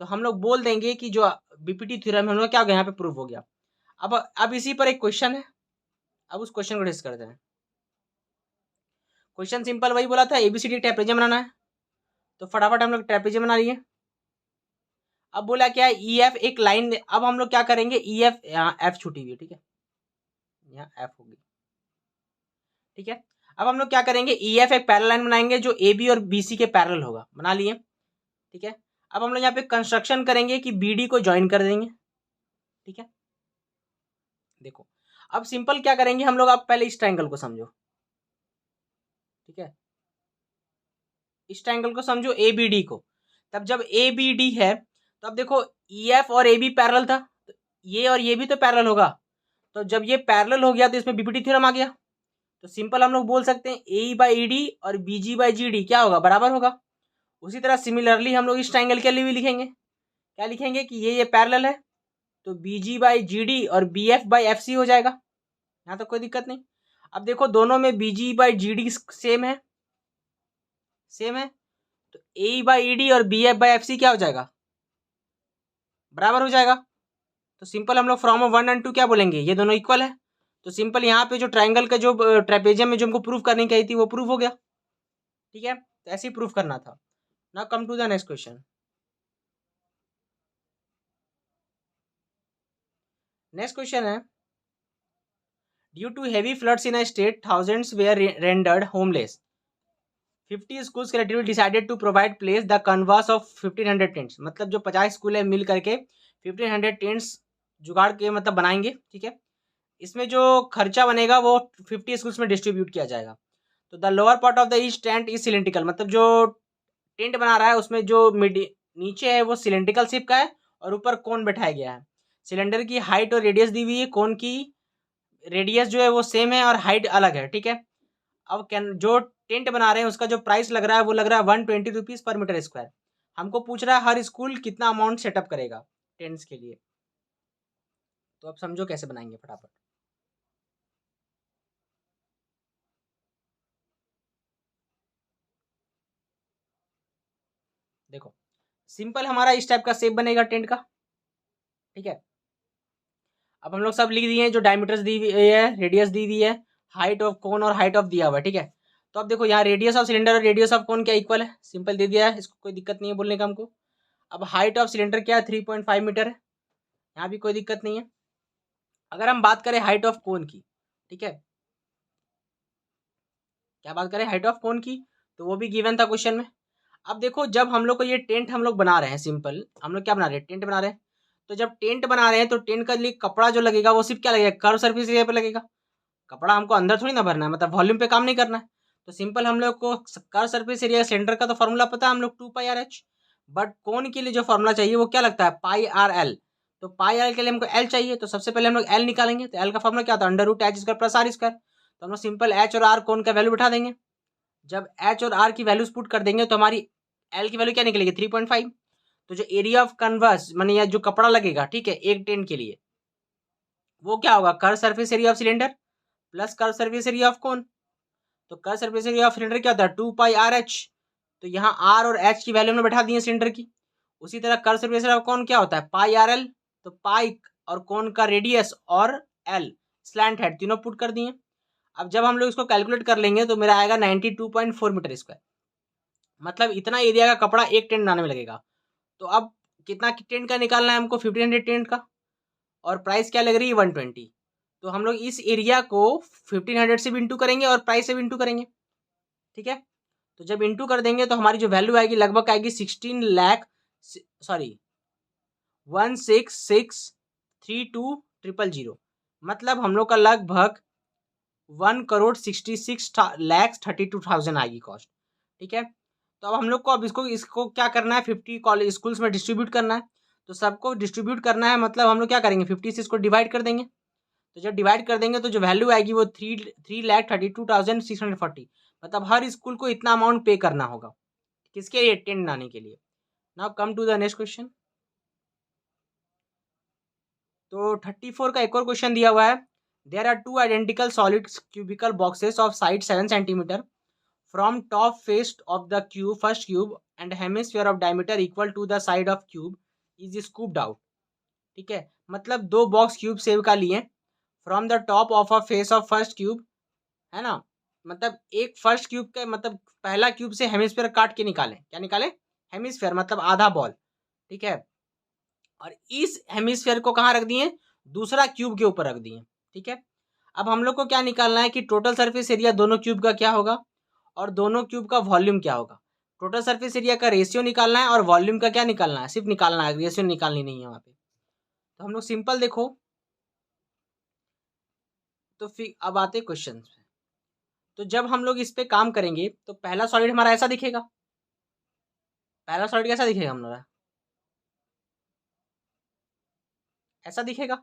तो हम लोग बोल देंगे कि जो बीपीटी थ्योरम हम लोग क्या हो गया, यहाँ पे प्रूफ हो गया। अब इसी पर एक क्वेश्चन है, अब उस क्वेश्चन को डिस्कस करते हैं। क्वेश्चन सिंपल वही बोला था, एबीसीडी ट्रेपेजियम बनाना है। तो फटाफट हम लोग ट्रेपेजियम बना लिए। अब बोला क्या, ई एफ एक लाइन। अब हम लोग क्या करेंगे, ई एफ, यहाँ एफ छूटी हुई है, ठीक है, यहाँ एफ होगी। ठीक है, अब हम लोग क्या करेंगे, ई एफ एक पैरेलल लाइन बनाएंगे जो ए बी और बी सी के पैरेलल होगा, बना लिए। ठीक है, अब हम लोग यहाँ पे कंस्ट्रक्शन करेंगे कि बी डी को ज्वाइन कर देंगे। ठीक है, देखो अब सिंपल क्या करेंगे हम लोग, आप पहले इस ट्रायंगल को समझो। ठीक है, इस ट्रायंगल को समझो ए बी डी को। तब जब ए बी डी है तो अब देखो ई एफ और ए बी पैरेलल था, तो ये और ये भी तो पैरेलल होगा। तो जब ये पैरेलल हो गया तो इसमें बीपीटी थ्योरम आ गया। तो सिंपल हम लोग बोल सकते हैं ए बाई ई डी और B G by G D क्या होगा, बराबर होगा। उसी तरह सिमिलरली हम लोग इस ट्रायंगल के लिए भी लिखेंगे, क्या लिखेंगे कि ये पैरेलल है तो B G by G D और B F by F C हो जाएगा। यहाँ तो कोई दिक्कत नहीं। अब देखो दोनों में B G by G D same है, सेम है, तो ए बाई ई डी और B F by F C क्या हो जाएगा, बराबर हो जाएगा। तो सिंपल हम लोग फ्रॉम 1 और 2 क्या बोलेंगे, ये दोनों इक्वल है। तो सिंपल यहाँ पे जो ट्रायंगल का जो ट्रेपेजियम में जो हमको प्रूफ करने की थी वो प्रूफ हो गया। ठीक है, तो ऐसे ही प्रूफ करना था। Now come to the next question. Next question है, due to heavy floods in a state thousands were rendered homeless, 50 schools collectively decided to provide place the canvas of 1500 tents. मतलब जो 50 स्कूल है मिल करके 1500 tents जुगाड़ के मतलब बनाएंगे। ठीक है, इसमें जो खर्चा बनेगा वो 50 स्कूल्स में डिस्ट्रीब्यूट किया जाएगा। तो the lower part of the each tent is cylindrical, मतलब जो टेंट बना रहा है उसमें जो नीचे है वो सिलेंड्रिकल शेप का है और ऊपर कोन बैठाया गया है। सिलेंडर की हाइट और रेडियस दी हुई है, कोन की रेडियस जो है वो सेम है और हाइट अलग है। ठीक है, अब जो टेंट बना रहे हैं उसका जो प्राइस लग रहा है वो लग रहा है 120 रुपीज़ पर मीटर स्क्वायर। हमको पूछ रहा है हर स्कूल कितना अमाउंट सेटअप करेगा टेंट्स के लिए। तो अब समझो कैसे बनाएंगे फटाफट। देखो सिंपल हमारा इस टाइप का शेप बनेगा टेंट का। ठीक है, अब हम लोग सब लिख दिए हैं, जो डायमीटर्स दी हुई है, रेडियस दी हुई है, हाइट ऑफ कोन और हाइट ऑफ दिया हुआ है। ठीक है, तो अब देखो यहाँ रेडियस ऑफ सिलेंडर और रेडियस ऑफ कोन क्या इक्वल है, सिंपल दे दिया है, इसको कोई दिक्कत नहीं है बोलने का हमको। अब हाइट ऑफ सिलेंडर क्या है, 3.5 मीटर है, यहाँ भी कोई दिक्कत नहीं है। अगर हम बात करें हाइट ऑफ कोन की, ठीक है, क्या बात करें हाइट ऑफ कोन की, तो वो भी गिवन था क्वेश्चन में। अब देखो जब हम लोग को ये टेंट हम लोग बना रहे हैं, सिंपल हम लोग क्या बना रहे हैं, टेंट बना रहे हैं। तो जब टेंट बना रहे हैं तो टेंट का लिए कपड़ा जो लगेगा वो सिर्फ क्या लगेगा, कर्व सरफेस एरिया पे लगेगा। कपड़ा हमको अंदर थोड़ी ना भरना है, मतलब वॉल्यूम पे काम नहीं करना है। तो सिंपल हम लोग को कर्व सरफेस एरिया सिलेंडर का तो फॉर्मूला पता है हम लोग 2πr/h, बट कोन के लिए जो फॉर्मूला चाहिए वो क्या लगता है, πr/l। तो πr के लिए हमको l चाहिए, तो सबसे पहले हम लोग l निकालेंगे। तो l का फॉर्मूला क्या होता है, √h² + r²। तो हम लोग सिंपल h और r कोन का वैल्यू बिठा देंगे। जब h और r की वैल्यूज पुट कर देंगे तो हमारी l की वैल्यू क्या निकलेगी, 3.5। तो जो एरिया ऑफ कन्वर्स माने या जो कपड़ा लगेगा, ठीक है, एक टेंट के लिए, वो क्या होगा, curve surface area of cylinder plus curve surface area of cone. तो curve surface area of cylinder क्या होता है, 2πr/h। तो यहाँ r और h की वैल्यू में बैठा दिए सिलेंडर की। उसी तरह कर्व सरफेस एरिया ऑफ कोन क्या होता है, πr/l। तो पाई और कोन का रेडियस और l स्लैंट हेड तीनों पुट कर दिए। अब जब हम लोग इसको कैलकुलेट कर लेंगे तो मेरा आएगा 92.4 मीटर स्क्वायर, मतलब इतना एरिया का कपड़ा एक टेंट बनाने में लगेगा। तो अब कितना टेंट का निकालना है हमको, 1500 टेंट का, और प्राइस क्या लग रही है 120। तो हम लोग इस एरिया को 1500 से भी इंटू करेंगे और प्राइस से भी इंटू करेंगे। ठीक है, तो जब इंटू कर देंगे तो हमारी जो वैल्यू आएगी लगभग आएगी 16,16,32,000, मतलब हम लोग का लगभग 1,66,32,000 आएगी कॉस्ट। ठीक है, तो अब हम लोग को अब इसको क्या करना है, 50 कॉलेज स्कूल्स में डिस्ट्रीब्यूट करना है। तो सबको डिस्ट्रीब्यूट करना है, मतलब हम लोग क्या करेंगे, 50 से इसको डिवाइड कर देंगे। तो जब डिवाइड कर देंगे तो जो वैल्यू आएगी वो 3,32,640, मतलब हर स्कूल को इतना अमाउंट पे करना होगा, किसके लिए, 10 लाने के लिए। Now come to the next question. तो 34 का एक और क्वेश्चन दिया हुआ है। There are two identical solid cubical boxes of side 7 centimetre from top face of the cube first cube and hemisphere of diameter equal to the side of cube is scooped out. ठीक है, मतलब दो box cube सेव का लिए from the top of a face of first cube, है ना, मतलब एक फर्स्ट क्यूब के, मतलब पहला क्यूब से हेमिस्फीयर काट के निकालें, क्या निकालें, हेमिस्फीयर मतलब आधा बॉल। ठीक है, और इस हेमिस्फीयर को कहाँ रख दिए, दूसरा क्यूब के ऊपर रख दिए। ठीक है, अब हम लोग को क्या निकालना है कि टोटल सरफेस एरिया दोनों क्यूब का क्या होगा और दोनों क्यूब का वॉल्यूम क्या होगा। टोटल सरफेस एरिया का रेशियो निकालना है और वॉल्यूम का क्या निकालना है, सिर्फ निकालना है, रेशियो निकालनी नहीं है वहाँ पे। तो हम लोग सिंपल देखो, तो फिर अब आते क्वेश्चन पे। तो जब हम लोग इस पे काम करेंगे तो पहला सॉलिड हमारा ऐसा दिखेगा, पहला सॉलिड कैसा दिखेगा हमारा, ऐसा दिखेगा,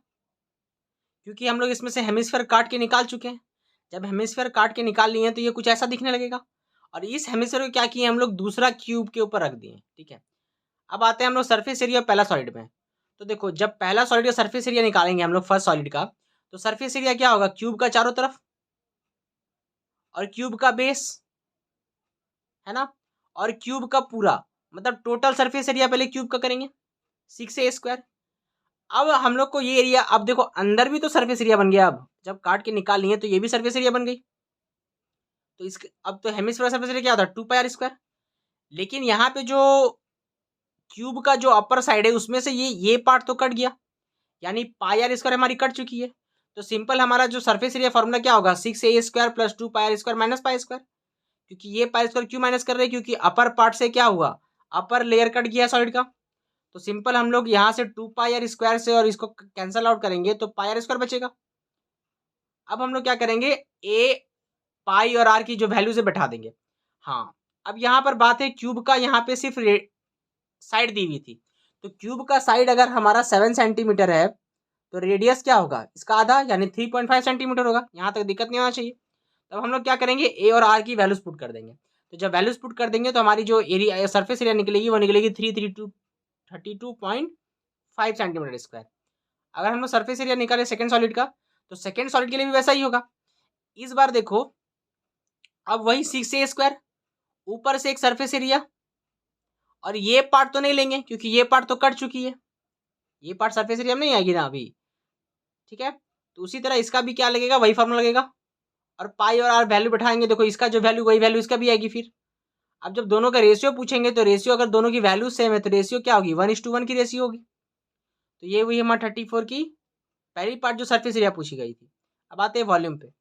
क्योंकि हम लोग इसमें से हेमिस्फीयर काट के निकाल चुके हैं। जब हेमिस्फीयर काट के निकाल लिए हैं तो ये कुछ ऐसा दिखने लगेगा, और इस हेमिस्फीयर को क्या किए हम लोग, दूसरा क्यूब के ऊपर रख दिए। ठीक है, अब आते हैं हम लोग सरफेस एरिया पहला सॉलिड में। तो देखो, जब पहला सॉलिड का सरफेस एरिया निकालेंगे हम लोग फर्स्ट सॉलिड का, तो सरफेस एरिया क्या होगा, क्यूब का चारों तरफ और क्यूब का बेस, है ना, और क्यूब का पूरा, मतलब टोटल सरफेस एरिया पहले क्यूब का करेंगे 6a²। अब हम लोग को ये एरिया, अब देखो अंदर भी तो सरफेस एरिया बन गया, अब जब काट के निकाल लिए तो ये भी सरफेस एरिया बन गई। तो इस अब तो हेमिस्फीयर सरफेस एरिया क्या होता है, 2πr²। लेकिन यहाँ पे जो क्यूब का जो अपर साइड है उसमें से ये पार्ट तो कट गया, यानी πr² हमारी कट चुकी है। तो सिंपल हमारा जो सरफेस एरिया फॉर्मूला क्या होगा, 6a² + 2πr² माइनस π²। क्योंकि ये π² क्यों माइनस कर रहे हैं, क्योंकि अपर पार्ट से क्या हुआ, अपर लेयर कट गया सॉलिड का। तो सिंपल हम लोग यहाँ से 2πr² से और इसको कैंसल आउट करेंगे तो πr² बचेगा। अब हम लोग क्या करेंगे, ए पाई और आर की जो वैल्यू से बैठा देंगे। हाँ, अब यहाँ पर बात है क्यूब का, यहाँ पे सिर्फ साइड दी हुई थी। तो क्यूब का साइड अगर हमारा 7 सेंटीमीटर है तो रेडियस क्या होगा, इसका आधा यानी 3.5 सेंटीमीटर होगा। यहाँ तक दिक्कत नहीं होना चाहिए। तब हम लोग क्या करेंगे, ए और आर की वैल्यूज पुट कर देंगे। तो जब वैल्यूज पुट कर देंगे तो हमारी जो एरिया सरफेस एरिया निकलेगी वो निकलेगी 32.5 सेंटीमीटर स्क्वायर। अगर हम लोग सरफेस एरिया निकाले सेकेंड सॉलिड का, तो सेकेंड सॉलिड के लिए भी वैसा ही होगा। इस बार देखो, अब वही 6a², ऊपर से एक सरफेस एरिया, और ये पार्ट तो नहीं लेंगे क्योंकि ये पार्ट तो कट चुकी है, ये पार्ट सरफेस एरिया में नहीं आएगी ना अभी। ठीक है, तो उसी तरह इसका भी क्या लगेगा, वही फॉर्मूला लगेगा, और पाई और आर वैल्यू बैठाएंगे, देखो इसका जो वैल्यू वही वैल्यू इसका भी आएगी। फिर अब जब दोनों का रेशियो पूछेंगे तो रेशियो अगर दोनों की वैल्यू सेम है तो रेशियो क्या होगी, 1:1 की रेशियो होगी। तो ये हुई हमारा 34 की पहली पार्ट जो सरफेस एरिया पूछी गई थी। अब आते हैं वॉल्यूम पे।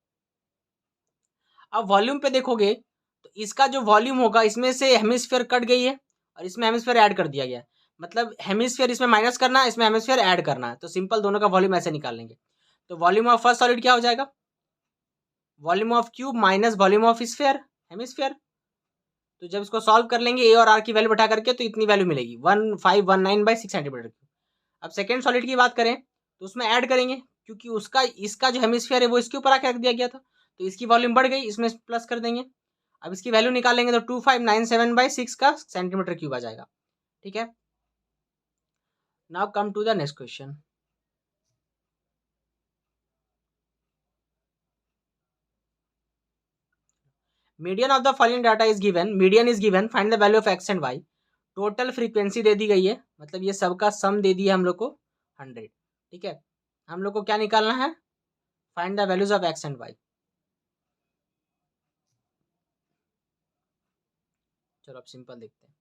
अब वॉल्यूम पे देखोगे तो इसका जो वॉल्यूम होगा, इसमें से हेमिस्फीयर कट गई है और इसमें हेमिस्फीयर ऐड कर दिया गया है, मतलब हेमिस्फीयर इसमें माइनस करना है, इसमें हेमिस्फीयर ऐड करना है। तो सिंपल दोनों का वॉल्यूम ऐसे निकाल लेंगे। तो वॉल्यूम ऑफ फर्स्ट सॉलिड क्या हो जाएगा, volume of cube minus volume of sphere hemisphere. तो जब इसको सॉल्व कर लेंगे ए और आर की वैल्यू बैठा करके तो इतनी वैल्यू मिलेगी 1519/6 सेंटीमीटर क्यूब। अब सेकेंड सॉलिड की बात करें तो उसमें ऐड करेंगे, क्योंकि उसका इसका जो हेमिस्फीयर है वो इसके ऊपर आके रख दिया गया था, तो इसकी वॉल्यूम बढ़ गई, इसमें प्लस कर देंगे। अब इसकी वैल्यू निकालेंगे तो 2597/6 का सेंटीमीटर क्यूब आ जाएगा। ठीक है, now come to the next question. Median of the following data is given, median is given, find the value of x and y. Total frequency दे दी गई है, मतलब ये सबका सम दे दिया हम लोग को 100। ठीक है, हम लोग को क्या निकालना है, find the values of x and y. चलो अब सिंपल देखते हैं।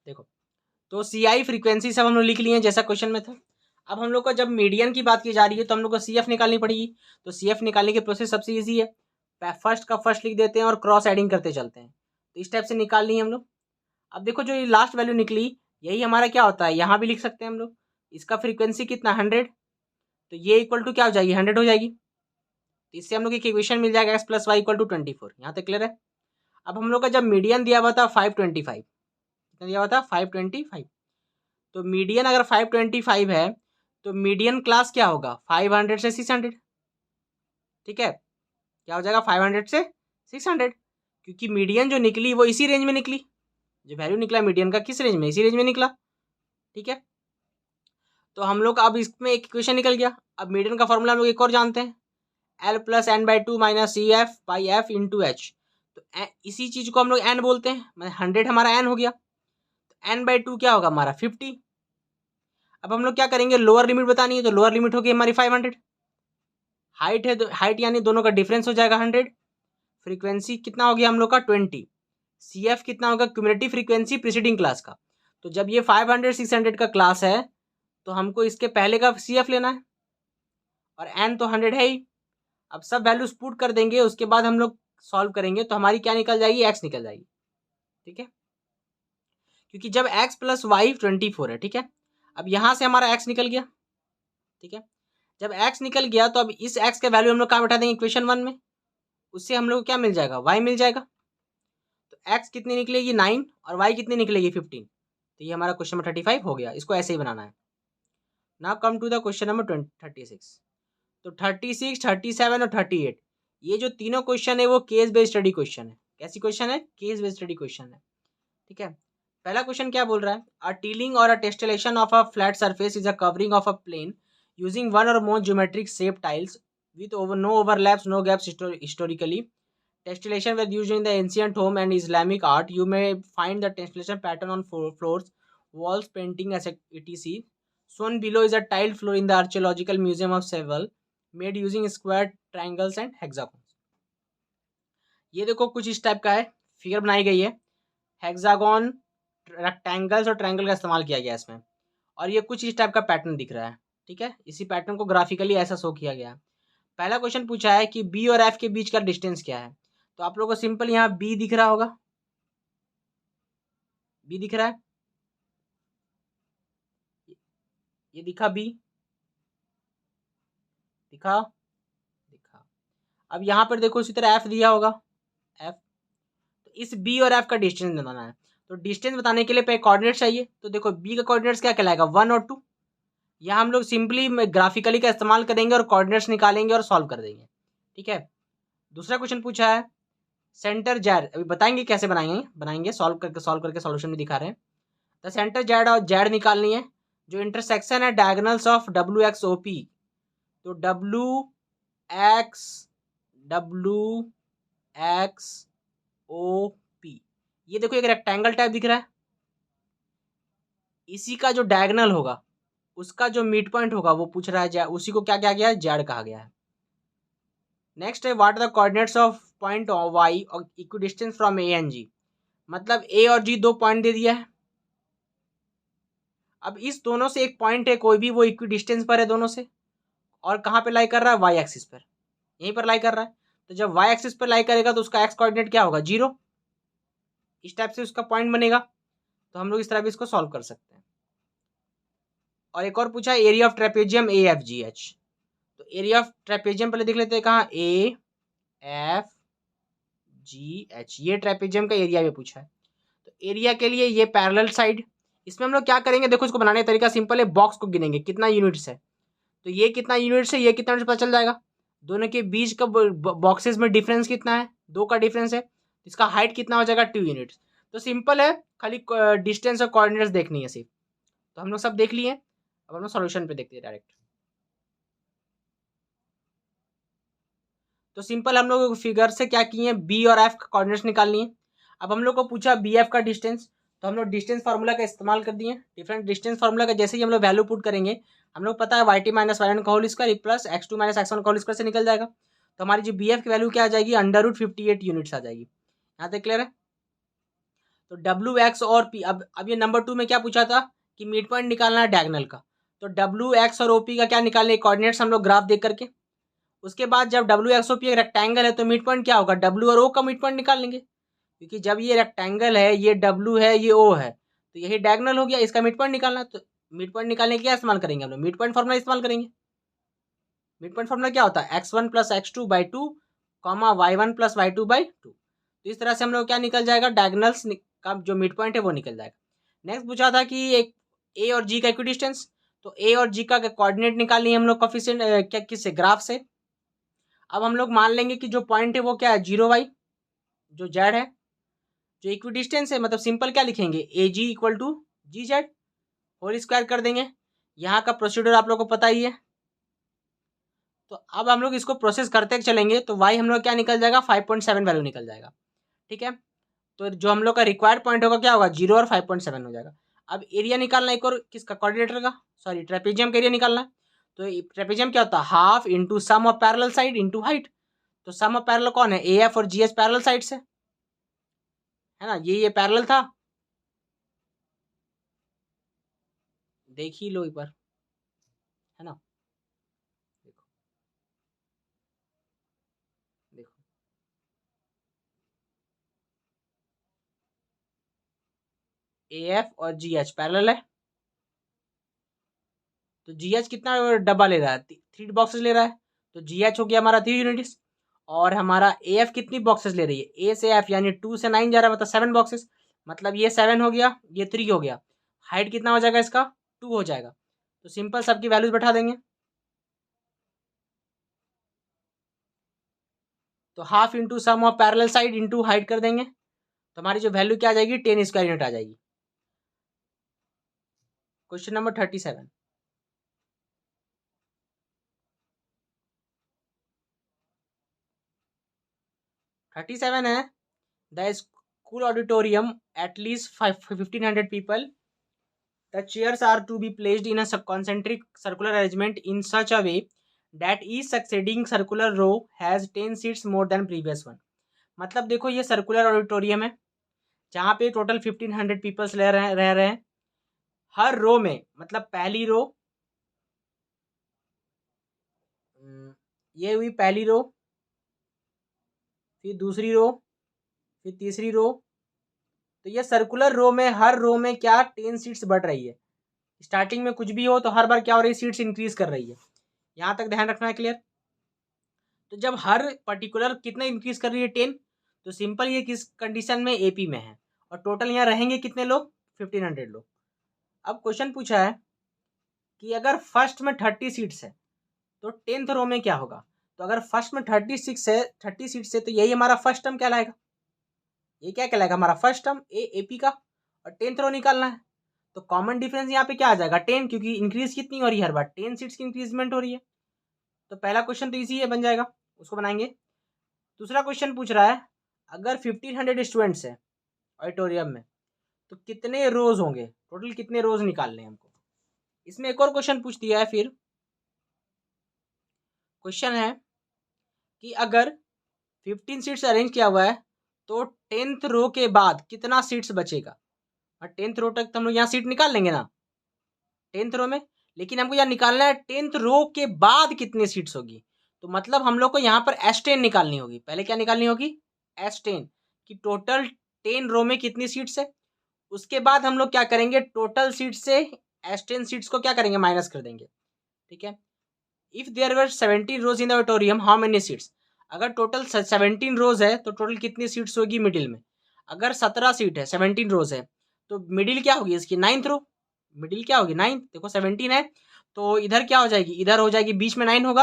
देखो, तो सी आई फ्रीक्वेंसी सब हम लोग लिख लिए हैं जैसा क्वेश्चन में था। अब हम लोग को जब मीडियन की बात की जा रही है तो हम लोग को सी एफ निकालनी पड़ेगी। तो सी एफ निकालने की प्रोसेस सबसे ईजी है, फर्स्ट का फर्स्ट लिख देते हैं और क्रॉस एडिंग करते चलते हैं। तो इस टाइप से निकाल ली हम लोग। अब देखो जो ये लास्ट वैल्यू निकली यही हमारा क्या होता है, यहाँ भी लिख सकते हैं हम लोग, इसका फ्रीक्वेंसी कितना 100, तो ये इक्वल टू क्या हो जाएगी 100 हो जाएगी। तो इससे हम लोग एक इक्वेशन मिल जाएगा x + y = 24। यहाँ तक क्लियर है। अब हम लोग का जब मीडियन दिया हुआ था 525, कितना दिया हुआ था 525, तो मीडियन अगर 525 है तो मीडियन क्लास क्या होगा 500 से 600, ठीक है, क्या हो जाएगा 500 से 600, क्योंकि मीडियन जो निकली वो इसी रेंज में निकली, जो वैल्यू निकला मीडियन का किस रेंज में, इसी रेंज में निकला, ठीक है। तो हम लोग अब इसमें एक इक्वेशन निकल गया। अब मीडियन का फॉर्मूला हम लोग एक और जानते हैं, L + n/2 - CF/F × H। तो इसी चीज को हम लोग n बोलते हैं, मतलब 100 हमारा n हो गया, तो n/2 क्या होगा हमारा 50। अब हम लोग क्या करेंगे, लोअर लिमिट बतानी है, तो लोअर लिमिट होगी हमारी 500। हाइट है, हाइट यानी दोनों का डिफरेंस हो जाएगा 100। फ्रीक्वेंसी कितना हो गया हम लोग का 20। CF कितना होगा, क्यूमुलेटिव फ्रीक्वेंसी प्रीसीडिंग क्लास का। तो जब ये 500 600 का क्लास है तो हमको इसके पहले का CF लेना है, और n तो 100 है ही। अब सब वैल्यूज पुट कर देंगे, उसके बाद हम लोग सॉल्व करेंगे, तो हमारी क्या निकल जाएगी, x निकल जाएगी, ठीक है, क्योंकि जब x + y 24 है, ठीक है। अब यहाँ से हमारा x निकल गया, ठीक है। जब x निकल गया तो अब इस x के वैल्यू हम लोग कहाँ बैठा देंगे, इक्वेशन 1 में, उससे हम लोग को क्या मिल जाएगा, y मिल जाएगा। तो x कितनी निकलेगी 9 और y कितनी निकलेगी 15। तो ये हमारा क्वेश्चन नंबर 35 हो गया। इसको ऐसे ही बनाना है। Now come to the question number 36। तो 36, 37 और 38, ये जो तीनों क्वेश्चन है वो केस बेस्ड स्टडी क्वेश्चन है। कैसी क्वेश्चन है, केस बेस्ड स्टडी क्वेश्चन है, ठीक है। पहला क्वेश्चन क्या बोल रहा है, a tiling or a tessellation of a flat surface is a covering of a plane using one or more geometric shape tiles with no overlaps, no gaps historically. Tessellation was used in the ancient home and Islamic art. You may find the tessellation pattern on floors, walls, painting, etc. Shown below is a tiled floor in the Archaeological Museum of Seville, made using square, triangles and hexagons. ये देखो कुछ इस type का है, figure बनाई गई है, hexagon, rectangles और ट्रायंगल का इस्तेमाल किया गया है इसमें, और ये कुछ इस टाइप का पैटर्न दिख रहा है, ठीक है। इसी पैटर्न को ग्राफिकली ऐसा शो किया गया है। पहला क्वेश्चन पूछा है कि बी और एफ के बीच का डिस्टेंस क्या है। तो आप लोगों को सिंपल यहाँ बी दिख रहा होगा, बी दिख रहा है, ये दिखा बी, दिखा दिखा। अब यहाँ पर देखो इसी तरह एफ दिया होगा, एफ। तो इस बी और एफ का डिस्टेंस बताना है। तो डिस्टेंस बताने के लिए पहले कोऑर्डिनेट चाहिए। तो देखो बी का कोऑर्डिनेट्स क्या कहलाएगा 1 और 2। यहाँ हम लोग सिंपली ग्राफिकली का इस्तेमाल करेंगे और कोऑर्डिनेट्स निकालेंगे और सॉल्व कर देंगे, ठीक है। दूसरा क्वेश्चन पूछा है सेंटर जेड, अभी बताएंगे कैसे बनाएंगे सॉल्व करके सॉल्यूशन भी दिखा रहे हैं। द सेंटर जेड और जेड निकालनी है, जो इंटरसेक्शन है डायगोनल्स ऑफ WXOP। तो WXOP, ये देखो एक रेक्टेंगल टाइप दिख रहा है, इसी का जो डायगोनल होगा उसका जो मिड पॉइंट होगा वो पूछ रहा है, उसी को क्या कहा गया है, जेड कहा गया है। नेक्स्ट है what are the coordinates of point Y और equidistance from A and G. मतलब ए और जी दो पॉइंट दे दिया है। अब इस दोनों से एक पॉइंट है कोई भी, वो इक्विडिस्टेंस पर है दोनों से, और कहाँ पे लाई कर रहा है, वाई एक्सिस पर, यहीं पर लाई कर रहा है। तो जब वाई एक्सिस पर लाई करेगा तो उसका एक्स कोऑर्डिनेट क्या होगा 0, इस टाइप से उसका पॉइंट बनेगा। तो हम लोग इस तरह भी इसको सॉल्व कर सकते हैं। और एक और पूछा एरिया ऑफ ट्रेपेजियम AFGH। तो एरिया ऑफ ट्रेपेजियम पहले देख लेते हैं कहाँ, AFGH, ये ट्रेपेजियम का एरिया भी पूछा है। तो एरिया के लिए ये पैरेलल साइड, इसमें हम लोग क्या करेंगे, देखो इसको बनाने का तरीका सिंपल है, बॉक्स को गिनेंगे कितना यूनिट्स है। तो ये कितना यूनिट्स है, ये कितना यूनिट्स पता चल जाएगा। दोनों के बीच का बॉक्सेस में डिफरेंस कितना है, 2 का डिफरेंस है। इसका हाइट कितना हो जाएगा 2 यूनिट्स। तो सिंपल है, खाली डिस्टेंस और कोऑर्डिनेट्स देखनी है सिर्फ। तो हम लोग सब देख लिए। अब हम लोग सॉल्यूशन पे देखते हैं डायरेक्ट। तो सिंपल हम लोग फिगर से क्या किए हैं, बी और एफ का कोऑर्डिनेट्स निकालनी है। अब हम लोग को पूछा बी एफ का डिस्टेंस, तो हम लोग डिस्टेंस फार्मूला का इस्तेमाल कर दिए। डिफरेंट डिस्टेंस फार्मूला का जैसे ही हम लोग वैल्यू पुट करेंगे, हम लोग पता है YT - Y1 का whole square plus X2 - X1 का होल स्क्वायर से निकल जाएगा। तो हमारी जो बी एफ की वैल्यू क्या आ जाएगी, √58 यूनिट्स आ जाएगी। यहाँ तक क्लियर है। तो WX और P, अब ये नंबर 2 में क्या पूछा था कि मिड पॉइंट निकालना है डायगोनल का। तो WX और OP का क्या निकालने, कोऑर्डिनेट्स हम लोग ग्राफ देख करके। उसके बाद जब WXOP एक रेक्टेंगल है तो मिड पॉइंट क्या होगा, W और O का मिड पॉइंट निकाल लेंगे, क्योंकि जब ये रेक्टेंगल है, ये W है, ये O है, तो यही डायगोनल हो गया, इसका मिड पॉइंट निकालना। तो मिड पॉइंट निकालने के क्या इस्तेमाल करेंगे हम लोग, मिड पॉइंट फॉर्मूला इस्तेमाल करेंगे। मिड पॉइंट फॉर्मूला क्या होता है, x1 plus x2/2 comma y1 plus y2/2। तो इस तरह से हम लोग क्या निकल जाएगा, डायगोनल्स का जो मिड पॉइंट है वो निकल जाएगा। नेक्स्ट पूछा था कि एक ए और जी का इक्विडिस्टेंस, तो ए और जी का कोऑर्डिनेट निकालनी है हम लोग कोफिशिएंट क्या किससे, ग्राफ से। अब हम लोग मान लेंगे कि जो पॉइंट है वो क्या है, 0y, जो जेड है। जो इक्विडिस्टेंस है मतलब सिंपल क्या लिखेंगे, A G equal to G Z, whole square कर देंगे। यहाँ का प्रोसीड्यूर आप लोग को पता ही है। तो अब हम लोग इसको प्रोसेस करते चलेंगे, तो वाई हम लोग क्या निकल जाएगा, 5.7 वैल्यू निकल जाएगा। ठीक है, तो जो हम लोग का रिक्वायर्ड पॉइंट होगा क्या होगा, 0 और 5.7 हो जाएगा। अब एरिया निकालना एक और किसका, कोऑर्डिनेटर का, सॉरी ट्रेपेजियम का एरिया निकालना है। तो ट्रेपेजियम क्या होता है, half into sum of parallel side into height. तो सम ऑफ पैरेलल कौन है, ए एफ और जी एच पैरेलल साइड से है ना, ये पैरेलल था, देख ही लो एक बार, है ना। देखो देखो ए एफ और जी एच पैरेलल है। तो जी एच कितना डब्बा ले रहा है, 3 बॉक्सेस ले रहा है। तो जी एच हो गया हमारा 3 यूनिट्स। और हमारा ए एफ कितनी बॉक्सेस ले रही है, ए से एफ यानी 2 से 9 जा रहा है, मतलब 7 बॉक्सेस। मतलब ये 7 हो गया, ये 3 हो गया। हाइट कितना हो जाएगा इसका, 2 हो जाएगा। तो सिंपल सबकी वैल्यूज बैठा देंगे। तो half into sum of parallel side into height कर देंगे। तो हमारी जो वैल्यू क्या आ जाएगी, 10 स्क्वायर यूनिट आ जाएगी। Question number 37। 37 है, the school auditorium at least 1500 people, the chairs are to be placed in a concentric circular arrangement in such a way that each succeeding circular row has 10 seats more than previous one। मतलब देखो ये circular auditorium है जहाँ पे total 1500 peoples रह रहे हैं। हर रो में मतलब पहली रो, ये हुई पहली रो, फिर दूसरी रो, फिर तीसरी रो। तो ये सर्कुलर रो में हर रो में क्या 10 सीट्स बढ़ रही है। स्टार्टिंग में कुछ भी हो तो हर बार क्या हो रही है, सीट्स इंक्रीज कर रही है। यहाँ तक ध्यान रखना है, क्लियर। तो जब हर पर्टिकुलर कितना इंक्रीज कर रही है, 10, तो सिंपल ये किस कंडीशन में, एपी में है। और टोटल यहाँ रहेंगे कितने लोग, 1500 लोग। अब क्वेश्चन पूछा है कि अगर फर्स्ट में 30 सीट्स है तो 10th रो में क्या होगा। तो अगर फर्स्ट में 36 है, 30 सीट्स है, तो यही हमारा फर्स्ट टर्म कहलाएगा। ये क्या कहलाएगा, हमारा फर्स्ट टर्म एपी का। और 10th रो निकालना है, तो कॉमन डिफरेंस यहाँ पे क्या आ जाएगा, 10, क्योंकि इंक्रीज कितनी हो रही है, हर बार 10 सीट्स की इंक्रीजमेंट हो रही है। तो पहला क्वेश्चन तो इजी है, बन जाएगा, उसको बनाएंगे। दूसरा क्वेश्चन पूछ रहा है, अगर 1500 स्टूडेंट्स है ऑडिटोरियम में तो कितने रोज होंगे, टोटल कितने रोज निकालने हैं हमको। इसमें एक और क्वेश्चन पूछ दिया है। फिर क्वेश्चन है कि अगर 15 सीट्स अरेंज किया हुआ है तो 10th रो के बाद कितना सीट्स बचेगा। और 10th रो तक तो हम लोग यहाँ सीट निकाल लेंगे ना 10th रो में, लेकिन हमको यहाँ निकालना है 10th रो के बाद कितनी सीट्स होगी। तो मतलब हम लोग को यहाँ पर S10 निकालनी होगी। पहले क्या निकालनी होगी, S10 कि टोटल 10 रो में कितनी सीट्स है। उसके बाद हम लोग क्या करेंगे, टोटल सीट से S10 सीट्स को क्या करेंगे, माइनस कर देंगे। ठीक है, if there were 17 rows in the auditorium how many seats. अगर टोटल 17 रोज है तो टोटल कितनी सीट्स होगी मिडिल में। अगर 17 सीट है, 17 रोज है, तो मिडिल क्या होगी इसकी, 9th रो। मिडिल क्या होगी, 9th। देखो 17 है तो इधर क्या हो जाएगी, इधर हो जाएगी, बीच में 9 होगा,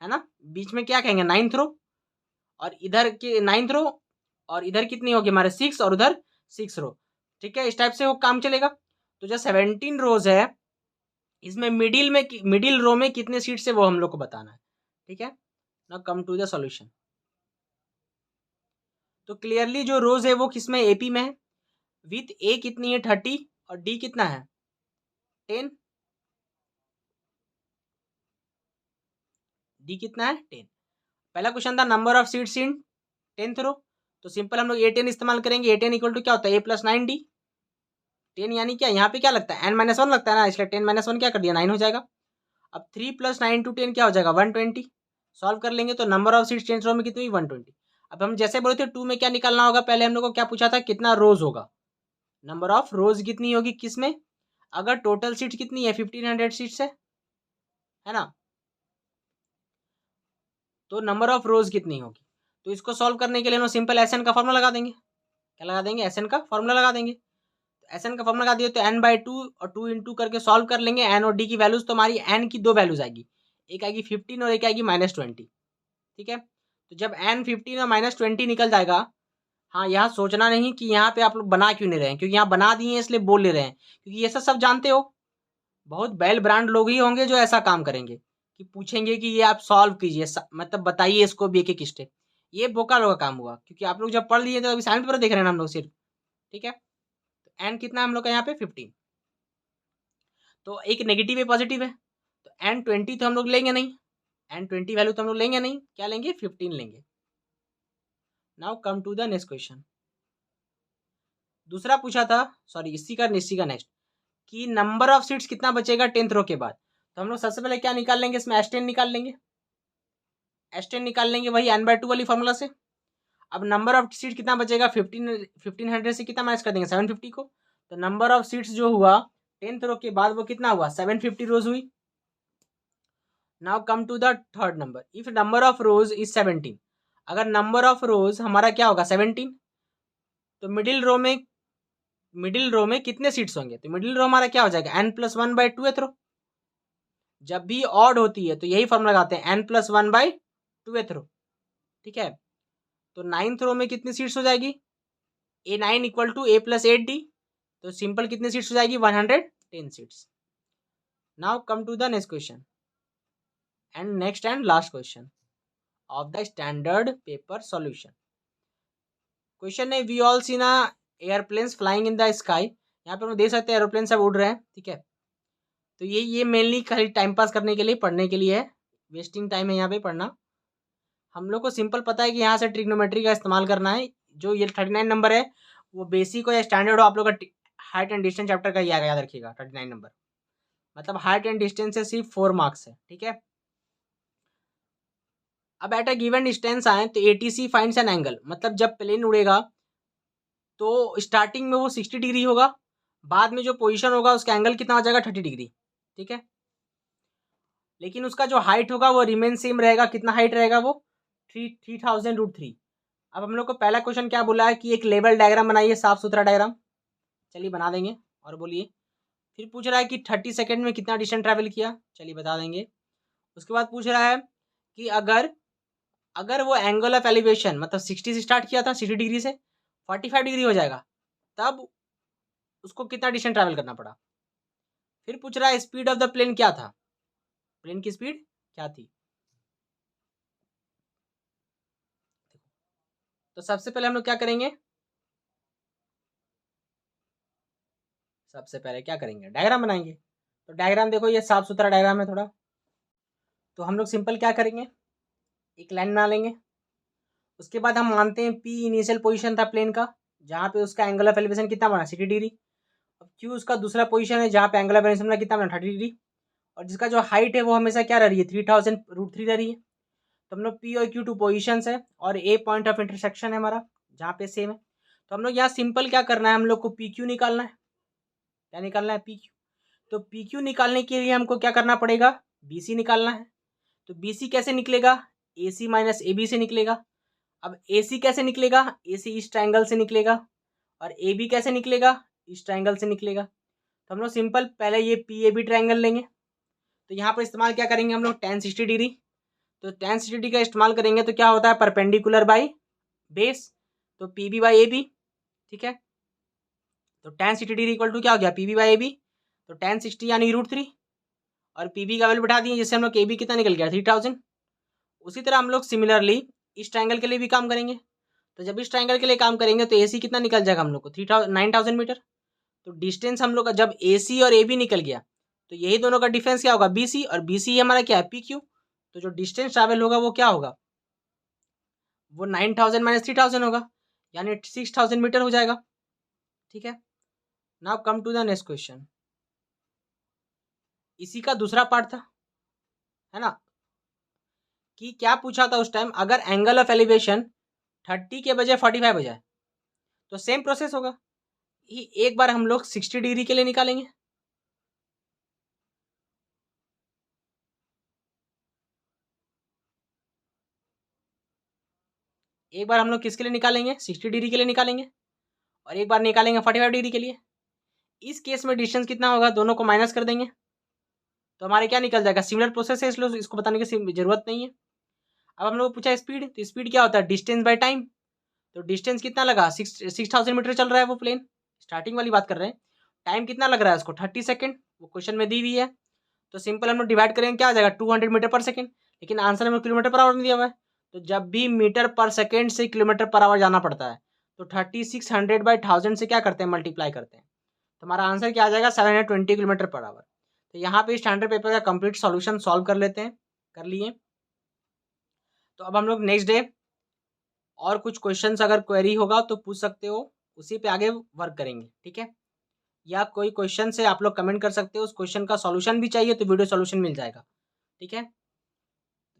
है ना। बीच में क्या कहेंगे, 9th रो। और इधर की 9th रो, और इधर कितनी होगी हमारे 6, और उधर 6 रो। ठीक है, इस टाइप से वो काम चलेगा। तो जो 17 रोज है इसमें मिडिल रो में कितने सीट्स है वो हम लोग को बताना है। ठीक है, now come to the solution. तो क्लियरली जो रोज है वो किसमें, एपी में है। विथ ए कितनी है 30 और डी कितना है 10। डी कितना है 10। पहला क्वेश्चन था number of seats in 10th रो। तो सिंपल हम लोग A10 इस्तेमाल करेंगे। A10 इक्वल टू क्या होता है, A+9D। 10 यानी क्या, यहाँ पे क्या लगता है n-1 लगता है ना, इसलिए 10-1 क्या कर दिया 9 हो जाएगा। अब 3 + 9 × 10 क्या हो जाएगा 120। सॉल्व कर लेंगे तो नंबर ऑफ सीट्स 10th रो में कितनी 120। अब हम जैसे बोले थे 2 में क्या निकालना होगा, पहले हम लोग को क्या पूछा था, कितना रोज होगा। नंबर ऑफ रोज कितनी होगी किस में, अगर टोटल सीट कितनी है 1500 सीट्स है ना, तो नंबर ऑफ रोज कितनी होगी। तो इसको सॉल्व करने के लिए हम सिंपल एस एन का फॉर्मूला लगा देंगे। क्या लगा देंगे, एस एन का फॉर्मूला लगा देंगे। एस एन का फॉर्मूला लगा दिए तो एन बाई टू और 2 इंटू करके सॉल्व कर लेंगे एन और डी की वैल्यूज। तो हमारी एन की दो वैल्यूज आएगी, एक आएगी 15 और एक आएगी -20। ठीक है, तो जब एन 15 और -20 निकल जाएगा, हाँ यहाँ सोचना नहीं कि यहाँ पे आप लोग बना क्यों नहीं रहे हैं, क्योंकि यहाँ बना दिए हैं इसलिए बोल ले रहे हैं, क्योंकि ये सब जानते हो। बहुत वेल ब्रांड लोग ही होंगे जो ऐसा काम करेंगे कि पूछेंगे कि ये आप सॉल्व कीजिए, मतलब बताइए इसको भी एक एक स्टेप। ये बोका लोग का काम हुआ, क्योंकि आप लोग जब पढ़ लिए तो अभी साइंस पेपर देख रहे हैं हम लोग सिर्फ। ठीक है, तो एन कितना हम लोग का यहाँ पे 15, तो एक नेगेटिव है पॉजिटिव है, तो एन 20 तो हम लोग लेंगे नहीं, एन 20 वैल्यू तो हम लोग लेंगे नहीं, क्या लेंगे 15 लेंगे। Now come to the next question. दूसरा पूछा था, सॉरी इसी का नेक्स्ट, कि नंबर ऑफ सीट्स कितना बचेगा 10th रो के बाद। तो हम लोग सबसे पहले क्या निकाल लेंगे, इसमें S10 निकाल लेंगे, S10 निकाल लेंगे वही n/2 वाली फॉर्मूला से। अब नंबर ऑफ सीट कितना बचेगा 1500 से कितना माइनस कर देंगे 750 को, तो नंबर ऑफ सीट्स जो हुआ 10th रो के बाद वो कितना हुआ 750 रोज हुई। Now come to the third number, if number of rows is 17, अगर नंबर ऑफ रोज हमारा क्या होगा 17, तो मिडिल रो में कितने सीट्स होंगे, तो मिडिल रो हमारा क्या हो जाएगा n+1/2th रो। जब भी ऑड होती है तो यही फॉर्मूला लगाते हैं n+1/2th रो। ठीक है, तो 9th रो में कितनी सीट्स हो जाएगी A9 = A+8D, तो सिंपल कितनी सीट्स हो जाएगी 110 seats. Now come to the next question and next and last question of the standard paper solution. Question है we all seen airplanes flying in the sky. यहाँ पे हम देख सकते हैं एरोप्लेन सब उड़ रहे हैं। ठीक है, तो ये मेनली खाली टाइम पास करने के लिए, पढ़ने के लिए है, वेस्टिंग टाइम है यहाँ पे पढ़ना। हम लोग को सिंपल पता है कि यहाँ से ट्रिग्नोमेट्री का इस्तेमाल करना है। जो ये 39 नंबर है वो बेसिक हो या स्टैंडर्ड हो, आप लोग का हाइट एंड डिस्टेंस चैप्टर का ही आएगा, याद रखिएगा 39 नंबर, मतलब हाइट एंड डिस्टेंस से सिर्फ 4 मार्क्स है। ठीक है, अब एट अ गिवन डिस्टेंस आए तो ATC फाइंड्स एन एंगल, मतलब जब प्लेन उड़ेगा तो स्टार्टिंग में वो 60 डिग्री होगा, बाद में जो पोजीशन होगा उसका एंगल कितना हो जाएगा 30 डिग्री। ठीक है, लेकिन उसका जो हाइट होगा वो रिमेन सेम रहेगा, कितना हाइट रहेगा वो 3000√3। अब हम लोग को पहला क्वेश्चन क्या बोला है कि एक लेवल डायग्राम बनाइए, साफ सुथरा डायग्राम। चलिए बना देंगे, और बोलिए। फिर पूछ रहा है कि 30 सेकेंड में कितना डिस्टेंस ट्रैवल किया, चलिए बता देंगे। उसके बाद पूछ रहा है कि अगर वो एंगल ऑफ एलिवेशन मतलब 60 से स्टार्ट किया था, 60 डिग्री से 45 डिग्री हो जाएगा, तब उसको कितना डिस्टेंस ट्रैवल करना पड़ा। फिर पूछ रहा है स्पीड ऑफ द प्लेन क्या था, प्लेन की स्पीड क्या थी। तो सबसे पहले हम लोग क्या करेंगे, सबसे पहले क्या करेंगे डायग्राम बनाएंगे। तो डायग्राम देखो ये साफ सुथरा डायग्राम है थोड़ा, तो हम लोग सिंपल क्या करेंगे, एक लाइन बना लेंगे। उसके बाद हम मानते हैं P इनिशियल पोजीशन था प्लेन का, जहाँ पे उसका एंगल ऑफ एलिवेशन कितना बना 60 डिग्री। अब Q उसका दूसरा पोजीशन है जहाँ पे एंगल ऑफ एलिवेशन कितना बना 30 डिग्री, और जिसका जो हाइट है वो हमेशा क्या रह रही है 3000√3 रह रही है। तो हम लोग P और Q 2 पोजिशन है और A पॉइंट ऑफ इंटरसेक्शन है हमारा, जहाँ पे सेम है। तो हम लोग यहाँ सिंपल क्या करना है, हम लोग को PQ निकालना है। क्या निकालना है PQ, तो PQ निकालने के लिए हमको क्या करना पड़ेगा BC निकालना है। तो BC कैसे निकलेगा, AC माइनस AB से निकलेगा। अब AC कैसे निकलेगा, AC इस ट्रायंगल से निकलेगा, और AB कैसे निकलेगा इस ट्रायंगल से निकलेगा। तो हम लोग सिंपल पहले ये PAB ट्रायंगल लेंगे। तो यहाँ पर इस्तेमाल क्या करेंगे हम लोग tan 60 डिग्री। तो tan 60 डिग्री का इस्तेमाल करेंगे तो क्या होता है परपेंडिकुलर बाई बेस, तो PB बाई AB। ठीक है, तो tan 60 डिग्री इक्वल टू क्या हो गया PB बाई AB, तो tan 60 यानी √3, और PB का वैल्यू बैठा दिए, जिससे हम लोग KB कितना निकल गया 3000। उसी तरह हम लोग सिमिलरली इस ट्रायंगल के लिए भी काम करेंगे। तो जब इस ट्रायंगल के लिए काम करेंगे तो AC कितना निकल जाएगा हम लोग को 9000 मीटर। तो डिस्टेंस हम लोग का जब AC और AB निकल गया तो यही दोनों का डिफरेंस क्या होगा BC, और BC हमारा क्या है PQ। तो जो डिस्टेंस ट्रैवल होगा वो क्या होगा, वो 9000 माइनस 3000 होगा, यानी 6000 मीटर हो जाएगा। ठीक है, now come to the next question. इसी का दूसरा पार्ट था, है ना, कि क्या पूछा था उस टाइम, अगर एंगल ऑफ एलिवेशन 30 के बजाय 45 हो जाए तो सेम प्रोसेस होगा। एक बार हम लोग 60 डिग्री के लिए निकालेंगे। एक बार हम लोग किसके लिए निकालेंगे, 60 डिग्री के लिए निकालेंगे, और एक बार निकालेंगे 45 डिग्री के लिए। इस केस में डिस्टेंस कितना होगा, दोनों को माइनस कर देंगे तो हमारे क्या निकल जाएगा, सिमिलर प्रोसेस है, इसलिए इसको बताने की जरूरत नहीं है। अब हम लोग को पूछा स्पीड, तो स्पीड क्या होता है, डिस्टेंस बाय टाइम। तो डिस्टेंस कितना लगा, 6000 मीटर चल रहा है वो प्लेन, स्टार्टिंग वाली बात कर रहे हैं। टाइम कितना लग रहा है उसको, 30 सेकेंड, वो क्वेश्चन में दी हुई है। तो सिंपल हम लोग डिवाइड करेंगे, क्या आ जाएगा, 200 मीटर पर सेकेंड, लेकिन आंसर में किलोमीटर पर आवर में दिया हुआ है। तो जब भी मीटर पर सेकेंड से किलोमीटर पर आवर जाना पड़ता है तो 3600 बाई 1000 से क्या करते हैं, मल्टीप्लाई करते हैं। तो हमारा आंसर क्या आ जाएगा, 720 किलोमीटर पर आवर। तो यहाँ पे स्टैंडर्ड पेपर का कंप्लीट सॉल्यूशन सॉल्व कर लेते हैं, कर लिए। तो अब हम लोग नेक्स्ट डे और कुछ क्वेश्चंस अगर क्वेरी होगा तो पूछ सकते हो, उसी पे आगे वर्क करेंगे, ठीक है। या कोई क्वेश्चन से आप लोग कमेंट कर सकते हो, उस क्वेश्चन का सॉल्यूशन भी चाहिए तो वीडियो सॉल्यूशन मिल जाएगा, ठीक है।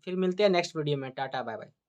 फिर मिलते हैं नेक्स्ट वीडियो में, टाटा बाय बाय।